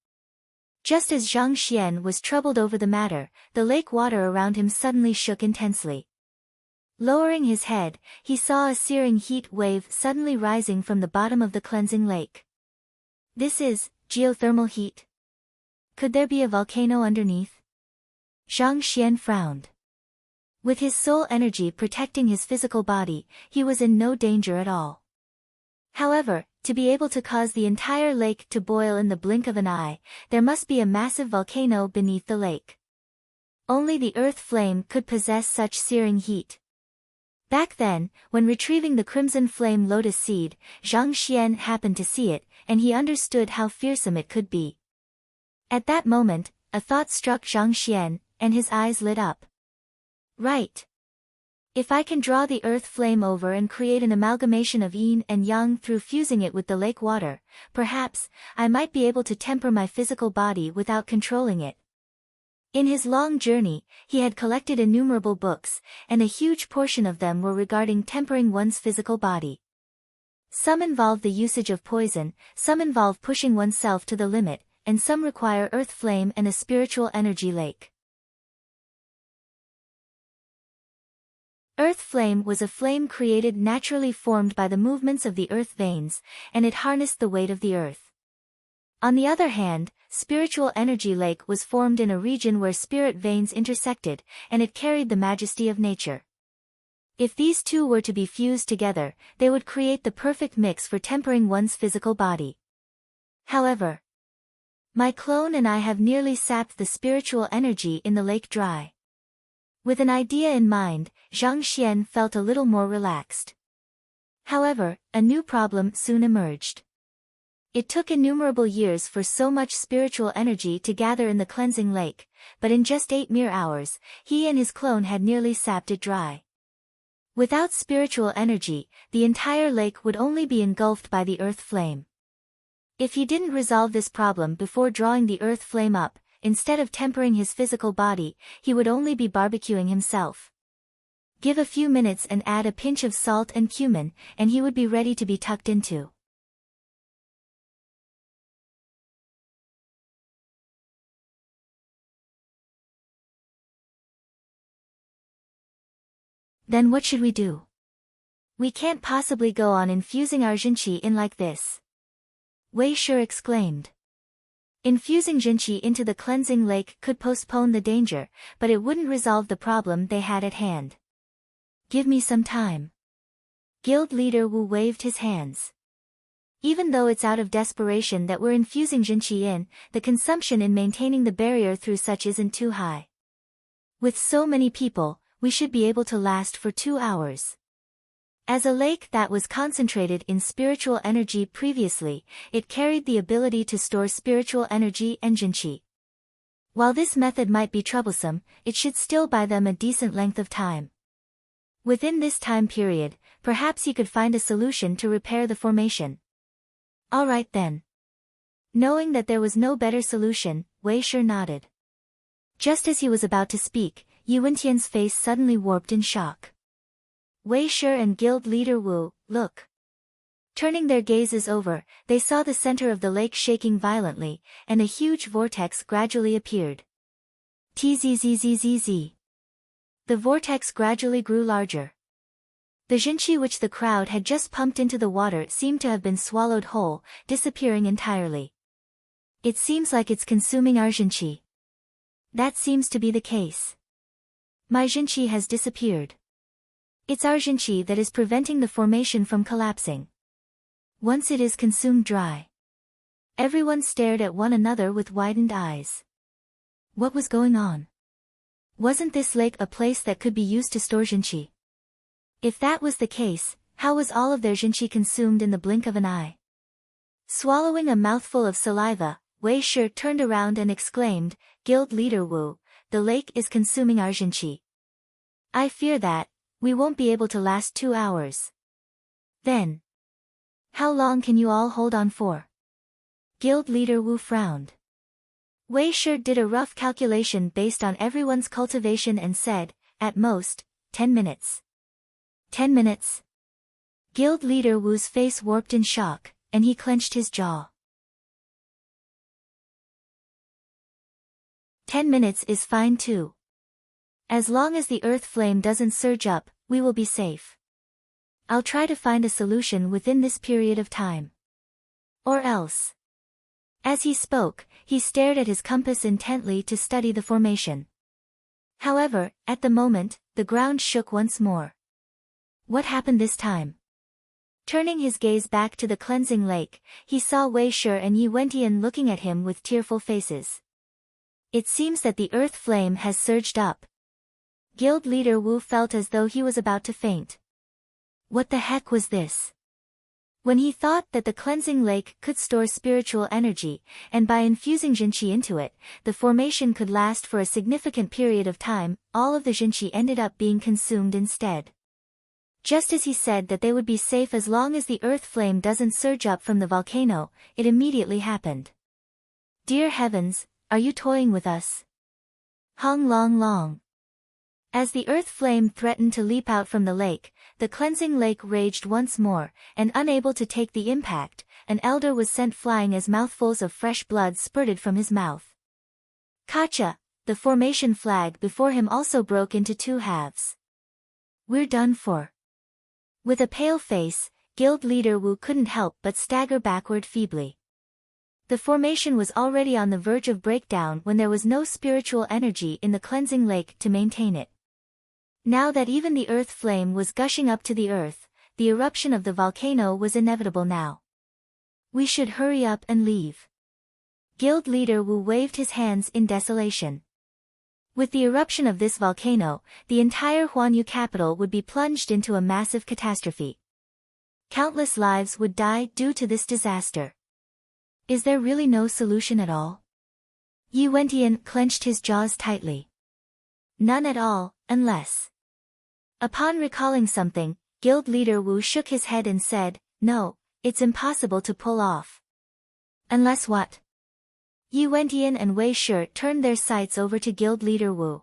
Just as Zhang Xian was troubled over the matter, the lake water around him suddenly shook intensely. Lowering his head, he saw a searing heat wave suddenly rising from the bottom of the cleansing lake. This is geothermal heat. Could there be a volcano underneath? Zhang Xian frowned. With his soul energy protecting his physical body, he was in no danger at all. However, to be able to cause the entire lake to boil in the blink of an eye, there must be a massive volcano beneath the lake. Only the earth flame could possess such searing heat. Back then, when retrieving the crimson flame lotus seed, Zhang Xian happened to see it, and he understood how fearsome it could be. At that moment, a thought struck Zhang Xian, and his eyes lit up. Right. If I can draw the earth flame over and create an amalgamation of yin and yang through fusing it with the lake water, perhaps, I might be able to temper my physical body without controlling it. In his long journey, he had collected innumerable books, and a huge portion of them were regarding tempering one's physical body. Some involve the usage of poison, some involve pushing oneself to the limit, and some require earth flame and a spiritual energy lake. Earth flame was a flame created naturally formed by the movements of the earth veins, and it harnessed the weight of the earth. On the other hand, spiritual energy lake was formed in a region where spirit veins intersected, and it carried the majesty of nature. If these two were to be fused together, they would create the perfect mix for tempering one's physical body. However, my clone and I have nearly sapped the spiritual energy in the lake dry. With an idea in mind, Zhang Xian felt a little more relaxed. However, a new problem soon emerged. It took innumerable years for so much spiritual energy to gather in the cleansing lake, but in just 8 mere hours, he and his clone had nearly sapped it dry. Without spiritual energy, the entire lake would only be engulfed by the earth flame. If he didn't resolve this problem before drawing the earth flame up, instead of tempering his physical body, he would only be barbecuing himself. Give a few minutes and add a pinch of salt and cumin, and he would be ready to be tucked into. Then what should we do? We can't possibly go on infusing our Jinqi in like this. Wei Shi exclaimed. Infusing Jinqi into the cleansing lake could postpone the danger, but it wouldn't resolve the problem they had at hand. Give me some time. Guild leader Wu waved his hands. Even though it's out of desperation that we're infusing Jinqi in, the consumption in maintaining the barrier through such isn't too high. With so many people, we should be able to last for 2 hours. As a lake that was concentrated in spiritual energy previously, it carried the ability to store spiritual energy and Jinqi. While this method might be troublesome, it should still buy them a decent length of time. Within this time period, perhaps he could find a solution to repair the formation. All right then. Knowing that there was no better solution, Wei Shi nodded. Just as he was about to speak, Yi Wentian's face suddenly warped in shock. Wei Shi and guild leader Wu, look. Turning their gazes over, they saw the center of the lake shaking violently, and a huge vortex gradually appeared. Tzzzzzz. The vortex gradually grew larger. The Jinqi which the crowd had just pumped into the water seemed to have been swallowed whole, disappearing entirely. It seems like it's consuming our Jinqi. That seems to be the case. My Jinqi has disappeared. It's our Jinqi that is preventing the formation from collapsing. Once it is consumed dry. Everyone stared at one another with widened eyes. What was going on? Wasn't this lake a place that could be used to store Jinqi? If that was the case, how was all of their Jinqi consumed in the blink of an eye? Swallowing a mouthful of saliva, Wei Shi turned around and exclaimed, Guild leader Wu, the lake is consuming our Jinqi. I fear that we won't be able to last 2 hours. Then, how long can you all hold on for? Guild leader Wu frowned. Wei Shi did a rough calculation based on everyone's cultivation and said, at most, 10 minutes. 10 minutes? Guild leader Wu's face warped in shock, and he clenched his jaw. 10 minutes is fine too. As long as the earth flame doesn't surge up, we will be safe. I'll try to find a solution within this period of time. Or else. As he spoke, he stared at his compass intently to study the formation. However, at the moment, the ground shook once more. What happened this time? Turning his gaze back to the cleansing lake, he saw Wei Shi and Yi Wentian looking at him with tearful faces. It seems that the earth flame has surged up. Guild leader Wu felt as though he was about to faint. What the heck was this? When he thought that the cleansing lake could store spiritual energy, and by infusing Jinqi into it, the formation could last for a significant period of time, all of the Jinqi ended up being consumed instead. Just as he said that they would be safe as long as the earth flame doesn't surge up from the volcano, it immediately happened. Dear heavens, are you toying with us? Hung long long. As the earth flame threatened to leap out from the lake, the cleansing lake raged once more, and unable to take the impact, an elder was sent flying as mouthfuls of fresh blood spurted from his mouth. Kacha, the formation flag before him also broke into two halves. We're done for. With a pale face, guild leader Wu couldn't help but stagger backward feebly. The formation was already on the verge of breakdown when there was no spiritual energy in the cleansing lake to maintain it. Now that even the earth flame was gushing up to the earth, the eruption of the volcano was inevitable now. We should hurry up and leave. Guild leader Wu waved his hands in desolation. With the eruption of this volcano, the entire Huanyu capital would be plunged into a massive catastrophe. Countless lives would die due to this disaster. Is there really no solution at all? Yi Wentian clenched his jaws tightly. None at all, unless. Upon recalling something, guild leader Wu shook his head and said, no, it's impossible to pull off. Unless what? Yi Wentian and Wei Shi turned their sights over to guild leader Wu.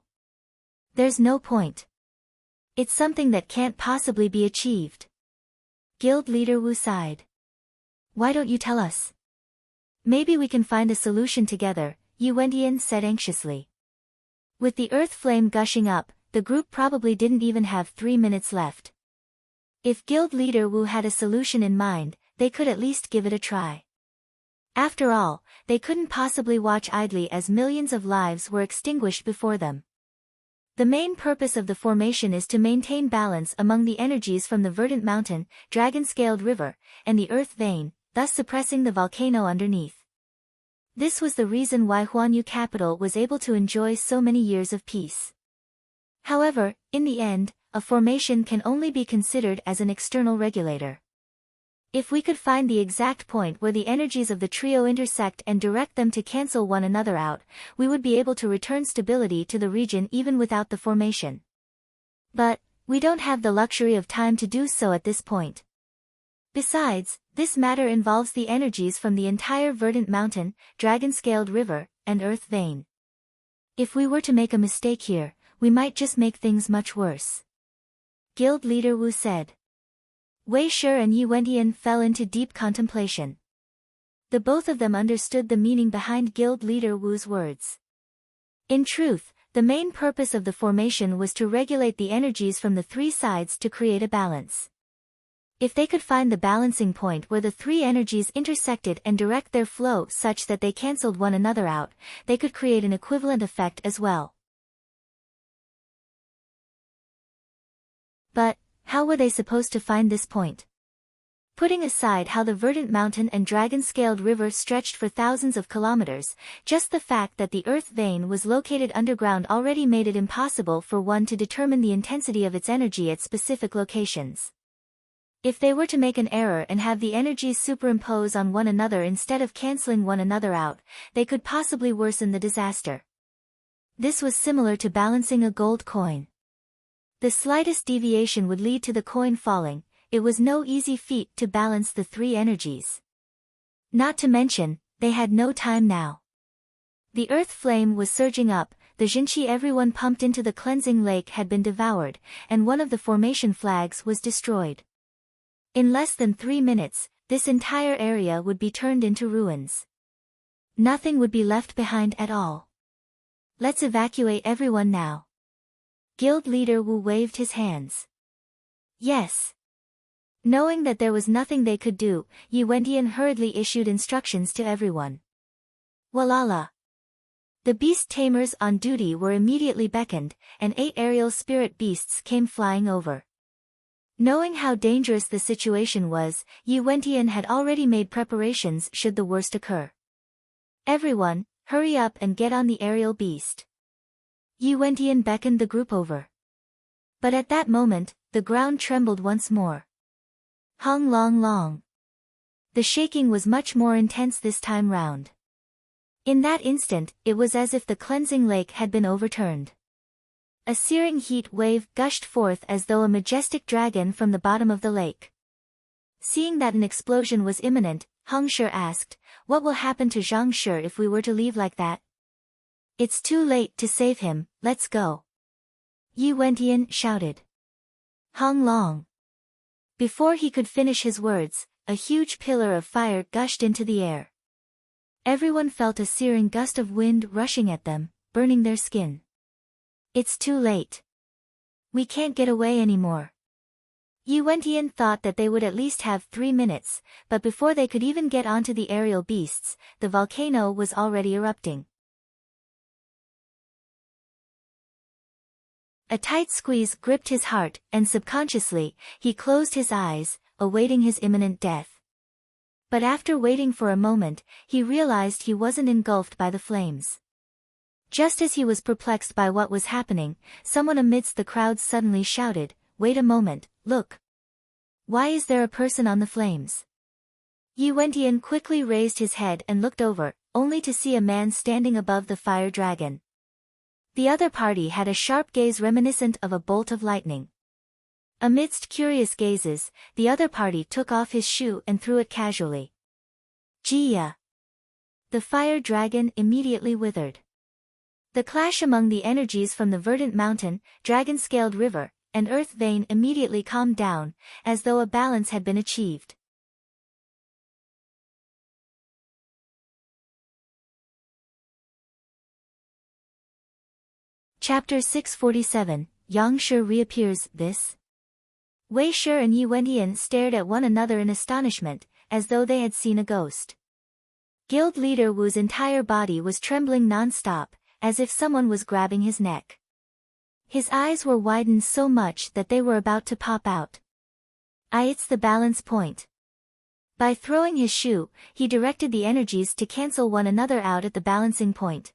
There's no point. It's something that can't possibly be achieved. Guild leader Wu sighed. Why don't you tell us? Maybe we can find a solution together, Yi Wentian said anxiously. With the earth flame gushing up, the group probably didn't even have 3 minutes left. If guild leader Wu had a solution in mind, they could at least give it a try. After all, they couldn't possibly watch idly as millions of lives were extinguished before them. The main purpose of the formation is to maintain balance among the energies from the verdant mountain, dragon-scaled river, and the earth vein, thus suppressing the volcano underneath. This was the reason why Huanyu capital was able to enjoy so many years of peace. However, in the end, a formation can only be considered as an external regulator. If we could find the exact point where the energies of the trio intersect and direct them to cancel one another out, we would be able to return stability to the region even without the formation. But, we don't have the luxury of time to do so at this point. Besides, this matter involves the energies from the entire verdant mountain, dragon-scaled river, and earth vein. If we were to make a mistake here, we might just make things much worse. Guild leader Wu said. Wei Shi and Yi Wentian fell into deep contemplation. The both of them understood the meaning behind guild leader Wu's words. In truth, the main purpose of the formation was to regulate the energies from the three sides to create a balance. If they could find the balancing point where the three energies intersected and direct their flow such that they cancelled one another out, they could create an equivalent effect as well. But, how were they supposed to find this point? Putting aside how the verdant mountain and dragon-scaled river stretched for thousands of kilometers, just the fact that the earth vein was located underground already made it impossible for one to determine the intensity of its energy at specific locations. If they were to make an error and have the energies superimpose on one another instead of cancelling one another out, they could possibly worsen the disaster. This was similar to balancing a gold coin. The slightest deviation would lead to the coin falling. It was no easy feat to balance the three energies. Not to mention, they had no time now. The earth flame was surging up, the Jinqi everyone pumped into the cleansing lake had been devoured, and one of the formation flags was destroyed. In less than 3 minutes, this entire area would be turned into ruins. Nothing would be left behind at all. Let's evacuate everyone now. Guild leader Wu waved his hands. Yes. Knowing that there was nothing they could do, Yi Wentian hurriedly issued instructions to everyone. Walala. The beast tamers on duty were immediately beckoned, and 8 aerial spirit beasts came flying over. Knowing how dangerous the situation was, Yi Wentian had already made preparations should the worst occur. Everyone, hurry up and get on the aerial beast. Yi Wentian beckoned the group over. But at that moment, the ground trembled once more. Hung long long. The shaking was much more intense this time round. In that instant, it was as if the cleansing lake had been overturned. A searing heat wave gushed forth as though a majestic dragon from the bottom of the lake. Seeing that an explosion was imminent, Heng Shi asked, "What will happen to Zhang Shi if we were to leave like that?" "It's too late to save him, let's go," Yi Wentian shouted. Hong Long. Before he could finish his words, a huge pillar of fire gushed into the air. Everyone felt a searing gust of wind rushing at them, burning their skin. "It's too late. We can't get away anymore." Yi Wentian thought that they would at least have 3 minutes, but before they could even get onto the aerial beasts, the volcano was already erupting. A tight squeeze gripped his heart, and subconsciously, he closed his eyes, awaiting his imminent death. But after waiting for a moment, he realized he wasn't engulfed by the flames. Just as he was perplexed by what was happening, someone amidst the crowd suddenly shouted, "Wait a moment, look! Why is there a person on the flames?" Yi Wentian quickly raised his head and looked over, only to see a man standing above the fire dragon. The other party had a sharp gaze reminiscent of a bolt of lightning. Amidst curious gazes, the other party took off his shoe and threw it casually. Jia! The fire dragon immediately withered. The clash among the energies from the verdant mountain, dragon-scaled river, and earth vein immediately calmed down, as though a balance had been achieved. Chapter 647, Yang Shi reappears. This. Wei Shi and Yi Wentian stared at one another in astonishment, as though they had seen a ghost. Guild leader Wu's entire body was trembling non-stop, as if someone was grabbing his neck. His eyes were widened so much that they were about to pop out. It's the balance point. By throwing his shoe, he directed the energies to cancel one another out at the balancing point.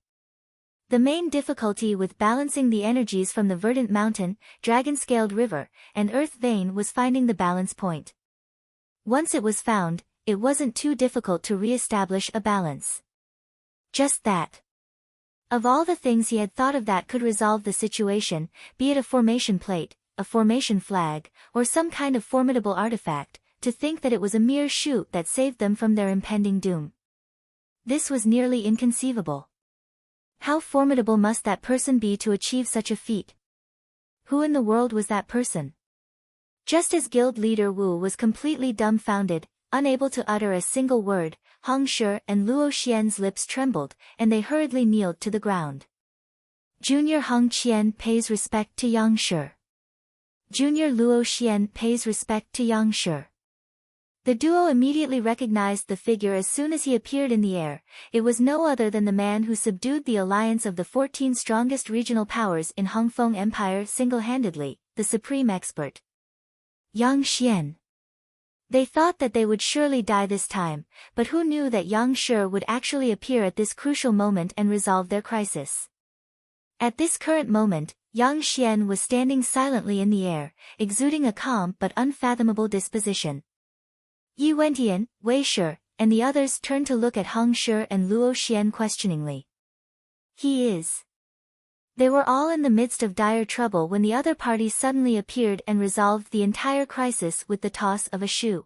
The main difficulty with balancing the energies from the verdant mountain, dragon-scaled river, and earth vein was finding the balance point. Once it was found, it wasn't too difficult to re-establish a balance. Just that. Of all the things he had thought of that could resolve the situation, be it a formation plate, a formation flag, or some kind of formidable artifact, to think that it was a mere shoe that saved them from their impending doom. This was nearly inconceivable. How formidable must that person be to achieve such a feat? Who in the world was that person? Just as guild leader Wu was completely dumbfounded, unable to utter a single word, Heng Shi and Luo Xian's lips trembled, and they hurriedly kneeled to the ground. Junior Heng Qian pays respect to Yang Shi. Junior Luo Xian pays respect to Yang Shi. The duo immediately recognized the figure as soon as he appeared in the air. It was no other than the man who subdued the alliance of the 14 strongest regional powers in Hongfeng Empire single-handedly, the supreme expert. Yang Xian. They thought that they would surely die this time, but who knew that Yang Shi would actually appear at this crucial moment and resolve their crisis? At this current moment, Yang Xian was standing silently in the air, exuding a calm but unfathomable disposition. Yi Wentian, Wei Shi, and the others turned to look at Heng Shi and Luo Xian questioningly. He is. They were all in the midst of dire trouble when the other party suddenly appeared and resolved the entire crisis with the toss of a shoe.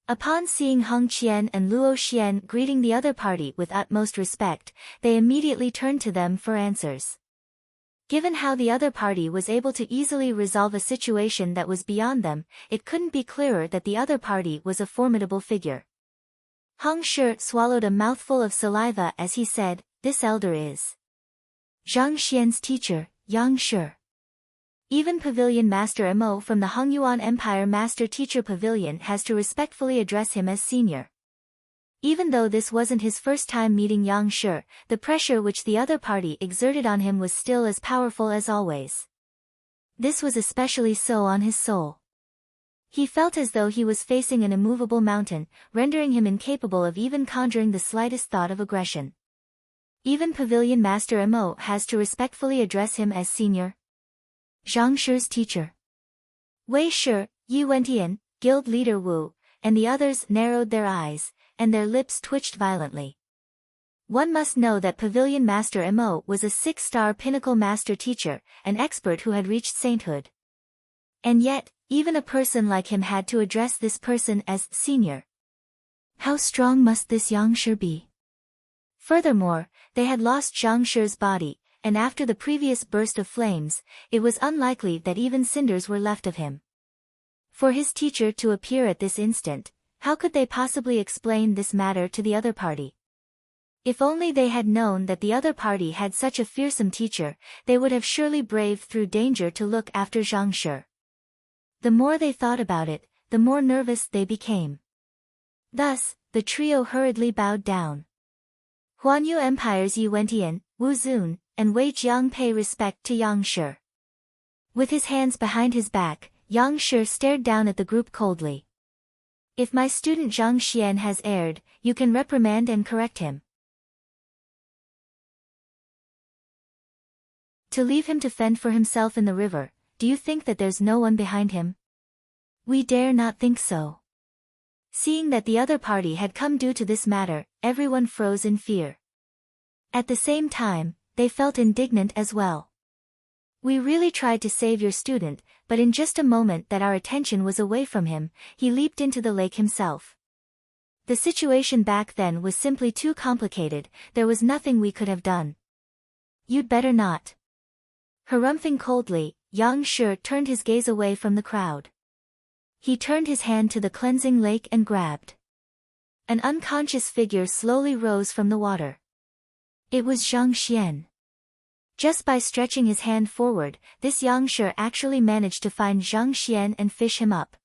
Upon seeing Heng Qian and Luo Xian greeting the other party with utmost respect, they immediately turned to them for answers. Given how the other party was able to easily resolve a situation that was beyond them, it couldn't be clearer that the other party was a formidable figure. Heng Shi swallowed a mouthful of saliva as he said, "This elder is Zhang Xian's teacher, Yang Shi." Even Pavilion Master Mo from the Hongyuan Empire Master Teacher Pavilion has to respectfully address him as senior. Even though this wasn't his first time meeting Yang Shi, the pressure which the other party exerted on him was still as powerful as always. This was especially so on his soul. He felt as though he was facing an immovable mountain, rendering him incapable of even conjuring the slightest thought of aggression. Even Pavilion Master Mo has to respectfully address him as senior. Zhang Shi's teacher. Wei Shi, Yi Wentian, Guild Leader Wu, and the others narrowed their eyes, and their lips twitched violently. One must know that Pavilion Master Mo was a 6-star pinnacle master teacher, an expert who had reached sainthood. And yet, even a person like him had to address this person as senior. How strong must this Yang Shi be? Furthermore, they had lost Zhang Shi's body, and after the previous burst of flames, it was unlikely that even cinders were left of him. For his teacher to appear at this instant, how could they possibly explain this matter to the other party? If only they had known that the other party had such a fearsome teacher, they would have surely braved through danger to look after Zhang Shi. The more they thought about it, the more nervous they became. Thus, the trio hurriedly bowed down. Huanyu Empire's Yi Wentian, Wu Zun, and Wei Jiang pay respect to Yang Shi. With his hands behind his back, Yang Shi stared down at the group coldly. If my student Zhang Xian has erred, you can reprimand and correct him. To leave him to fend for himself in the river, do you think that there's no one behind him? We dare not think so. Seeing that the other party had come due to this matter, everyone froze in fear. At the same time, they felt indignant as well. We really tried to save your student, but in just a moment that our attention was away from him, he leaped into the lake himself. The situation back then was simply too complicated, there was nothing we could have done. You'd better not. Harumphing coldly, Yang Shi turned his gaze away from the crowd. He turned his hand to the cleansing lake and grabbed. An unconscious figure slowly rose from the water. It was Zhang Xian. Just by stretching his hand forward, this Yang Shi actually managed to find Zhang Xian and fish him up.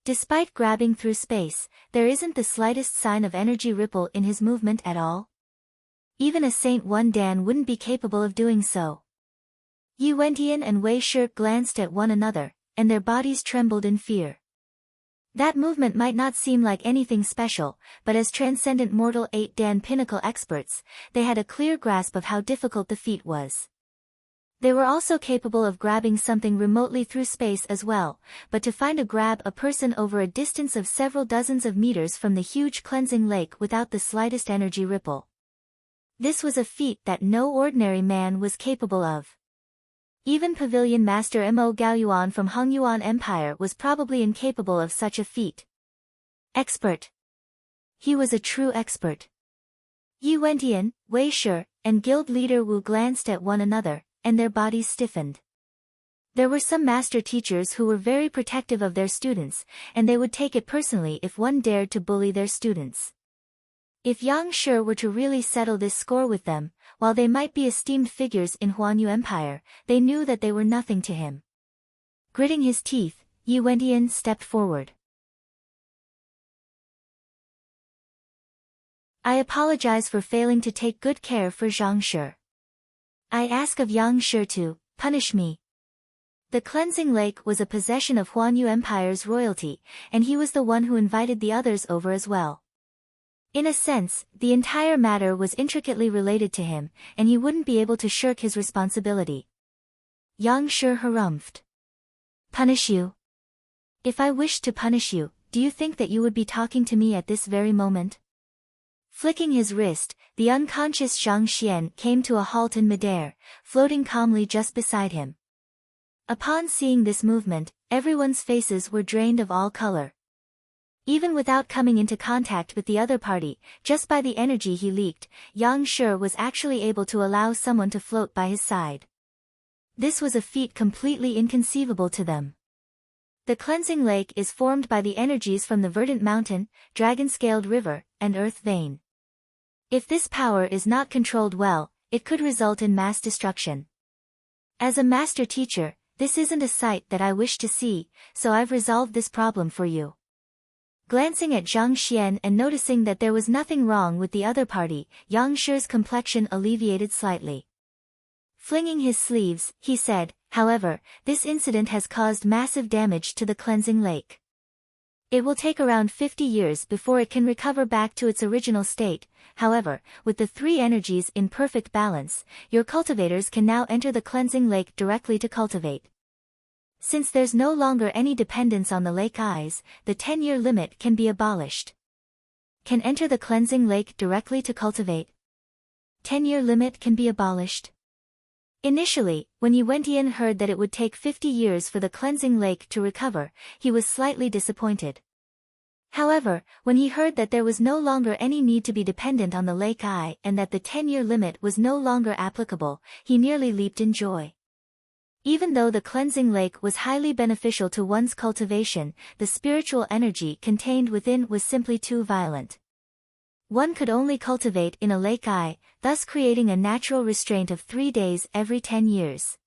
Despite grabbing through space, there isn't the slightest sign of energy ripple in his movement at all. Even a Saint One Dan wouldn't be capable of doing so. Yi Wentian and Wei Shi glanced at one another, and their bodies trembled in fear. That movement might not seem like anything special, but as transcendent mortal 8 Dan pinnacle experts, they had a clear grasp of how difficult the feat was. They were also capable of grabbing something remotely through space as well, but to find a grab a person over a distance of several dozens of meters from the huge cleansing lake without the slightest energy ripple. This was a feat that no ordinary man was capable of. Even Pavilion Master Mo Gaoyuan from Hongyuan Empire was probably incapable of such a feat. Expert. He was a true expert. Yi Wentian, Wei Shi, and guild leader Wu glanced at one another, and their bodies stiffened. There were some master teachers who were very protective of their students, and they would take it personally if one dared to bully their students. If Yang Shi were to really settle this score with them, while they might be esteemed figures in Huanyu Empire, they knew that they were nothing to him. Gritting his teeth, Yi Wentian stepped forward. I apologize for failing to take good care for Zhang Shi. I ask of Yang Shi to punish me. The cleansing lake was a possession of Huanyu Empire's royalty, and he was the one who invited the others over as well. In a sense, the entire matter was intricately related to him, and he wouldn't be able to shirk his responsibility. Yang Shi harumphed. Punish you? If I wished to punish you, do you think that you would be talking to me at this very moment? Flicking his wrist, the unconscious Zhang Xian came to a halt in midair, floating calmly just beside him. Upon seeing this movement, everyone's faces were drained of all color. Even without coming into contact with the other party, just by the energy he leaked, Yang Shi was actually able to allow someone to float by his side. This was a feat completely inconceivable to them. The cleansing lake is formed by the energies from the verdant mountain, dragon-scaled river, and earth vein. If this power is not controlled well, it could result in mass destruction. As a master teacher, this isn't a sight that I wish to see, so I've resolved this problem for you. Glancing at Zhang Xian and noticing that there was nothing wrong with the other party, Yang Shi's complexion alleviated slightly. Flinging his sleeves, he said, however, this incident has caused massive damage to the cleansing lake. It will take around 50 years before it can recover back to its original state. However, with the 3 energies in perfect balance, your cultivators can now enter the cleansing lake directly to cultivate. Since there's no longer any dependence on the lake eyes, the 10-year limit can be abolished. Can enter the cleansing lake directly to cultivate. 10-year limit can be abolished. Initially, when Yuan heard that it would take 50 years for the cleansing lake to recover, he was slightly disappointed. However, when he heard that there was no longer any need to be dependent on the lake eye and that the 10-year limit was no longer applicable, he nearly leaped in joy. Even though the cleansing lake was highly beneficial to one's cultivation, the spiritual energy contained within was simply too violent. One could only cultivate in a lake eye, thus creating a natural restraint of 3 days every 10 years.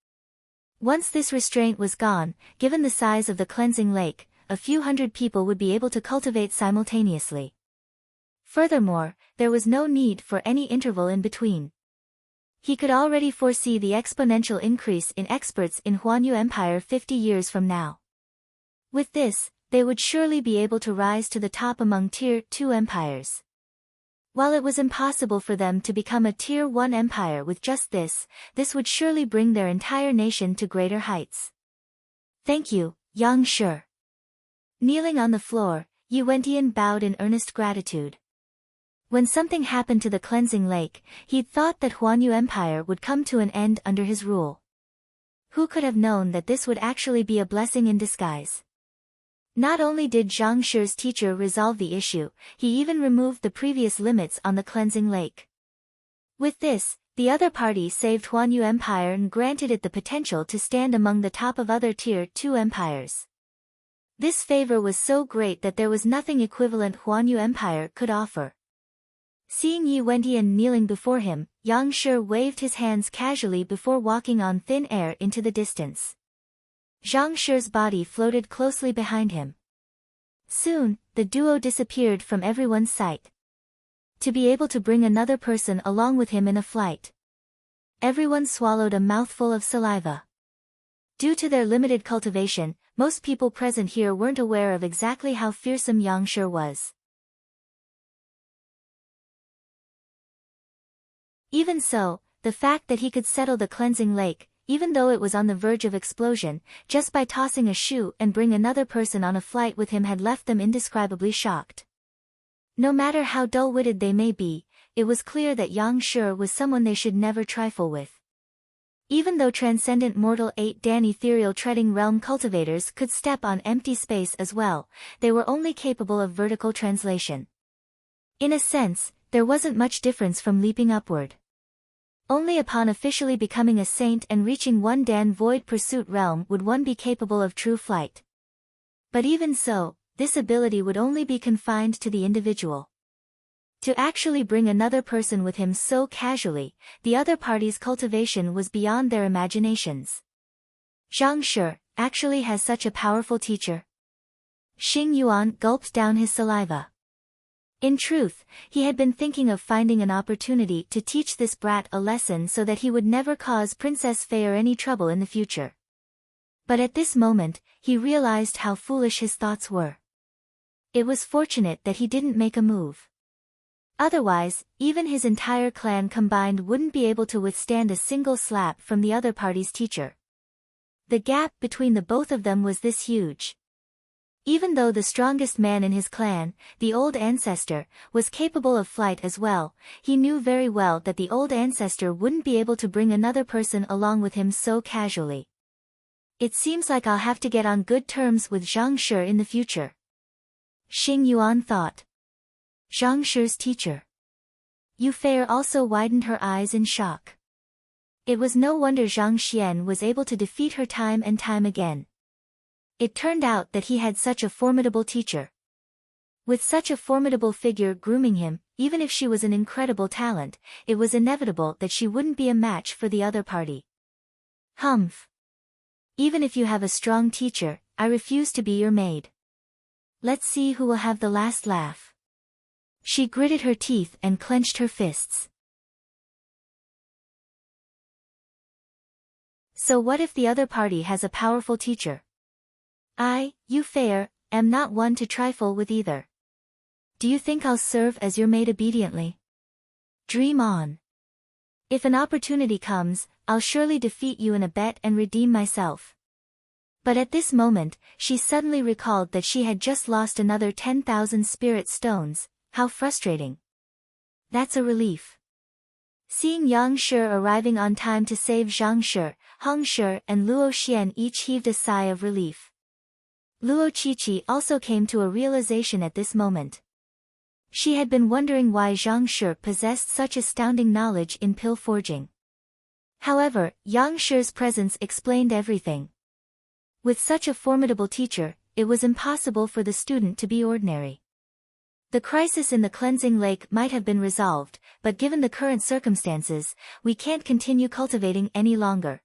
Once this restraint was gone, given the size of the cleansing lake, a few hundred people would be able to cultivate simultaneously. Furthermore, there was no need for any interval in between. He could already foresee the exponential increase in experts in Huanyu Empire 50 years from now. With this, they would surely be able to rise to the top among Tier 2 empires. While it was impossible for them to become a Tier 1 empire with just this would surely bring their entire nation to greater heights. Thank you, Yang Shi. Kneeling on the floor, Yuan bowed in earnest gratitude. When something happened to the cleansing lake, he'd thought that Huanyu Empire would come to an end under his rule. Who could have known that this would actually be a blessing in disguise? Not only did Zhang Shi's teacher resolve the issue, he even removed the previous limits on the cleansing lake. With this, the other party saved Huanyu Empire and granted it the potential to stand among the top of other Tier 2 empires. This favor was so great that there was nothing equivalent Huanyu Empire could offer. Seeing Yuan kneeling before him, Yang Shi waved his hands casually before walking on thin air into the distance. Zhang Shi's body floated closely behind him. Soon, the duo disappeared from everyone's sight. To be able to bring another person along with him in a flight. Everyone swallowed a mouthful of saliva. Due to their limited cultivation, most people present here weren't aware of exactly how fearsome Yang Shi was. Even so, the fact that he could settle the cleansing lake, even though it was on the verge of explosion, just by tossing a shoe and bring another person on a flight with him had left them indescribably shocked. No matter how dull-witted they may be, it was clear that Yang Shi was someone they should never trifle with. Even though transcendent mortal 8-dan ethereal treading realm cultivators could step on empty space as well, they were only capable of vertical translation. In a sense, there wasn't much difference from leaping upward. Only upon officially becoming a saint and reaching 1-dan void pursuit realm would one be capable of true flight. But even so, this ability would only be confined to the individual. To actually bring another person with him so casually, the other party's cultivation was beyond their imaginations. Zhang Shi actually has such a powerful teacher. Xing Yuan gulped down his saliva. In truth, he had been thinking of finding an opportunity to teach this brat a lesson so that he would never cause Princess Fei any trouble in the future. But at this moment, he realized how foolish his thoughts were. It was fortunate that he didn't make a move. Otherwise, even his entire clan combined wouldn't be able to withstand a single slap from the other party's teacher. The gap between the both of them was this huge. Even though the strongest man in his clan, the old ancestor, was capable of flight as well, he knew very well that the old ancestor wouldn't be able to bring another person along with him so casually. It seems like I'll have to get on good terms with Zhang Shi in the future. Xing Yuan thought. Zhang Shi's teacher. Yu Fei also widened her eyes in shock. It was no wonder Zhang Xian was able to defeat her time and time again. It turned out that he had such a formidable teacher. With such a formidable figure grooming him, even if she was an incredible talent, it was inevitable that she wouldn't be a match for the other party. Humph. Even if you have a strong teacher, I refuse to be your maid. Let's see who will have the last laugh. She gritted her teeth and clenched her fists. So what if the other party has a powerful teacher? I, Yu Fei, am not one to trifle with either. Do you think I'll serve as your maid obediently? Dream on. If an opportunity comes, I'll surely defeat you in a bet and redeem myself. But at this moment, she suddenly recalled that she had just lost another 10,000 spirit stones. How frustrating. That's a relief. Seeing Yang Shi arriving on time to save Zhang Shi, Heng Shi and Luo Xian each heaved a sigh of relief. Luo Qiqi also came to a realization at this moment. She had been wondering why Zhang Shi possessed such astounding knowledge in pill forging. However, Yang Shi's presence explained everything. With such a formidable teacher, it was impossible for the student to be ordinary. The crisis in the cleansing lake might have been resolved, but given the current circumstances, we can't continue cultivating any longer.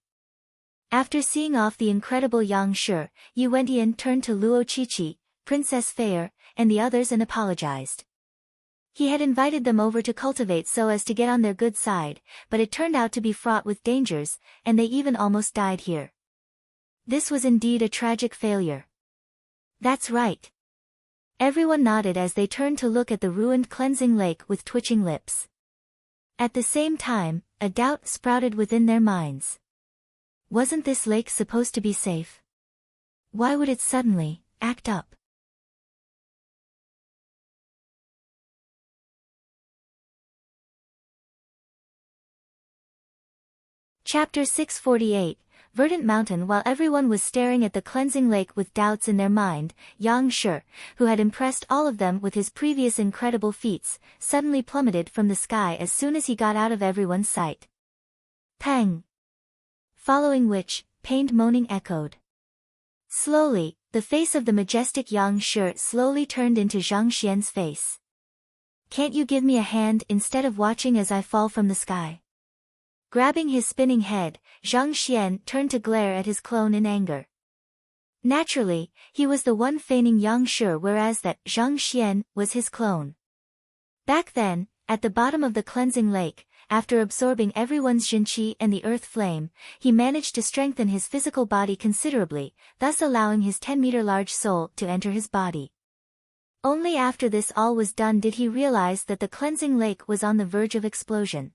After seeing off the incredible Yang Shi, Yu Wentian turned to Luo Qiqi, Princess Feier, and the others and apologized. He had invited them over to cultivate so as to get on their good side, but it turned out to be fraught with dangers, and they even almost died here. This was indeed a tragic failure. That's right. Everyone nodded as they turned to look at the ruined cleansing lake with twitching lips. At the same time, a doubt sprouted within their minds. Wasn't this lake supposed to be safe? Why would it suddenly act up? Chapter 648, Verdant Mountain. While everyone was staring at the cleansing lake with doubts in their mind, Yang Shi, who had impressed all of them with his previous incredible feats, suddenly plummeted from the sky as soon as he got out of everyone's sight. Pang! Following which, pained moaning echoed. Slowly, the face of the majestic Yang Shi slowly turned into Zhang Xian's face. Can't you give me a hand instead of watching as I fall from the sky? Grabbing his spinning head, Zhang Xian turned to glare at his clone in anger. Naturally, he was the one feigning Yang Shi, whereas that Zhang Xian was his clone. Back then, at the bottom of the cleansing lake, after absorbing everyone's Jinqi and the earth flame, he managed to strengthen his physical body considerably, thus allowing his 10-meter-large soul to enter his body. Only after this all was done did he realize that the cleansing lake was on the verge of explosion.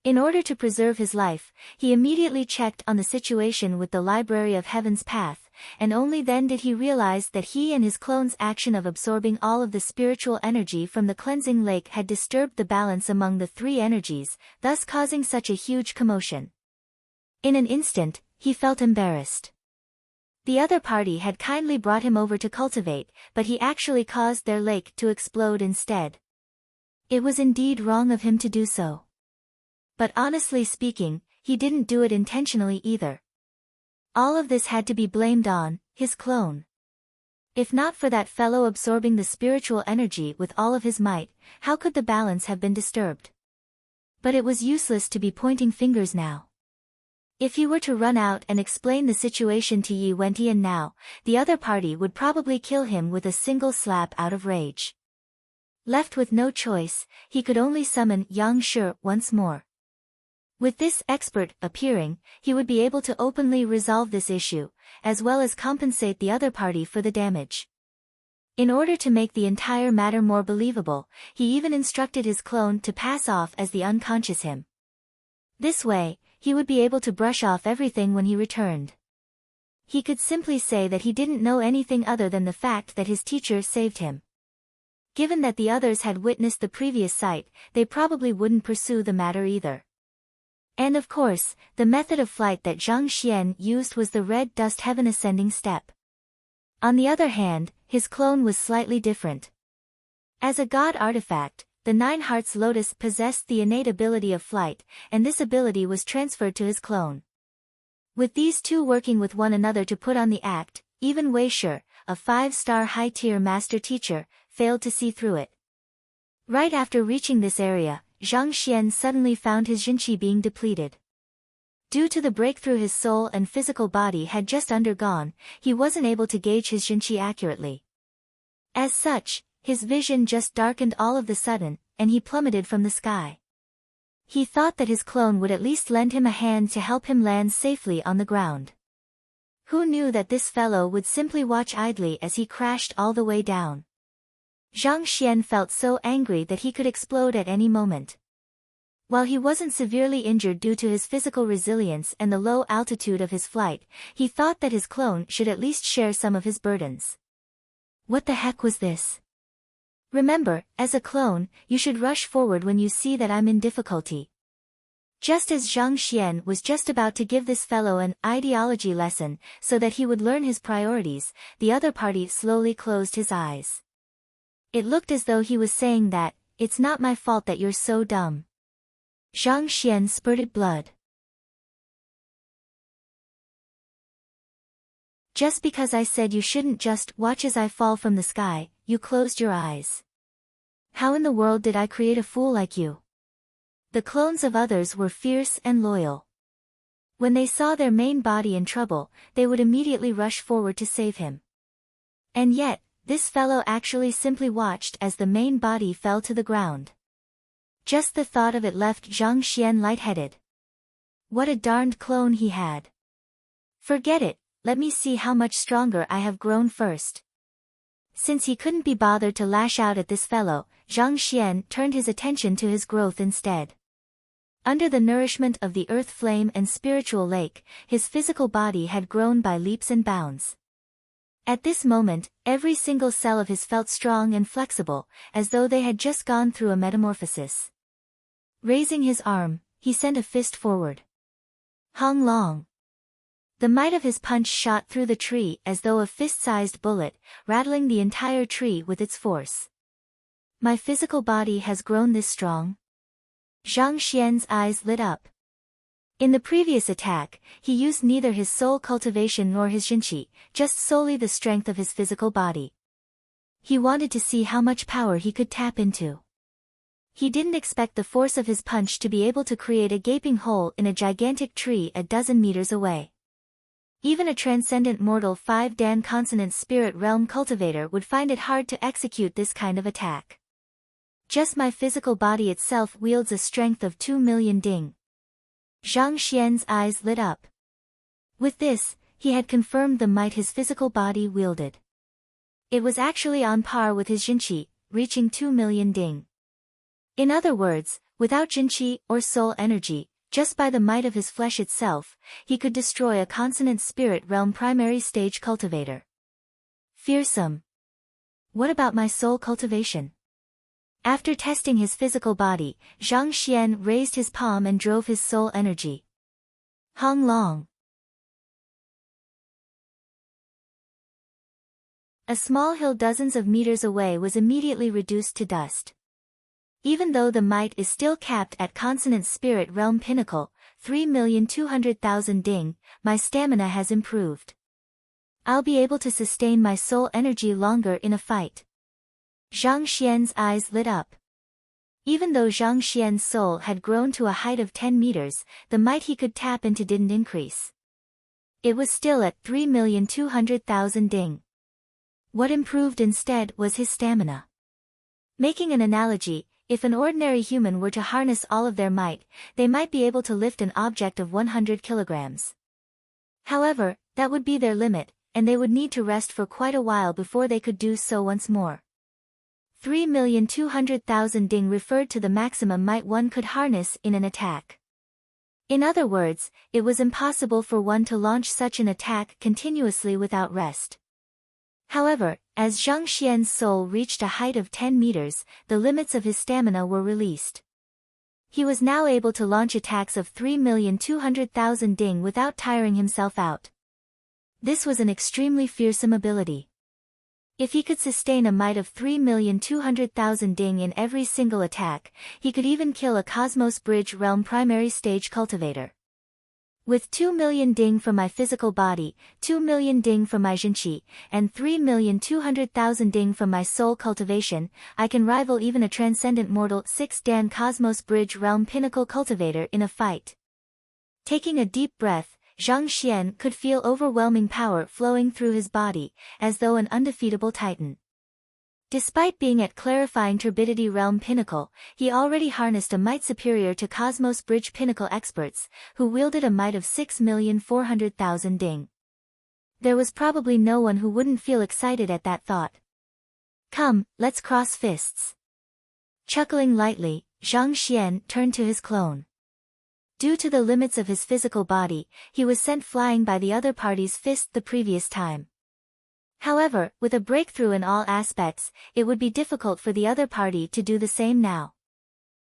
In order to preserve his life, he immediately checked on the situation with the Library of Heaven's Path, and only then did he realize that he and his clone's action of absorbing all of the spiritual energy from the cleansing lake had disturbed the balance among the three energies, thus causing such a huge commotion. In an instant, he felt embarrassed. The other party had kindly brought him over to cultivate, but he actually caused their lake to explode instead. It was indeed wrong of him to do so. But honestly speaking, he didn't do it intentionally either. All of this had to be blamed on his clone. If not for that fellow absorbing the spiritual energy with all of his might, how could the balance have been disturbed? But it was useless to be pointing fingers now. If he were to run out and explain the situation to Yi Wentian now, the other party would probably kill him with a single slap out of rage. Left with no choice, he could only summon Yang Shi once more. With this expert appearing, he would be able to openly resolve this issue, as well as compensate the other party for the damage. In order to make the entire matter more believable, he even instructed his clone to pass off as the unconscious him. This way, he would be able to brush off everything when he returned. He could simply say that he didn't know anything other than the fact that his teacher saved him. Given that the others had witnessed the previous sight, they probably wouldn't pursue the matter either. And of course, the method of flight that Zhang Xian used was the red dust heaven ascending step. On the other hand, his clone was slightly different. As a god artifact, the Nine Hearts Lotus possessed the innate ability of flight, and this ability was transferred to his clone. With these two working with one another to put on the act, even Wei Shi, a 5-star high-tier master teacher, failed to see through it. Right after reaching this area, Zhang Xian suddenly found his Jinqi being depleted. Due to the breakthrough his soul and physical body had just undergone, he wasn't able to gauge his Jinqi accurately. As such, his vision just darkened all of the sudden, and he plummeted from the sky. He thought that his clone would at least lend him a hand to help him land safely on the ground. Who knew that this fellow would simply watch idly as he crashed all the way down? Zhang Xian felt so angry that he could explode at any moment. While he wasn't severely injured due to his physical resilience and the low altitude of his flight, he thought that his clone should at least share some of his burdens. What the heck was this? Remember, as a clone, you should rush forward when you see that I'm in difficulty. Just as Zhang Xian was just about to give this fellow an ideology lesson so that he would learn his priorities, the other party slowly closed his eyes. It looked as though he was saying that, "It's not my fault that you're so dumb." Zhang Xian spurted blood. Just because I said you shouldn't just watch as I fall from the sky, you closed your eyes. How in the world did I create a fool like you? The clones of others were fierce and loyal. When they saw their main body in trouble, they would immediately rush forward to save him. And yet, this fellow actually simply watched as the main body fell to the ground. Just the thought of it left Zhang Xian lightheaded. What a darned clone he had. Forget it, let me see how much stronger I have grown first. Since he couldn't be bothered to lash out at this fellow, Zhang Xian turned his attention to his growth instead. Under the nourishment of the earth flame and spiritual lake, his physical body had grown by leaps and bounds. At this moment, every single cell of his felt strong and flexible, as though they had just gone through a metamorphosis. Raising his arm, he sent a fist forward. Hong Long. The might of his punch shot through the tree as though a fist-sized bullet, rattling the entire tree with its force. My physical body has grown this strong? Zhang Xian's eyes lit up. In the previous attack, he used neither his soul cultivation nor his jinqi, just solely the strength of his physical body. He wanted to see how much power he could tap into. He didn't expect the force of his punch to be able to create a gaping hole in a gigantic tree a dozen meters away. Even a transcendent mortal 5-Dan consonant spirit realm cultivator would find it hard to execute this kind of attack. Just my physical body itself wields a strength of 2 million ding. Zhang Xian's eyes lit up. With this, he had confirmed the might his physical body wielded. It was actually on par with his jinqi, reaching 2 million ding. In other words, without jinqi or soul energy, just by the might of his flesh itself, he could destroy a consonant spirit realm primary stage cultivator. Fearsome. What about my soul cultivation? After testing his physical body, Zhang Xian raised his palm and drove his soul energy. Hong Long. A small hill dozens of meters away was immediately reduced to dust. Even though the might is still capped at consonant spirit realm pinnacle, 3,200,000 ding, my stamina has improved. I'll be able to sustain my soul energy longer in a fight. Zhang Xian's eyes lit up. Even though Zhang Xian's soul had grown to a height of 10 meters, the might he could tap into didn't increase. It was still at 3,200,000 ding. What improved instead was his stamina. Making an analogy, if an ordinary human were to harness all of their might, they might be able to lift an object of 100 kilograms. However, that would be their limit, and they would need to rest for quite a while before they could do so once more. 3,200,000 ding referred to the maximum might one could harness in an attack. In other words, it was impossible for one to launch such an attack continuously without rest. However, as Zhang Xian's soul reached a height of 10 meters, the limits of his stamina were released. He was now able to launch attacks of 3,200,000 ding without tiring himself out. This was an extremely fearsome ability. If he could sustain a might of 3,200,000 ding in every single attack, he could even kill a Cosmos Bridge realm primary stage cultivator. With 2 million ding from my physical body, 2 million ding from my jinqi, and 3,200,000 ding from my soul cultivation, I can rival even a transcendent mortal 6-Dan Cosmos Bridge realm pinnacle cultivator in a fight. Taking a deep breath, Zhang Xian could feel overwhelming power flowing through his body, as though an undefeatable titan. Despite being at clarifying turbidity realm pinnacle, he already harnessed a might superior to Cosmos Bridge pinnacle experts, who wielded a might of 6,400,000 ding. There was probably no one who wouldn't feel excited at that thought. Come, let's cross fists. Chuckling lightly, Zhang Xian turned to his clone. Due to the limits of his physical body, he was sent flying by the other party's fist the previous time. However, with a breakthrough in all aspects, it would be difficult for the other party to do the same now.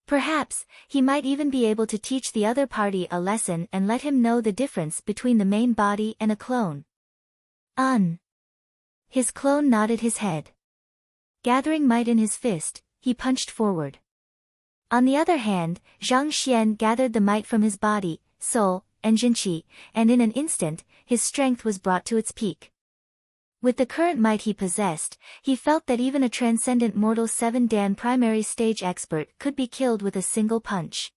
Perhaps, he might even be able to teach the other party a lesson and let him know the difference between the main body and a clone. His clone nodded his head. Gathering might in his fist, he punched forward. On the other hand, Zhang Xian gathered the might from his body, soul, and jinqi, and in an instant, his strength was brought to its peak. With the current might he possessed, he felt that even a transcendent mortal 7-Dan primary stage expert could be killed with a single punch.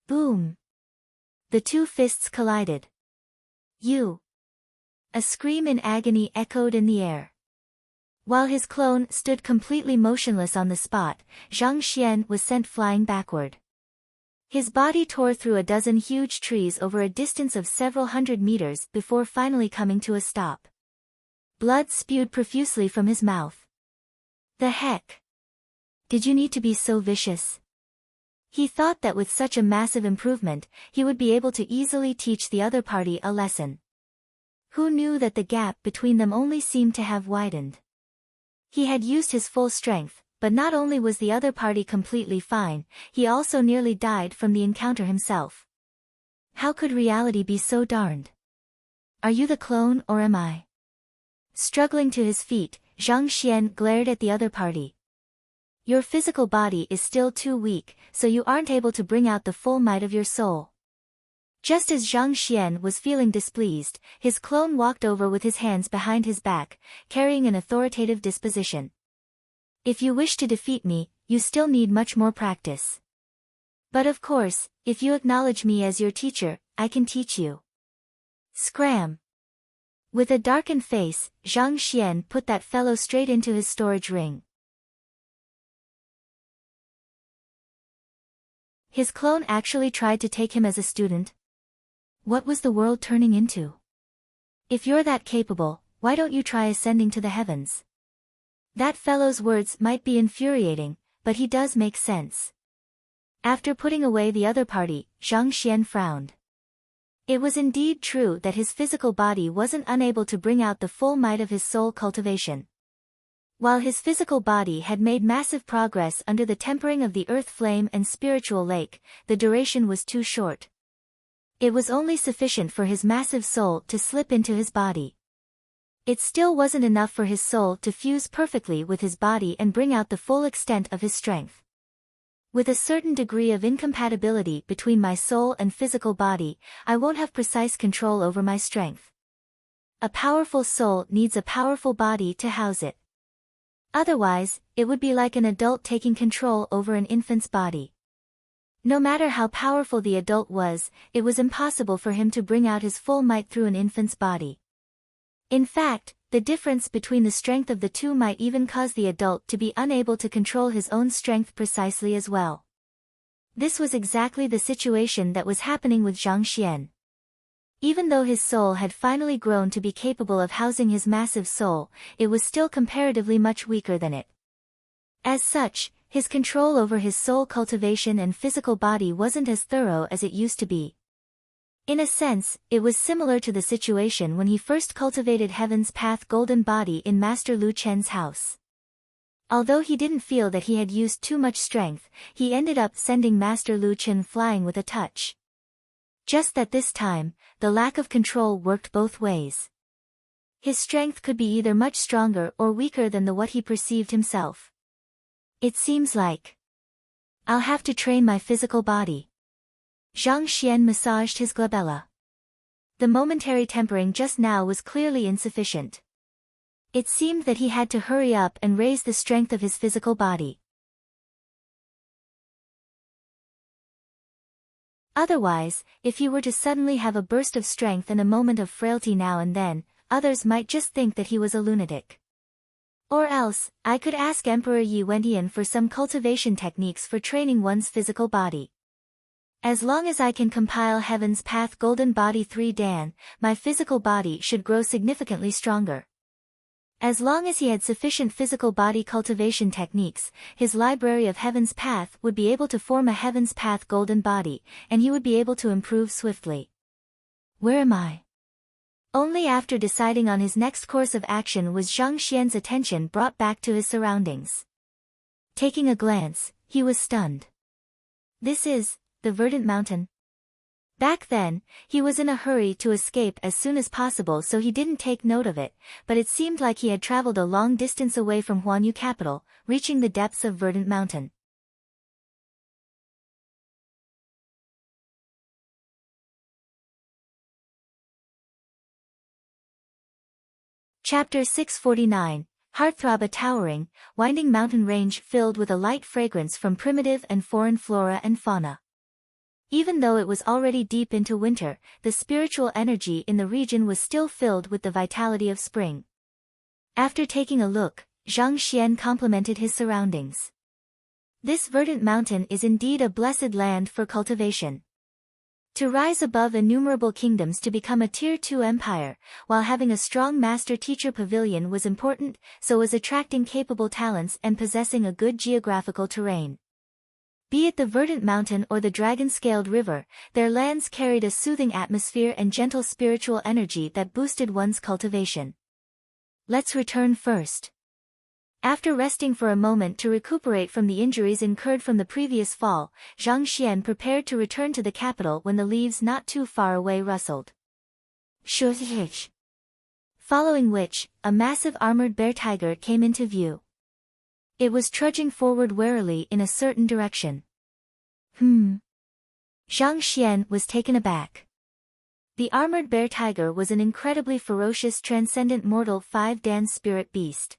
Boom! The two fists collided. You! A scream in agony echoed in the air. While his clone stood completely motionless on the spot, Zhang Xian was sent flying backward. His body tore through a dozen huge trees over a distance of several hundred meters before finally coming to a stop. Blood spewed profusely from his mouth. The heck? Did you need to be so vicious? He thought that with such a massive improvement, he would be able to easily teach the other party a lesson. Who knew that the gap between them only seemed to have widened? He had used his full strength, but not only was the other party completely fine, he also nearly died from the encounter himself. How could reality be so darned? Are you the clone or am I? Struggling to his feet, Zhang Xian glared at the other party. Your physical body is still too weak, so you aren't able to bring out the full might of your soul. Just as Zhang Xian was feeling displeased, his clone walked over with his hands behind his back, carrying an authoritative disposition. If you wish to defeat me, you still need much more practice. But of course, if you acknowledge me as your teacher, I can teach you. Scram! With a darkened face, Zhang Xian put that fellow straight into his storage ring. His clone actually tried to take him as a student. What was the world turning into? If you're that capable, why don't you try ascending to the heavens? That fellow's words might be infuriating, but he does make sense. After putting away the other party, Zhang Xian frowned. It was indeed true that his physical body wasn't unable to bring out the full might of his soul cultivation. While his physical body had made massive progress under the tempering of the earth flame and spiritual lake, the duration was too short. It was only sufficient for his massive soul to slip into his body. It still wasn't enough for his soul to fuse perfectly with his body and bring out the full extent of his strength. With a certain degree of incompatibility between my soul and physical body, I won't have precise control over my strength. A powerful soul needs a powerful body to house it. Otherwise, it would be like an adult taking control over an infant's body. No matter how powerful the adult was, it was impossible for him to bring out his full might through an infant's body. In fact, the difference between the strength of the two might even cause the adult to be unable to control his own strength precisely as well. This was exactly the situation that was happening with Zhang Xian. Even though his soul had finally grown to be capable of housing his massive soul, it was still comparatively much weaker than it. As such, his control over his soul cultivation and physical body wasn't as thorough as it used to be. In a sense, it was similar to the situation when he first cultivated Heaven's Path Golden Body in Master Lu Chen's house. Although he didn't feel that he had used too much strength, he ended up sending Master Lu Chen flying with a touch. Just that this time, the lack of control worked both ways. His strength could be either much stronger or weaker than what he perceived himself. It seems like I'll have to train my physical body. Zhang Xian massaged his glabella. The momentary tempering just now was clearly insufficient. It seemed that he had to hurry up and raise the strength of his physical body. Otherwise, if he were to suddenly have a burst of strength and a moment of frailty now and then, others might just think that he was a lunatic. Or else, I could ask Emperor Yi Wentian for some cultivation techniques for training one's physical body. As long as I can compile Heaven's Path Golden Body 3 Dan, my physical body should grow significantly stronger. As long as he had sufficient physical body cultivation techniques, his library of Heaven's Path would be able to form a Heaven's Path golden body, and he would be able to improve swiftly. Where am I? Only after deciding on his next course of action was Zhang Xian's attention brought back to his surroundings. Taking a glance, he was stunned. This is the Verdant Mountain. Back then, he was in a hurry to escape as soon as possible, so he didn't take note of it, but it seemed like he had traveled a long distance away from Huanyu capital, reaching the depths of Verdant Mountain. Chapter 649, Heartthrob. A towering, winding mountain range filled with a light fragrance from primitive and foreign flora and fauna. Even though it was already deep into winter, the spiritual energy in the region was still filled with the vitality of spring. After taking a look, Zhang Xian complimented his surroundings. This verdant mountain is indeed a blessed land for cultivation. To rise above innumerable kingdoms to become a Tier 2 empire, while having a strong master-teacher pavilion was important, so was attracting capable talents and possessing a good geographical terrain. Be it the verdant mountain or the dragon-scaled river, their lands carried a soothing atmosphere and gentle spiritual energy that boosted one's cultivation. Let's return first. After resting for a moment to recuperate from the injuries incurred from the previous fall, Zhang Xian prepared to return to the capital when the leaves not too far away rustled. Shush. Following which, a massive armored bear tiger came into view. It was trudging forward warily in a certain direction. Zhang Xian was taken aback. The armored bear tiger was an incredibly ferocious transcendent mortal 5-dan spirit beast.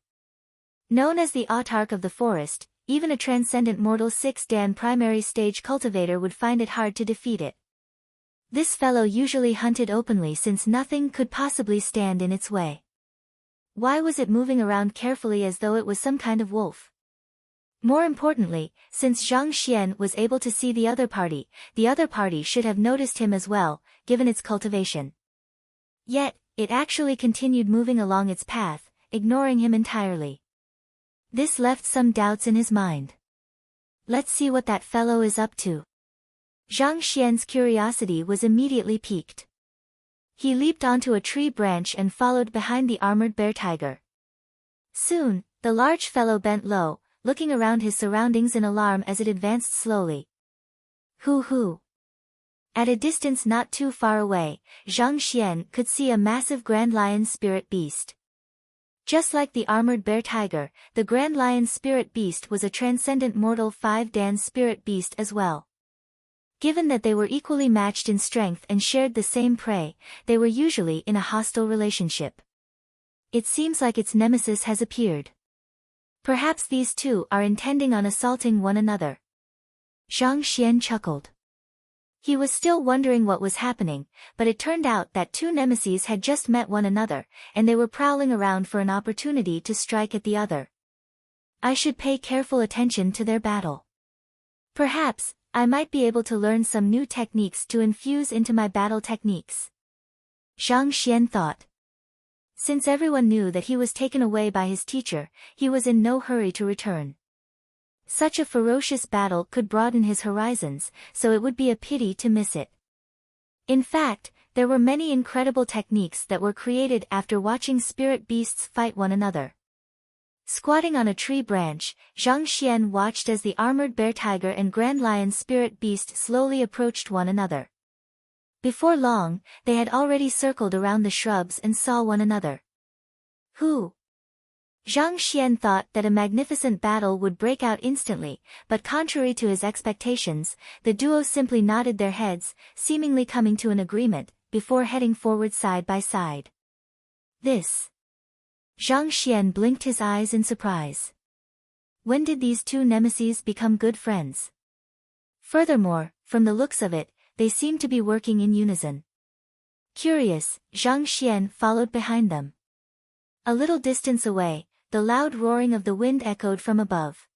Known as the autarch of the forest, even a transcendent mortal 6-dan primary stage cultivator would find it hard to defeat it. This fellow usually hunted openly since nothing could possibly stand in its way. Why was it moving around carefully as though it was some kind of wolf? More importantly, since Zhang Xian was able to see the other party should have noticed him as well, given its cultivation. Yet, it actually continued moving along its path, ignoring him entirely. This left some doubts in his mind. Let's see what that fellow is up to. Zhang Xian's curiosity was immediately piqued. He leaped onto a tree branch and followed behind the armored bear tiger. Soon, the large fellow bent low, looking around his surroundings in alarm as it advanced slowly. Hoo. At a distance not too far away, Zhang Xian could see a massive Grand Lion spirit beast. Just like the armored bear tiger, the Grand Lion spirit beast was a transcendent mortal 5-dan spirit beast as well. Given that they were equally matched in strength and shared the same prey, they were usually in a hostile relationship. It seems like its nemesis has appeared. Perhaps these two are intending on assaulting one another. Zhang Xian chuckled. He was still wondering what was happening, but it turned out that two nemeses had just met one another, and they were prowling around for an opportunity to strike at the other. I should pay careful attention to their battle. Perhaps, I might be able to learn some new techniques to infuse into my battle techniques. Zhang Xian thought. Since everyone knew that he was taken away by his teacher, he was in no hurry to return. Such a ferocious battle could broaden his horizons, so it would be a pity to miss it. In fact, there were many incredible techniques that were created after watching spirit beasts fight one another. Squatting on a tree branch, Zhang Xian watched as the armored bear tiger and Grand Lion spirit beast slowly approached one another. Before long, they had already circled around the shrubs and saw one another. Zhang Xian thought that a magnificent battle would break out instantly, but contrary to his expectations, the duo simply nodded their heads, seemingly coming to an agreement, before heading forward side by side. This. Zhang Xian blinked his eyes in surprise. When did these two nemeses become good friends? Furthermore, from the looks of it, they seemed to be working in unison. Curious, Zhang Xian followed behind them. A little distance away, the loud roaring of the wind echoed from above.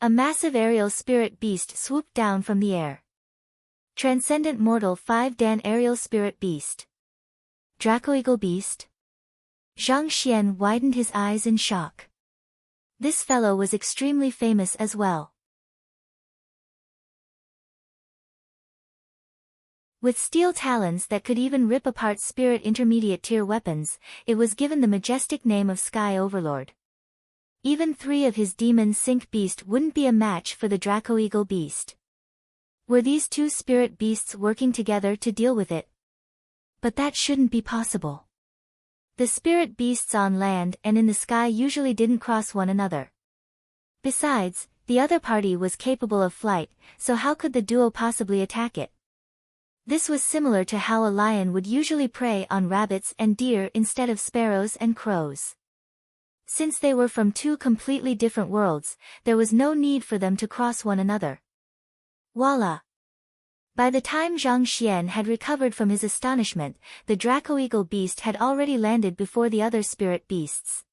A massive aerial spirit beast swooped down from the air. Transcendent mortal 5-dan aerial spirit beast. Dracoeagle beast? Zhang Xian widened his eyes in shock. This fellow was extremely famous as well. With steel talons that could even rip apart spirit intermediate tier weapons, it was given the majestic name of Sky Overlord. Even 3 of his demon sync beast wouldn't be a match for the Draco Eagle beast. Were these 2 spirit beasts working together to deal with it? But that shouldn't be possible. The spirit beasts on land and in the sky usually didn't cross one another. Besides, the other party was capable of flight, so how could the duo possibly attack it? This was similar to how a lion would usually prey on rabbits and deer instead of sparrows and crows. Since they were from 2 completely different worlds, there was no need for them to cross one another. Voila! By the time Zhang Xian had recovered from his astonishment, the Draco Eagle beast had already landed before the other spirit beasts.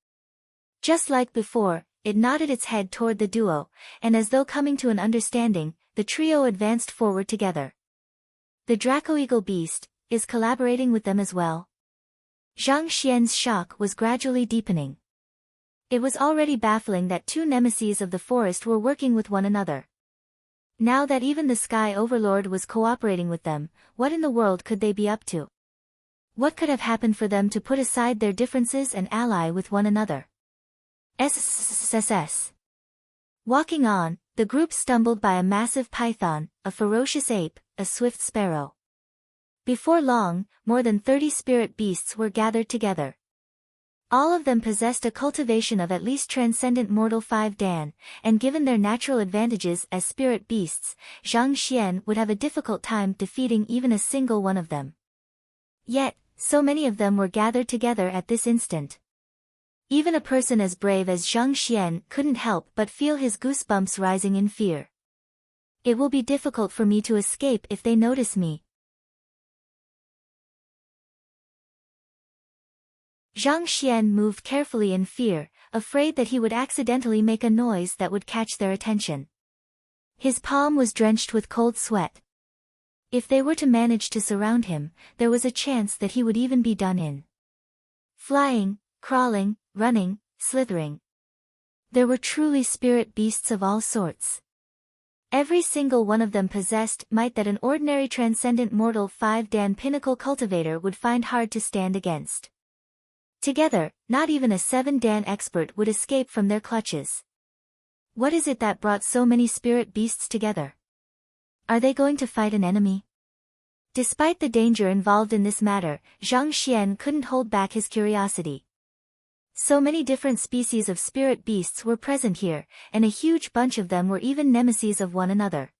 Just like before, it nodded its head toward the duo, and as though coming to an understanding, the trio advanced forward together. The Draco Eagle beast is collaborating with them as well. Zhang Xian's shock was gradually deepening. It was already baffling that 2 nemeses of the forest were working with one another. Now that even the Sky Overlord was cooperating with them, what in the world could they be up to? What could have happened for them to put aside their differences and ally with one another? SSSS. Walking on, the group stumbled by a massive python, a ferocious ape, a swift sparrow. Before long, more than 30 spirit beasts were gathered together. All of them possessed a cultivation of at least Transcendent Mortal 5 Dan, and given their natural advantages as spirit beasts, Zhang Xian would have a difficult time defeating even a single one of them. Yet, so many of them were gathered together at this instant. Even a person as brave as Zhang Xian couldn't help but feel his goosebumps rising in fear. It will be difficult for me to escape if they notice me. Zhang Xian moved carefully in fear, afraid that he would accidentally make a noise that would catch their attention. His palm was drenched with cold sweat. If they were to manage to surround him, there was a chance that he would even be done in. Flying, crawling, running, slithering. There were truly spirit beasts of all sorts. Every single one of them possessed might that an ordinary Transcendent Mortal 5 Dan Pinnacle Cultivator would find hard to stand against. Together, not even a 7 Dan expert would escape from their clutches. What is it that brought so many spirit beasts together? Are they going to fight an enemy? Despite the danger involved in this matter, Zhang Xian couldn't hold back his curiosity. So many different species of spirit beasts were present here, and a huge bunch of them were even nemeses of one another.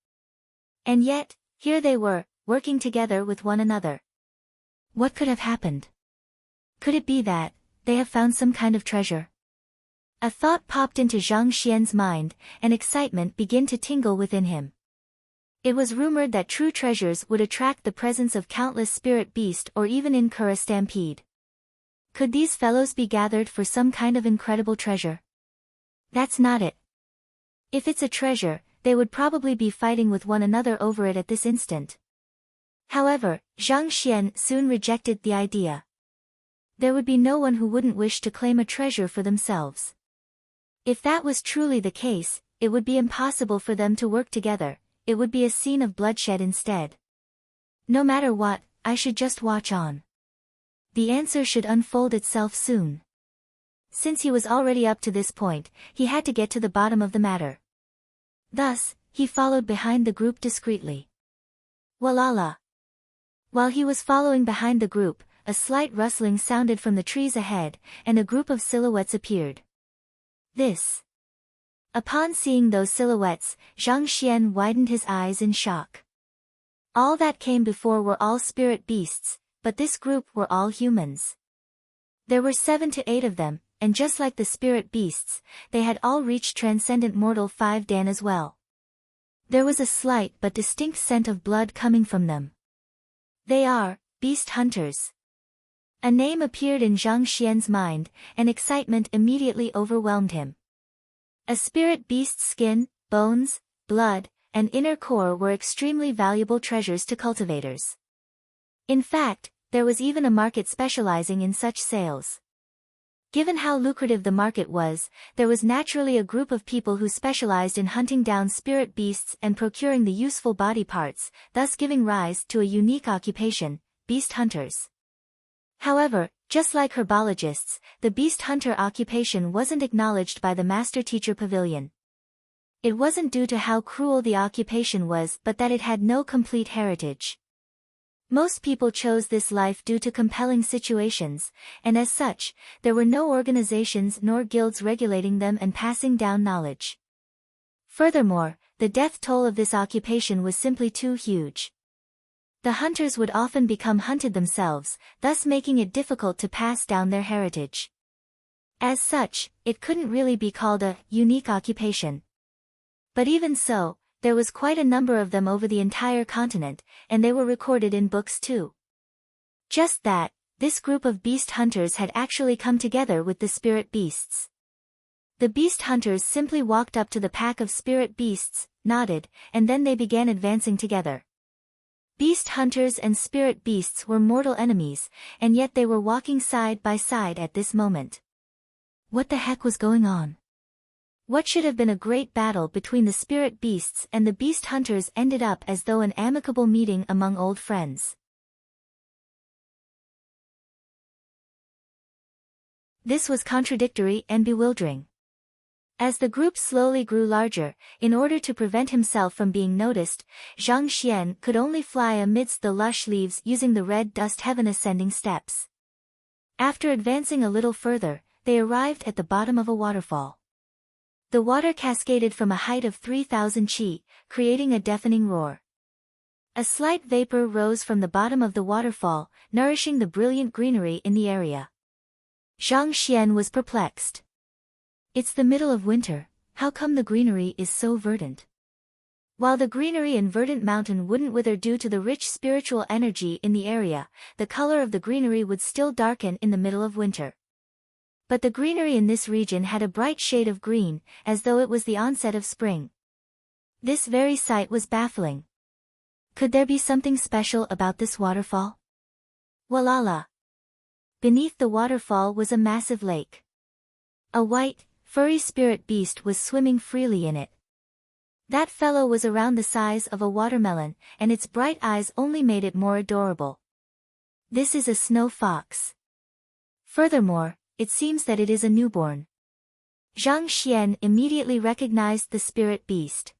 And yet, here they were, working together with one another. What could have happened? Could it be that they have found some kind of treasure? A thought popped into Zhang Xian's mind, and excitement began to tingle within him. It was rumored that true treasures would attract the presence of countless spirit beasts or even incur a stampede. Could these fellows be gathered for some kind of incredible treasure? That's not it. If it's a treasure, they would probably be fighting with one another over it at this instant. However, Zhang Xian soon rejected the idea. There would be no one who wouldn't wish to claim a treasure for themselves. If that was truly the case, it would be impossible for them to work together, it would be a scene of bloodshed instead. No matter what, I should just watch on. The answer should unfold itself soon. Since he was already up to this point, he had to get to the bottom of the matter. Thus, he followed behind the group discreetly. Walala. While he was following behind the group, a slight rustling sounded from the trees ahead, and a group of silhouettes appeared. This. Upon seeing those silhouettes, Zhang Xian widened his eyes in shock. All that came before were all spirit beasts, but this group were all humans. There were 7 to 8 of them, and just like the spirit beasts, they had all reached Transcendent Mortal 5 Dan as well. There was a slight but distinct scent of blood coming from them. They are beast hunters. A name appeared in Zhang Xian's mind, and excitement immediately overwhelmed him. A spirit beast's skin, bones, blood, and inner core were extremely valuable treasures to cultivators. In fact, there was even a market specializing in such sales. Given how lucrative the market was, there was naturally a group of people who specialized in hunting down spirit beasts and procuring the useful body parts, thus giving rise to a unique occupation, beast hunters. However, just like herbologists, the beast hunter occupation wasn't acknowledged by the master-teacher pavilion. It wasn't due to how cruel the occupation was but that it had no complete heritage. Most people chose this life due to compelling situations, and as such, there were no organizations nor guilds regulating them and passing down knowledge. Furthermore, the death toll of this occupation was simply too huge. The hunters would often become hunted themselves, thus making it difficult to pass down their heritage. As such, it couldn't really be called a unique occupation. But even so, there was quite a number of them over the entire continent, and they were recorded in books too. Just that, this group of beast hunters had actually come together with the spirit beasts. The beast hunters simply walked up to the pack of spirit beasts, nodded, and then they began advancing together. Beast hunters and spirit beasts were mortal enemies, and yet they were walking side by side at this moment. What the heck was going on? What should have been a great battle between the spirit beasts and the beast hunters ended up as though an amicable meeting among old friends. This was contradictory and bewildering. As the group slowly grew larger, in order to prevent himself from being noticed, Zhang Xian could only fly amidst the lush leaves using the red dust heaven ascending steps. After advancing a little further, they arrived at the bottom of a waterfall. The water cascaded from a height of 3,000 qi, creating a deafening roar. A slight vapor rose from the bottom of the waterfall, nourishing the brilliant greenery in the area. Zhang Xian was perplexed. It's the middle of winter, how come the greenery is so verdant? While the greenery in Verdant Mountain wouldn't wither due to the rich spiritual energy in the area, the color of the greenery would still darken in the middle of winter. But the greenery in this region had a bright shade of green, as though it was the onset of spring. This very sight was baffling. Could there be something special about this waterfall? Walala! Beneath the waterfall was a massive lake. A white, furry spirit beast was swimming freely in it. That fellow was around the size of a watermelon, and its bright eyes only made it more adorable. This is a snow fox. Furthermore, it seems that it is a newborn. Zhang Xian immediately recognized the spirit beast.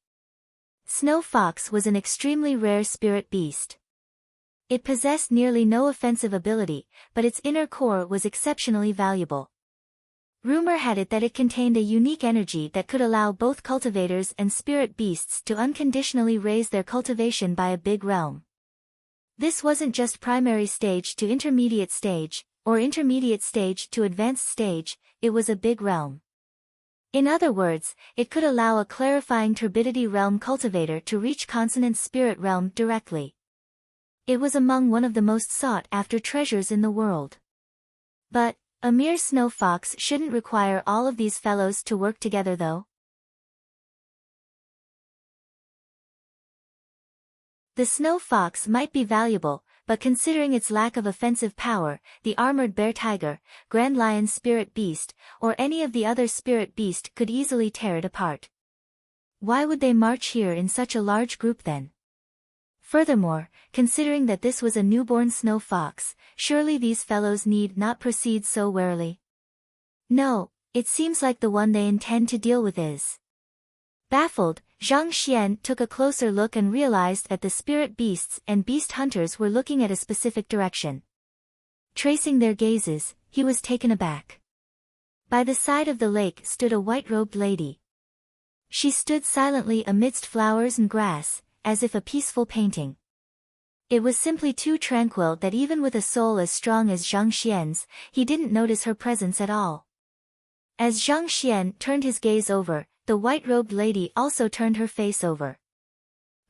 Snow fox was an extremely rare spirit beast. It possessed nearly no offensive ability, but its inner core was exceptionally valuable. Rumor had it that it contained a unique energy that could allow both cultivators and spirit beasts to unconditionally raise their cultivation by a big realm. This wasn't just primary stage to intermediate stage, or intermediate stage to advanced stage, it was a big realm. In other words, it could allow a clarifying turbidity realm cultivator to reach consonant spirit realm directly. It was among one of the most sought-after treasures in the world. But, a mere snow fox shouldn't require all of these fellows to work together though. The snow fox might be valuable, but considering its lack of offensive power, the armored bear tiger, grand lion spirit beast, or any of the other spirit beast could easily tear it apart. Why would they march here in such a large group then? Furthermore, considering that this was a newborn snow fox, surely these fellows need not proceed so warily. No, it seems like the one they intend to deal with is. Baffled, Zhang Xian took a closer look and realized that the spirit beasts and beast hunters were looking at a specific direction. Tracing their gazes, he was taken aback. By the side of the lake stood a white-robed lady. She stood silently amidst flowers and grass, as if a peaceful painting. It was simply too tranquil that even with a soul as strong as Zhang Xian's, he didn't notice her presence at all. As Zhang Xian turned his gaze over, the white-robed lady also turned her face over.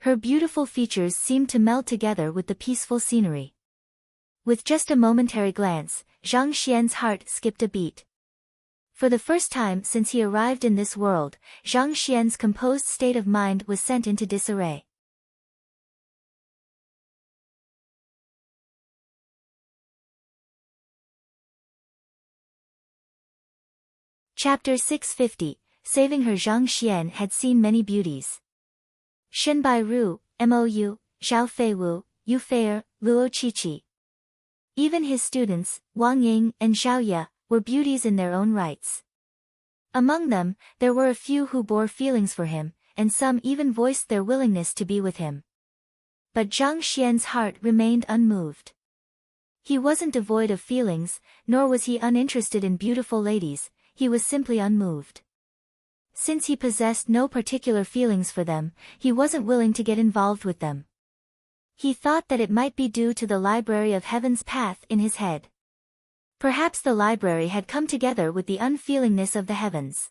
Her beautiful features seemed to meld together with the peaceful scenery. With just a momentary glance, Zhang Xian's heart skipped a beat. For the first time since he arrived in this world, Zhang Xian's composed state of mind was sent into disarray. Chapter 650, Saving her. Zhang Xian had seen many beauties. Shen Bai Ru, Mou, Zhao Fei Wu, Yu Fei'er, Luo Qiqi. Even his students, Wang Ying and Zhao Ye, were beauties in their own rights. Among them, there were a few who bore feelings for him, and some even voiced their willingness to be with him. But Zhang Xian's heart remained unmoved. He wasn't devoid of feelings, nor was he uninterested in beautiful ladies, he was simply unmoved. Since he possessed no particular feelings for them, he wasn't willing to get involved with them. He thought that it might be due to the library of heaven's path in his head. Perhaps the library had come together with the unfeelingness of the heavens.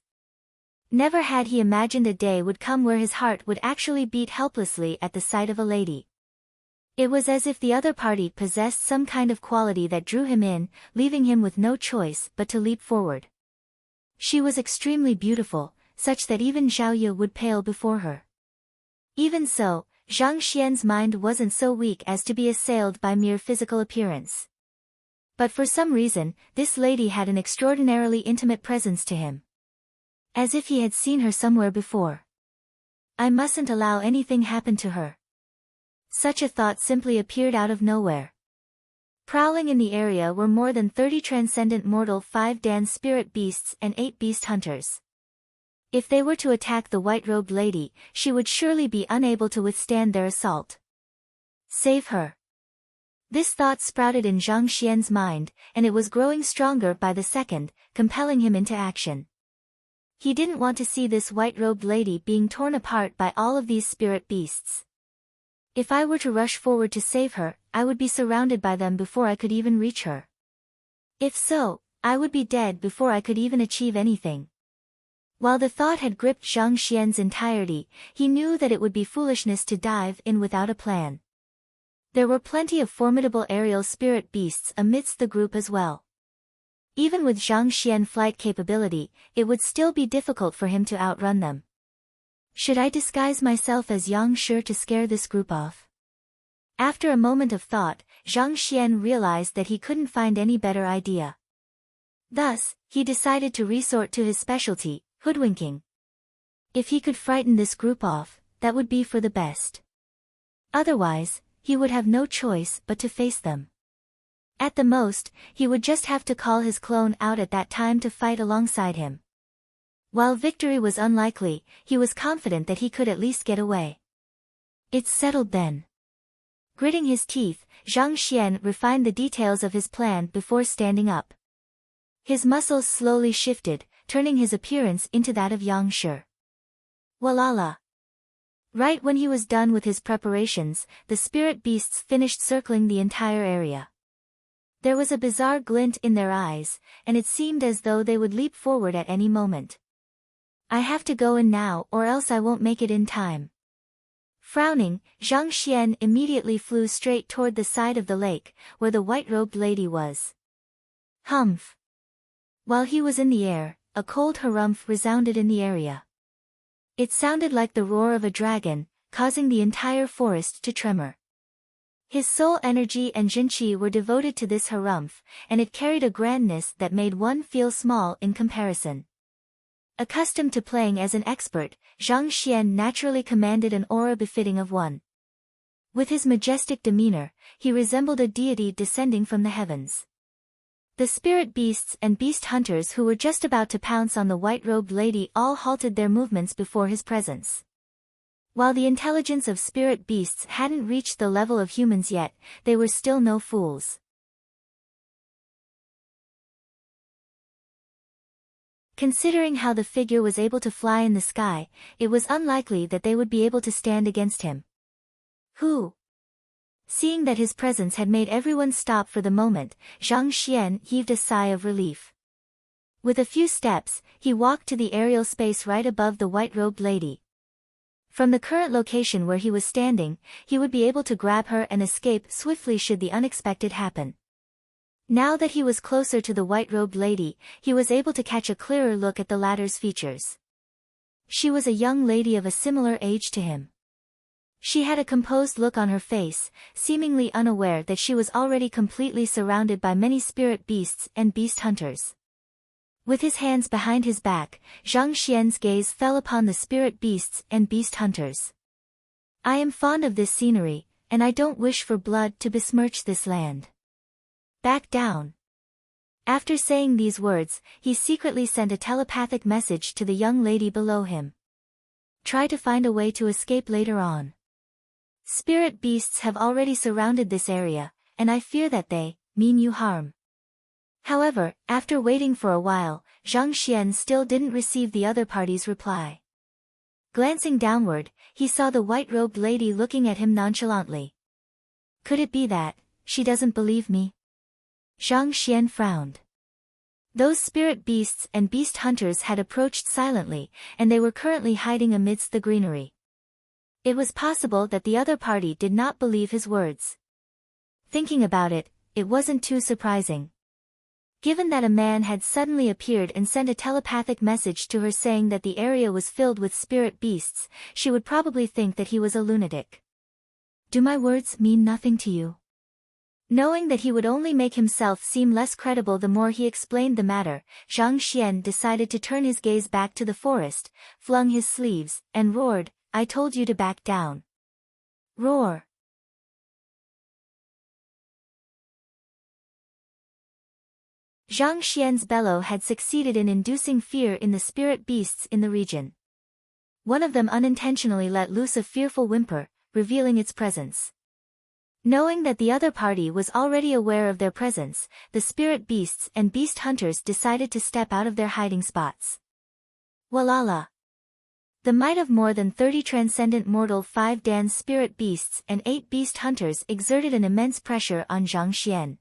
Never had he imagined a day would come where his heart would actually beat helplessly at the sight of a lady. It was as if the other party possessed some kind of quality that drew him in, leaving him with no choice but to leap forward. She was extremely beautiful, such that even Zhao Ye would pale before her. Even so, Zhang Xian's mind wasn't so weak as to be assailed by mere physical appearance. But for some reason, this lady had an extraordinarily intimate presence to him. As if he had seen her somewhere before. I mustn't allow anything happen to her. Such a thought simply appeared out of nowhere. Prowling in the area were more than 30 transcendent mortal 5 Dan spirit beasts and 8 beast hunters. If they were to attack the white-robed lady, she would surely be unable to withstand their assault. Save her. This thought sprouted in Zhang Xian's mind, and it was growing stronger by the second, compelling him into action. He didn't want to see this white-robed lady being torn apart by all of these spirit beasts. If I were to rush forward to save her, I would be surrounded by them before I could even reach her. If so, I would be dead before I could even achieve anything. While the thought had gripped Zhang Xian's entirety, he knew that it would be foolishness to dive in without a plan. There were plenty of formidable aerial spirit beasts amidst the group as well. Even with Zhang Xian flight capability, it would still be difficult for him to outrun them. Should I disguise myself as Yang Shi to scare this group off? After a moment of thought, Zhang Xian realized that he couldn't find any better idea. Thus, he decided to resort to his specialty, hoodwinking. If he could frighten this group off, that would be for the best. Otherwise, he would have no choice but to face them. At the most, he would just have to call his clone out at that time to fight alongside him. While victory was unlikely, he was confident that he could at least get away. It's settled then. Gritting his teeth, Zhang Xian refined the details of his plan before standing up. His muscles slowly shifted, turning his appearance into that of Yang Shi. Walala. Right when he was done with his preparations, the spirit beasts finished circling the entire area. There was a bizarre glint in their eyes, and it seemed as though they would leap forward at any moment. I have to go in now or else I won't make it in time. Frowning, Zhang Xian immediately flew straight toward the side of the lake, where the white-robed lady was. Humph! While he was in the air, a cold harumph resounded in the area. It sounded like the roar of a dragon, causing the entire forest to tremor. His soul energy and jinqi were devoted to this harumph, and it carried a grandness that made one feel small in comparison. Accustomed to playing as an expert, Zhang Xian naturally commanded an aura befitting of one. With his majestic demeanor, he resembled a deity descending from the heavens. The spirit beasts and beast hunters who were just about to pounce on the white-robed lady all halted their movements before his presence. While the intelligence of spirit beasts hadn't reached the level of humans yet, they were still no fools. Considering how the figure was able to fly in the sky, it was unlikely that they would be able to stand against him. Who? Seeing that his presence had made everyone stop for the moment, Zhang Xian heaved a sigh of relief. With a few steps, he walked to the aerial space right above the white-robed lady. From the current location where he was standing, he would be able to grab her and escape swiftly should the unexpected happen. Now that he was closer to the white-robed lady, he was able to catch a clearer look at the latter's features. She was a young lady of a similar age to him. She had a composed look on her face, seemingly unaware that she was already completely surrounded by many spirit beasts and beast hunters. With his hands behind his back, Zhang Xian's gaze fell upon the spirit beasts and beast hunters. I am fond of this scenery, and I don't wish for blood to besmirch this land. Back down. After saying these words, he secretly sent a telepathic message to the young lady below him. Try to find a way to escape later on. Spirit beasts have already surrounded this area, and I fear that they mean you harm. However, after waiting for a while, Zhang Xian still didn't receive the other party's reply. Glancing downward, he saw the white-robed lady looking at him nonchalantly. Could it be that she doesn't believe me? Zhang Xian frowned. Those spirit beasts and beast hunters had approached silently, and they were currently hiding amidst the greenery. It was possible that the other party did not believe his words. Thinking about it, it wasn't too surprising. Given that a man had suddenly appeared and sent a telepathic message to her saying that the area was filled with spirit beasts, she would probably think that he was a lunatic. Do my words mean nothing to you? Knowing that he would only make himself seem less credible the more he explained the matter, Zhang Xian decided to turn his gaze back to the forest, flung his sleeves, and roared, I told you to back down. Roar. Zhang Xian's bellow had succeeded in inducing fear in the spirit beasts in the region. One of them unintentionally let loose a fearful whimper, revealing its presence. Knowing that the other party was already aware of their presence, the spirit beasts and beast hunters decided to step out of their hiding spots. Walala! The might of more than 30 transcendent mortal 5 Dan spirit beasts and 8 beast hunters exerted an immense pressure on Zhang Xian.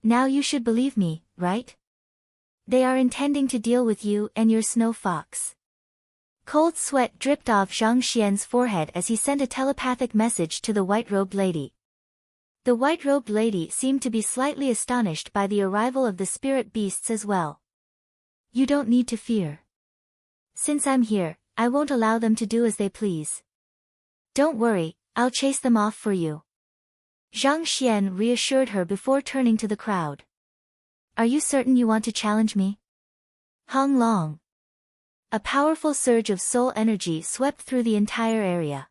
Now you should believe me, right? They are intending to deal with you and your snow fox. Cold sweat dripped off Zhang Xian's forehead as he sent a telepathic message to the white-robed lady. The white-robed lady seemed to be slightly astonished by the arrival of the spirit beasts as well. You don't need to fear. Since I'm here, I won't allow them to do as they please. Don't worry, I'll chase them off for you. Zhang Xian reassured her before turning to the crowd. Are you certain you want to challenge me? Hong Long. A powerful surge of soul energy swept through the entire area.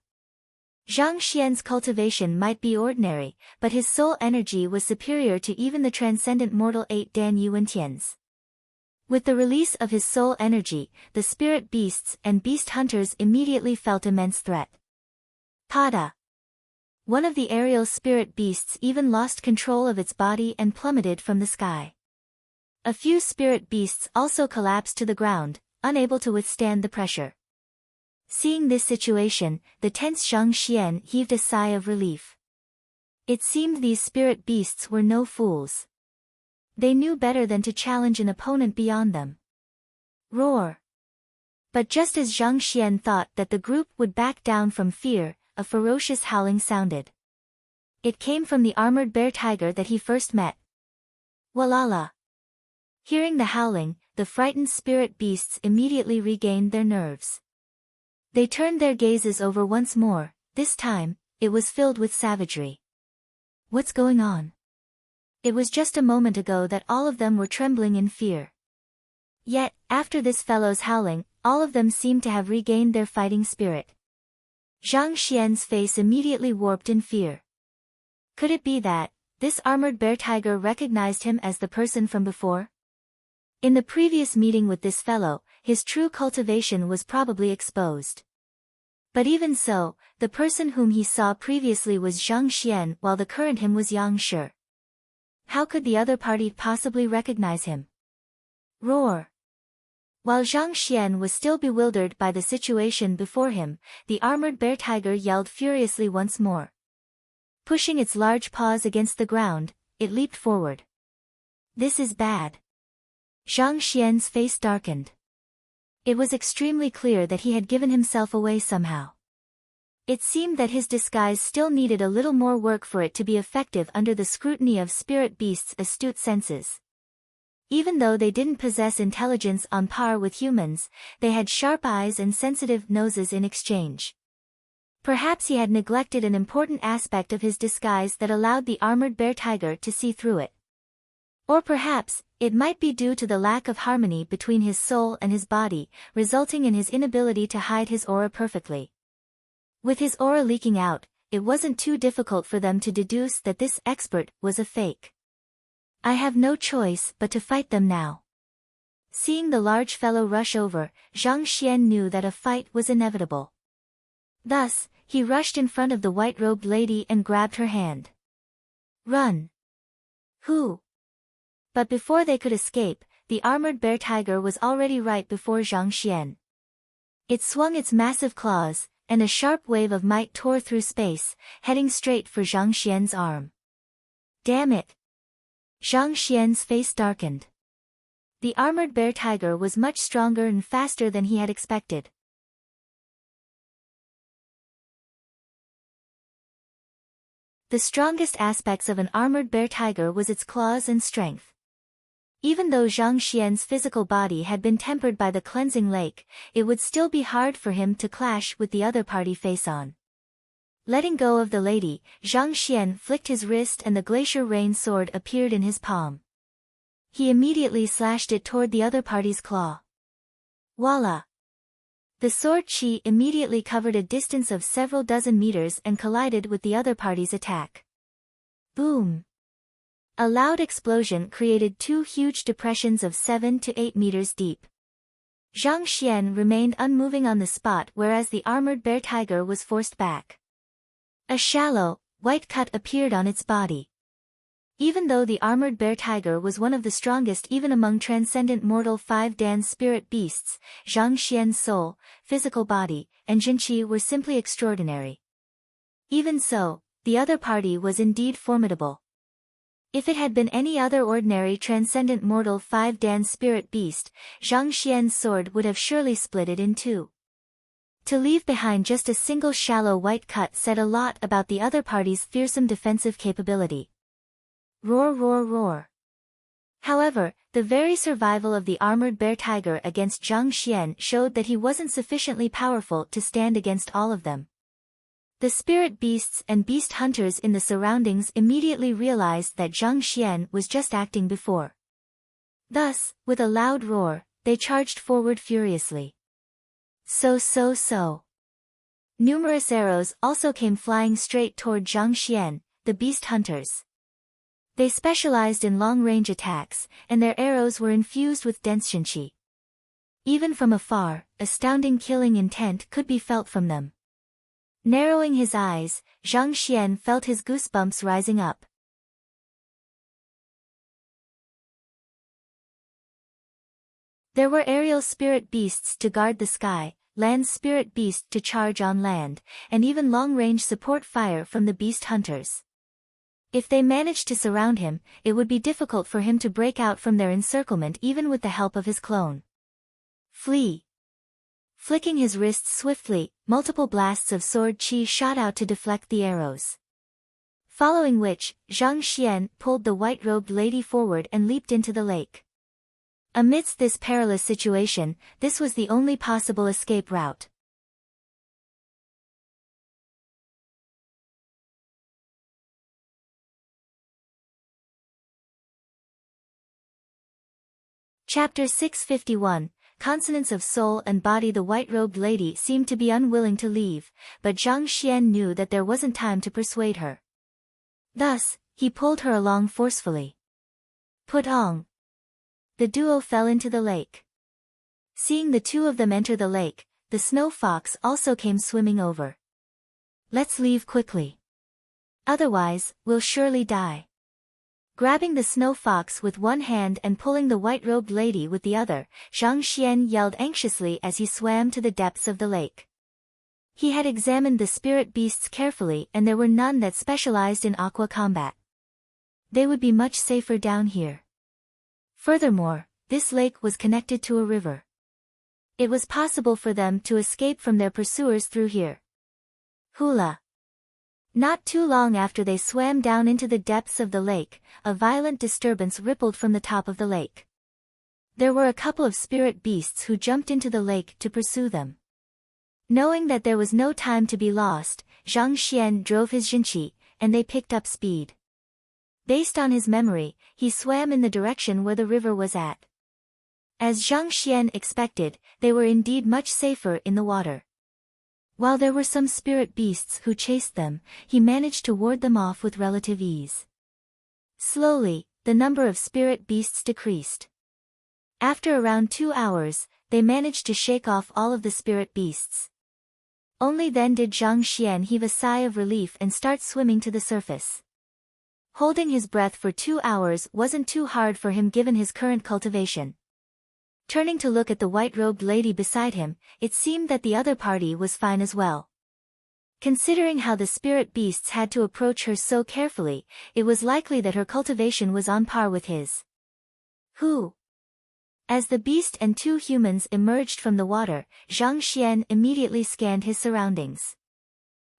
Zhang Xian's cultivation might be ordinary, but his soul energy was superior to even the transcendent mortal 8 Dan Yuantian's. With the release of his soul energy, the spirit beasts and beast hunters immediately felt immense threat. Pada! One of the aerial spirit beasts even lost control of its body and plummeted from the sky. A few spirit beasts also collapsed to the ground, unable to withstand the pressure. Seeing this situation, the tense Zhang Xian heaved a sigh of relief. It seemed these spirit beasts were no fools. They knew better than to challenge an opponent beyond them. Roar! But just as Zhang Xian thought that the group would back down from fear, a ferocious howling sounded. It came from the armored bear tiger that he first met. Walala! Hearing the howling, the frightened spirit beasts immediately regained their nerves. They turned their gazes over once more, this time, it was filled with savagery. What's going on? It was just a moment ago that all of them were trembling in fear. Yet, after this fellow's howling, all of them seemed to have regained their fighting spirit. Zhang Xian's face immediately warped in fear. Could it be that this armored bear tiger recognized him as the person from before? In the previous meeting with this fellow, his true cultivation was probably exposed. But even so, the person whom he saw previously was Zhang Xian while the current him was Yang Shi. How could the other party possibly recognize him? Roar! While Zhang Xian was still bewildered by the situation before him, the armored bear tiger yelled furiously once more. Pushing its large paws against the ground, it leaped forward. This is bad. Zhang Xian's face darkened. It was extremely clear that he had given himself away somehow. It seemed that his disguise still needed a little more work for it to be effective under the scrutiny of spirit beasts' astute senses. Even though they didn't possess intelligence on par with humans, they had sharp eyes and sensitive noses in exchange. Perhaps he had neglected an important aspect of his disguise that allowed the armored bear tiger to see through it. Or perhaps, it might be due to the lack of harmony between his soul and his body, resulting in his inability to hide his aura perfectly. With his aura leaking out, it wasn't too difficult for them to deduce that this expert was a fake. I have no choice but to fight them now. Seeing the large fellow rush over, Zhang Xian knew that a fight was inevitable. Thus, he rushed in front of the white-robed lady and grabbed her hand. Run! Who? But before they could escape, the armored bear tiger was already right before Zhang Xian. It swung its massive claws, and a sharp wave of might tore through space, heading straight for Zhang Xian's arm. Damn it! Zhang Xian's face darkened. The armored bear tiger was much stronger and faster than he had expected. The strongest aspects of an armored bear tiger was its claws and strength. Even though Zhang Xian's physical body had been tempered by the cleansing lake, it would still be hard for him to clash with the other party face-on. Letting go of the lady, Zhang Xian flicked his wrist and the glacier rain sword appeared in his palm. He immediately slashed it toward the other party's claw. Voila! The sword chi immediately covered a distance of several dozen meters and collided with the other party's attack. Boom! A loud explosion created two huge depressions of 7 to 8 meters deep. Zhang Xian remained unmoving on the spot whereas the armored bear tiger was forced back. A shallow, white cut appeared on its body. Even though the armored bear tiger was one of the strongest even among transcendent mortal 5-dan spirit beasts, Zhang Xian's soul, physical body, and Jinqi were simply extraordinary. Even so, the other party was indeed formidable. If it had been any other ordinary transcendent mortal 5-dan spirit beast, Zhang Xian's sword would have surely split it in two. To leave behind just a single shallow white cut said a lot about the other party's fearsome defensive capability. Roar, roar, roar. However, the very survival of the armored bear tiger against Zhang Xian showed that he wasn't sufficiently powerful to stand against all of them. The spirit beasts and beast hunters in the surroundings immediately realized that Zhang Xian was just acting before. Thus, with a loud roar, they charged forward furiously. So. Numerous arrows also came flying straight toward Zhang Xian, the beast hunters. They specialized in long-range attacks, and their arrows were infused with dense Jinqi. Even from afar, astounding killing intent could be felt from them. Narrowing his eyes, Zhang Xian felt his goosebumps rising up. There were aerial spirit beasts to guard the sky, land spirit beasts to charge on land, and even long-range support fire from the beast hunters. If they managed to surround him, it would be difficult for him to break out from their encirclement even with the help of his clone. Flee! Flicking his wrists swiftly, multiple blasts of sword chi shot out to deflect the arrows. Following which, Zhang Xian pulled the white-robed lady forward and leaped into the lake. Amidst this perilous situation, this was the only possible escape route. Chapter 651, Consonance of Soul and Body. The white-robed lady seemed to be unwilling to leave, but Zhang Xian knew that there wasn't time to persuade her. Thus, he pulled her along forcefully. Putong! The duo fell into the lake. Seeing the two of them enter the lake, the snow fox also came swimming over. Let's leave quickly. Otherwise, we'll surely die. Grabbing the snow fox with one hand and pulling the white-robed lady with the other, Zhang Xian yelled anxiously as he swam to the depths of the lake. He had examined the spirit beasts carefully and there were none that specialized in aqua combat. They would be much safer down here. Furthermore, this lake was connected to a river. It was possible for them to escape from their pursuers through here. Hula! Not too long after they swam down into the depths of the lake, a violent disturbance rippled from the top of the lake. There were a couple of spirit beasts who jumped into the lake to pursue them. Knowing that there was no time to be lost, Zhang Xian drove his Jinqi, and they picked up speed. Based on his memory, he swam in the direction where the river was at. As Zhang Xian expected, they were indeed much safer in the water. While there were some spirit beasts who chased them, he managed to ward them off with relative ease. Slowly, the number of spirit beasts decreased. After around 2 hours, they managed to shake off all of the spirit beasts. Only then did Zhang Xian heave a sigh of relief and start swimming to the surface. Holding his breath for 2 hours wasn't too hard for him given his current cultivation. Turning to look at the white-robed lady beside him, it seemed that the other party was fine as well. Considering how the spirit beasts had to approach her so carefully, it was likely that her cultivation was on par with his. Who? As the beast and 2 humans emerged from the water, Zhang Xian immediately scanned his surroundings.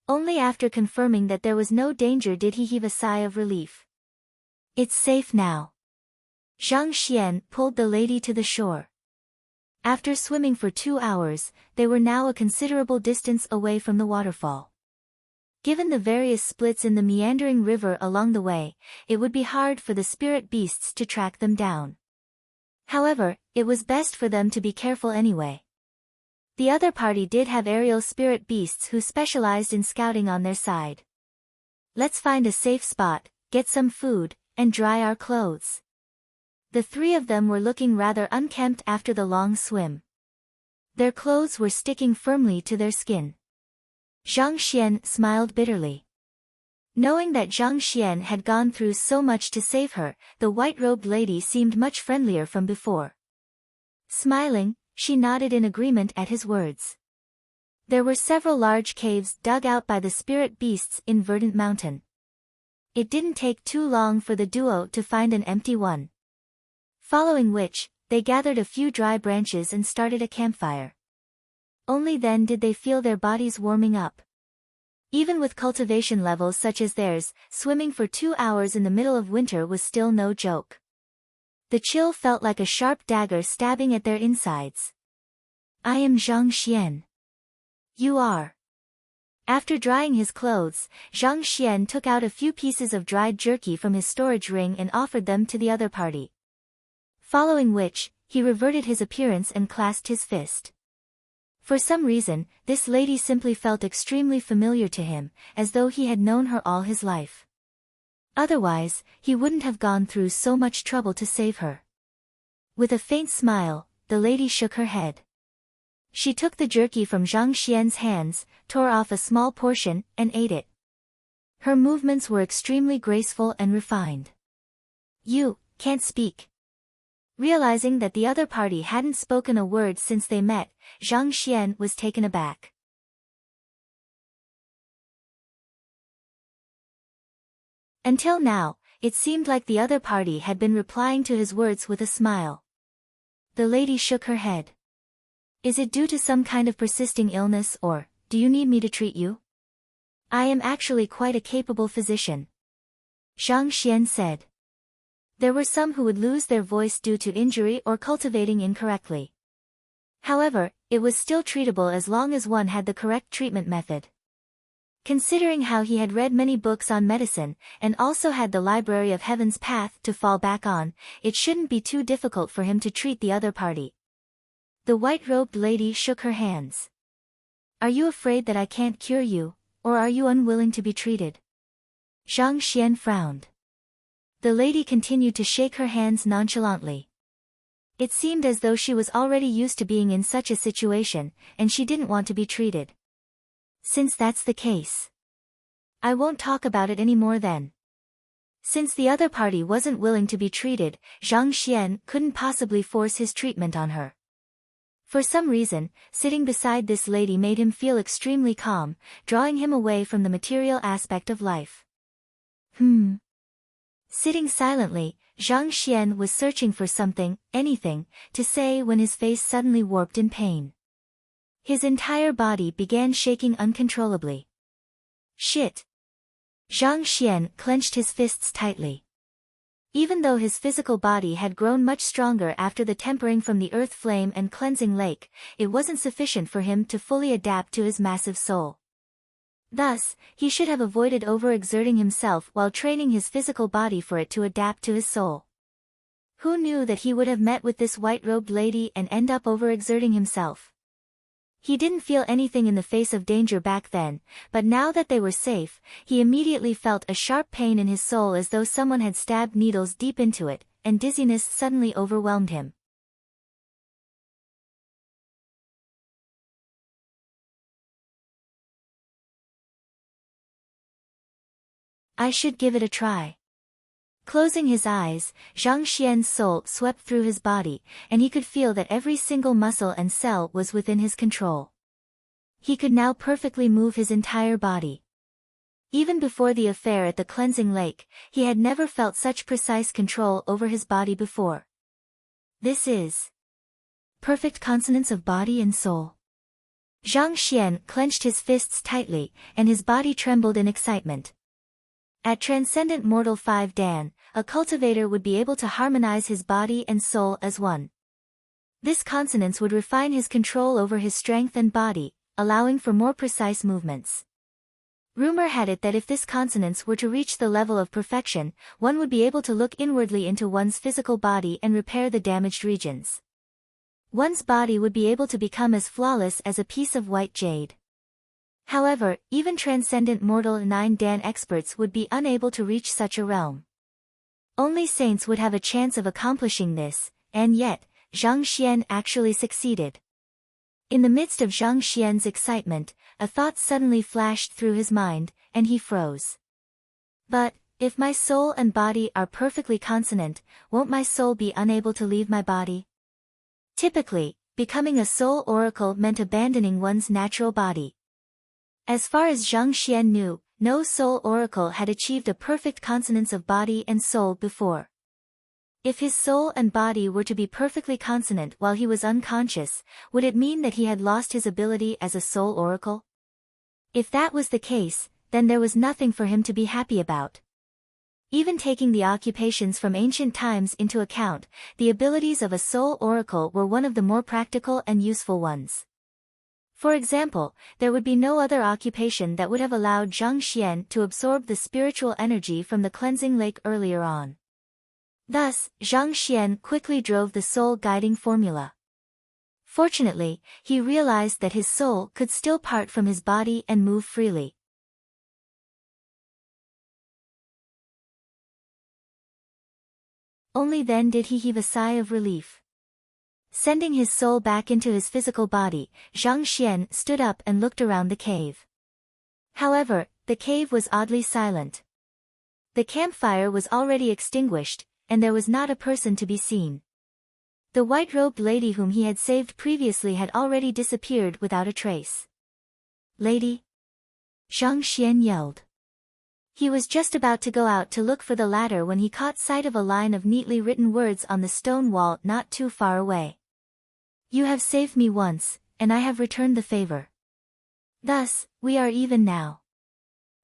Only after confirming that there was no danger did he heave a sigh of relief. It's safe now. Zhang Xian pulled the lady to the shore. After swimming for 2 hours, they were now a considerable distance away from the waterfall. Given the various splits in the meandering river along the way, it would be hard for the spirit beasts to track them down. However, it was best for them to be careful anyway. The other party did have aerial spirit beasts who specialized in scouting on their side. Let's find a safe spot, get some food, and dry our clothes. The 3 of them were looking rather unkempt after the long swim. Their clothes were sticking firmly to their skin. Zhang Xian smiled bitterly. Knowing that Zhang Xian had gone through so much to save her, the white-robed lady seemed much friendlier from before. Smiling, she nodded in agreement at his words. There were several large caves dug out by the spirit beasts in Verdant Mountain. It didn't take too long for the duo to find an empty one. Following which, they gathered a few dry branches and started a campfire. Only then did they feel their bodies warming up. Even with cultivation levels such as theirs, swimming for 2 hours in the middle of winter was still no joke. The chill felt like a sharp dagger stabbing at their insides. I am Zhang Xian. You are. After drying his clothes, Zhang Xian took out a few pieces of dried jerky from his storage ring and offered them to the other party. Following which, he reverted his appearance and clasped his fist. For some reason, this lady simply felt extremely familiar to him, as though he had known her all his life. Otherwise, he wouldn't have gone through so much trouble to save her. With a faint smile, the lady shook her head. She took the jerky from Zhang Xian's hands, tore off a small portion, and ate it. Her movements were extremely graceful and refined. You can't speak. Realizing that the other party hadn't spoken a word since they met, Zhang Xian was taken aback. Until now, it seemed like the other party had been replying to his words with a smile. The lady shook her head. Is it due to some kind of persisting illness or, do you need me to treat you? I am actually quite a capable physician. Zhang Xian said. There were some who would lose their voice due to injury or cultivating incorrectly. However, it was still treatable as long as one had the correct treatment method. Considering how he had read many books on medicine, and also had the Library of Heaven's Path to fall back on, it shouldn't be too difficult for him to treat the other party. The white-robed lady shook her hands. Are you afraid that I can't cure you, or are you unwilling to be treated? Zhang Xian frowned. The lady continued to shake her hands nonchalantly. It seemed as though she was already used to being in such a situation, and she didn't want to be treated. Since that's the case, I won't talk about it anymore then. Since the other party wasn't willing to be treated, Zhang Xian couldn't possibly force his treatment on her. For some reason, sitting beside this lady made him feel extremely calm, drawing him away from the material aspect of life. Sitting silently, Zhang Xian was searching for something, anything, to say when his face suddenly warped in pain. His entire body began shaking uncontrollably. Shit! Zhang Xian clenched his fists tightly. Even though his physical body had grown much stronger after the tempering from the earth flame and cleansing lake, it wasn't sufficient for him to fully adapt to his massive soul. Thus, he should have avoided overexerting himself while training his physical body for it to adapt to his soul. Who knew that he would have met with this white-robed lady and end up overexerting himself? He didn't feel anything in the face of danger back then, but now that they were safe, he immediately felt a sharp pain in his soul as though someone had stabbed needles deep into it, and dizziness suddenly overwhelmed him. I should give it a try. Closing his eyes, Zhang Xian's soul swept through his body, and he could feel that every single muscle and cell was within his control. He could now perfectly move his entire body. Even before the affair at the cleansing lake, he had never felt such precise control over his body before. This is perfect consonance of body and soul. Zhang Xian clenched his fists tightly, and his body trembled in excitement. At Transcendent Mortal 5 Dan, a cultivator would be able to harmonize his body and soul as one. This consonance would refine his control over his strength and body, allowing for more precise movements. Rumor had it that if this consonance were to reach the level of perfection, one would be able to look inwardly into one's physical body and repair the damaged regions. One's body would be able to become as flawless as a piece of white jade. However, even Transcendent Mortal 9 Dan experts would be unable to reach such a realm. Only saints would have a chance of accomplishing this, and yet, Zhang Xian actually succeeded. In the midst of Zhang Xian's excitement, a thought suddenly flashed through his mind, and he froze. But, if my soul and body are perfectly consonant, won't my soul be unable to leave my body? Typically, becoming a soul oracle meant abandoning one's natural body. As far as Zhang Xian knew, no soul oracle had achieved a perfect consonance of body and soul before. If his soul and body were to be perfectly consonant while he was unconscious, would it mean that he had lost his ability as a soul oracle? If that was the case, then there was nothing for him to be happy about. Even taking the occupations from ancient times into account, the abilities of a soul oracle were one of the more practical and useful ones. For example, there would be no other occupation that would have allowed Zhang Xian to absorb the spiritual energy from the cleansing lake earlier on. Thus, Zhang Xian quickly drove the soul-guiding formula. Fortunately, he realized that his soul could still part from his body and move freely. Only then did he heave a sigh of relief. Sending his soul back into his physical body, Zhang Xian stood up and looked around the cave. However, the cave was oddly silent. The campfire was already extinguished, and there was not a person to be seen. The white-robed lady whom he had saved previously had already disappeared without a trace. "Lady?" Zhang Xian yelled. He was just about to go out to look for the ladder when he caught sight of a line of neatly written words on the stone wall not too far away. "You have saved me once, and I have returned the favor. Thus, we are even now.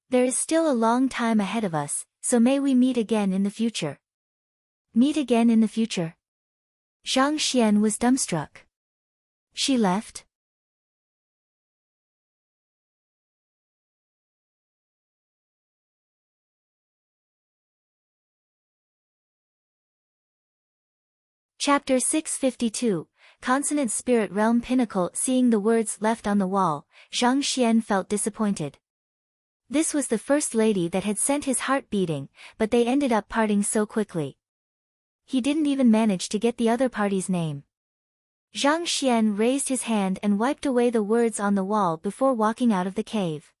There is still a long time ahead of us, so may we meet again in the future." Meet again in the future? Zhang Xian was dumbstruck. She left? Chapter 652, Consonant Spirit Realm Pinnacle. Seeing the words left on the wall, Zhang Xian felt disappointed. This was the first lady that had sent his heart beating, but they ended up parting so quickly. He didn't even manage to get the other party's name. Zhang Xian raised his hand and wiped away the words on the wall before walking out of the cave.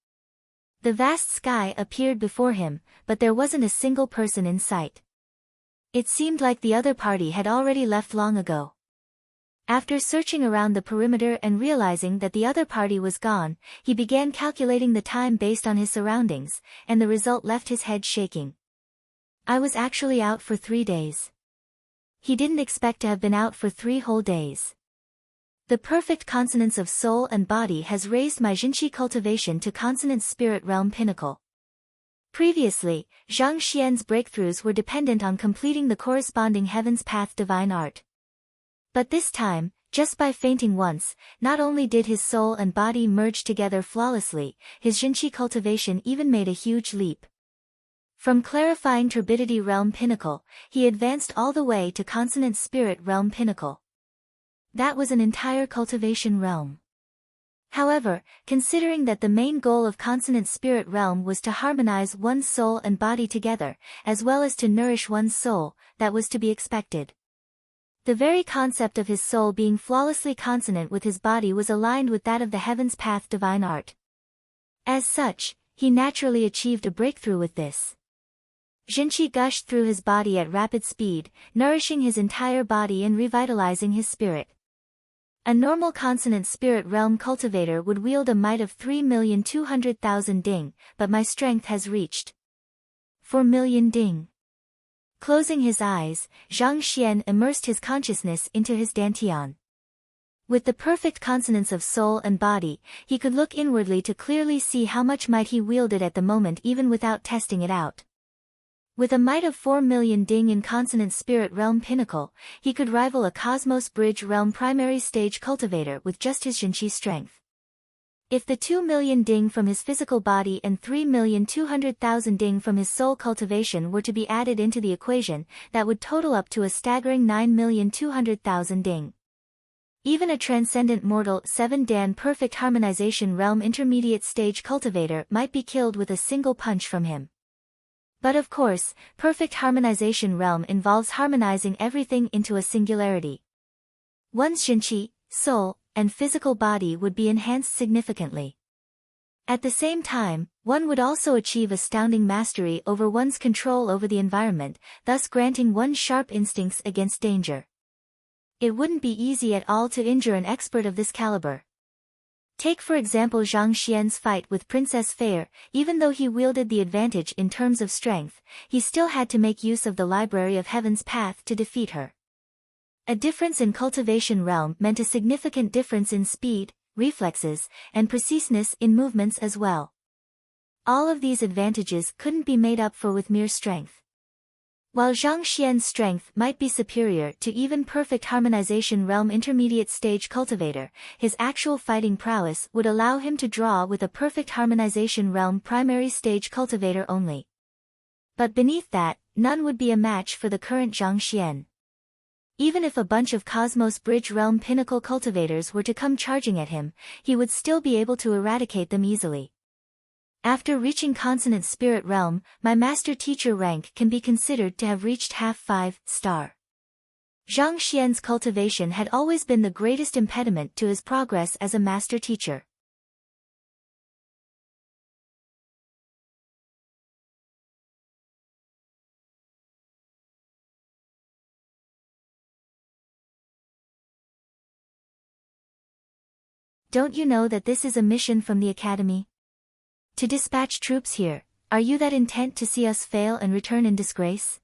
The vast sky appeared before him, but there wasn't a single person in sight. It seemed like the other party had already left long ago. After searching around the perimeter and realizing that the other party was gone, he began calculating the time based on his surroundings, and the result left his head shaking. I was actually out for 3 days. He didn't expect to have been out for 3 whole days. The perfect consonance of soul and body has raised my Jinqi cultivation to consonant spirit realm pinnacle. Previously, Zhang Xian's breakthroughs were dependent on completing the corresponding Heaven's Path divine art. But this time, Just by fainting once, not only did his soul and body merge together flawlessly, his Jinqi cultivation even made a huge leap. From clarifying turbidity realm pinnacle, he advanced all the way to consonant spirit realm pinnacle. That was an entire cultivation realm. However, considering that the main goal of consonant spirit realm was to harmonize one's soul and body together, as well as to nourish one's soul, that was to be expected. The very concept of his soul being flawlessly consonant with his body was aligned with that of the heaven's path divine art. As such, he naturally achieved a breakthrough with this. Jinqi gushed through his body at rapid speed, nourishing his entire body and revitalizing his spirit. A normal consonant spirit realm cultivator would wield a might of 3,200,000 ding, but my strength has reached 4 million ding. Closing his eyes, Zhang Xian immersed his consciousness into his dantian. With the perfect consonance of soul and body, he could look inwardly to clearly see how much might he wielded at the moment even without testing it out. With a might of 4 million ding in consonant spirit realm pinnacle, he could rival a cosmos bridge realm primary stage cultivator with just his Jinqi strength. If the 2 million ding from his physical body and 3,200,000 ding from his soul cultivation were to be added into the equation, that would total up to a staggering 9,200,000 ding. Even a transcendent mortal 7-dan perfect harmonization realm intermediate stage cultivator might be killed with a single punch from him. But of course, perfect harmonization realm involves harmonizing everything into a singularity. One's Jinqi, soul, and physical body would be enhanced significantly. At the same time, one would also achieve astounding mastery over one's control over the environment, thus granting one sharp instincts against danger. It wouldn't be easy at all to injure an expert of this caliber. Take for example Zhang Xian's fight with Princess Fair. Even though he wielded the advantage in terms of strength, he still had to make use of the Library of Heaven's Path to defeat her. A difference in cultivation realm meant a significant difference in speed, reflexes, and preciseness in movements as well. All of these advantages couldn't be made up for with mere strength. While Zhang Xian's strength might be superior to even perfect harmonization realm intermediate stage cultivator, his actual fighting prowess would allow him to draw with a perfect harmonization realm primary stage cultivator only. But beneath that, none would be a match for the current Zhang Xian. Even if a bunch of Cosmos Bridge realm pinnacle cultivators were to come charging at him, he would still be able to eradicate them easily. After reaching consonant spirit realm, my master teacher rank can be considered to have reached half 5-star. Zhang Xian's cultivation had always been the greatest impediment to his progress as a master teacher. Don't you know that this is a mission from the academy? To dispatch troops here, are you that intent to see us fail and return in disgrace?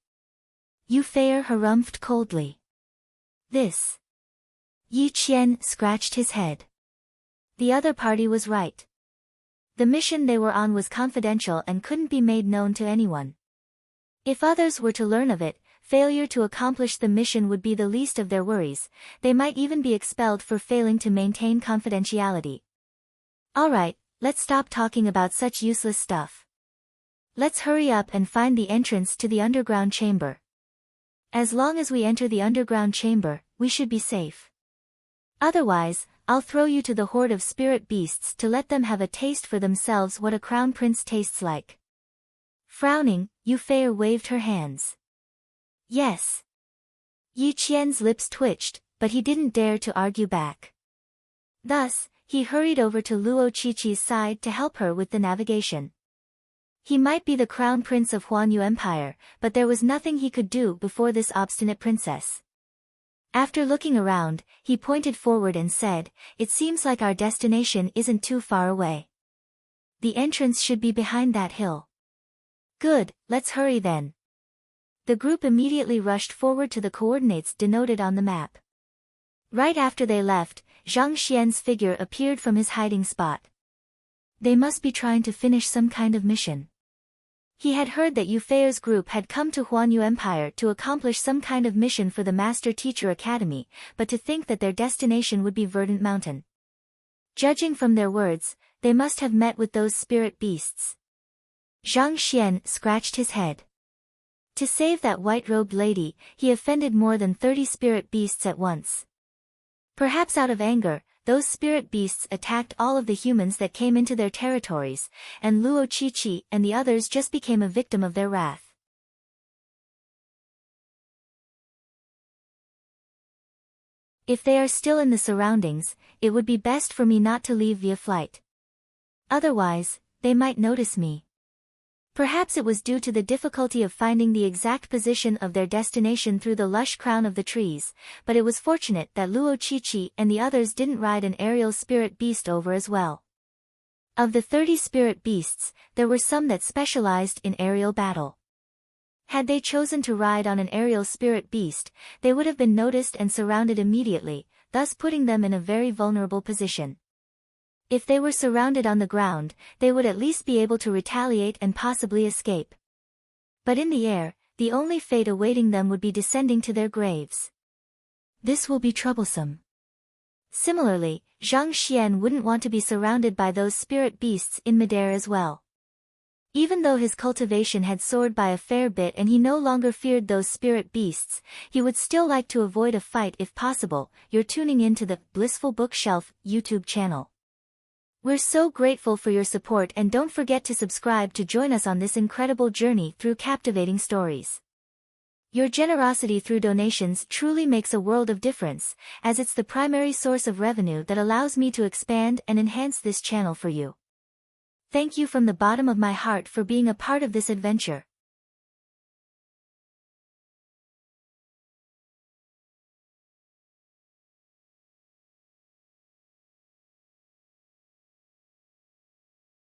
Yu Feier harumphed coldly. This. Yi Qian scratched his head. The other party was right. The mission they were on was confidential and couldn't be made known to anyone. If others were to learn of it, failure to accomplish the mission would be the least of their worries. They might even be expelled for failing to maintain confidentiality. Alright, let's stop talking about such useless stuff. Let's hurry up and find the entrance to the underground chamber. As long as we enter the underground chamber, we should be safe. Otherwise, I'll throw you to the horde of spirit beasts to let them have a taste for themselves what a crown prince tastes like. Frowning, Yu Feier waved her hands. Yes. Yi Qian's lips twitched, but he didn't dare to argue back. Thus, he hurried over to Luo Qiqi's side to help her with the navigation. He might be the crown prince of Huanyu Empire, but there was nothing he could do before this obstinate princess. After looking around, he pointed forward and said, "It seems like our destination isn't too far away. The entrance should be behind that hill." Good, let's hurry then. The group immediately rushed forward to the coordinates denoted on the map. Right after they left, Zhang Xian's figure appeared from his hiding spot. They must be trying to finish some kind of mission. He had heard that Yufei's group had come to Huanyu Empire to accomplish some kind of mission for the Master Teacher Academy, but to think that their destination would be Verdant Mountain. Judging from their words, they must have met with those spirit beasts. Zhang Xian scratched his head. To save that white-robed lady, he offended more than 30 spirit beasts at once. Perhaps out of anger, those spirit beasts attacked all of the humans that came into their territories, and Luo Qiqi and the others just became a victim of their wrath. If they are still in the surroundings, it would be best for me not to leave via flight. Otherwise, they might notice me. Perhaps it was due to the difficulty of finding the exact position of their destination through the lush crown of the trees, but it was fortunate that Luo Qiqi and the others didn't ride an aerial spirit beast over as well. Of the 30 spirit beasts, there were some that specialized in aerial battle. Had they chosen to ride on an aerial spirit beast, they would have been noticed and surrounded immediately, thus putting them in a very vulnerable position. If they were surrounded on the ground, they would at least be able to retaliate and possibly escape. But in the air, the only fate awaiting them would be descending to their graves. This will be troublesome. Similarly, Zhang Xian wouldn't want to be surrounded by those spirit beasts in midair as well. Even though his cultivation had soared by a fair bit and he no longer feared those spirit beasts, he would still like to avoid a fight if possible. You're tuning in to the Blissful Bookshelf YouTube channel. We're so grateful for your support, and don't forget to subscribe to join us on this incredible journey through captivating stories. Your generosity through donations truly makes a world of difference, as it's the primary source of revenue that allows me to expand and enhance this channel for you. Thank you from the bottom of my heart for being a part of this adventure.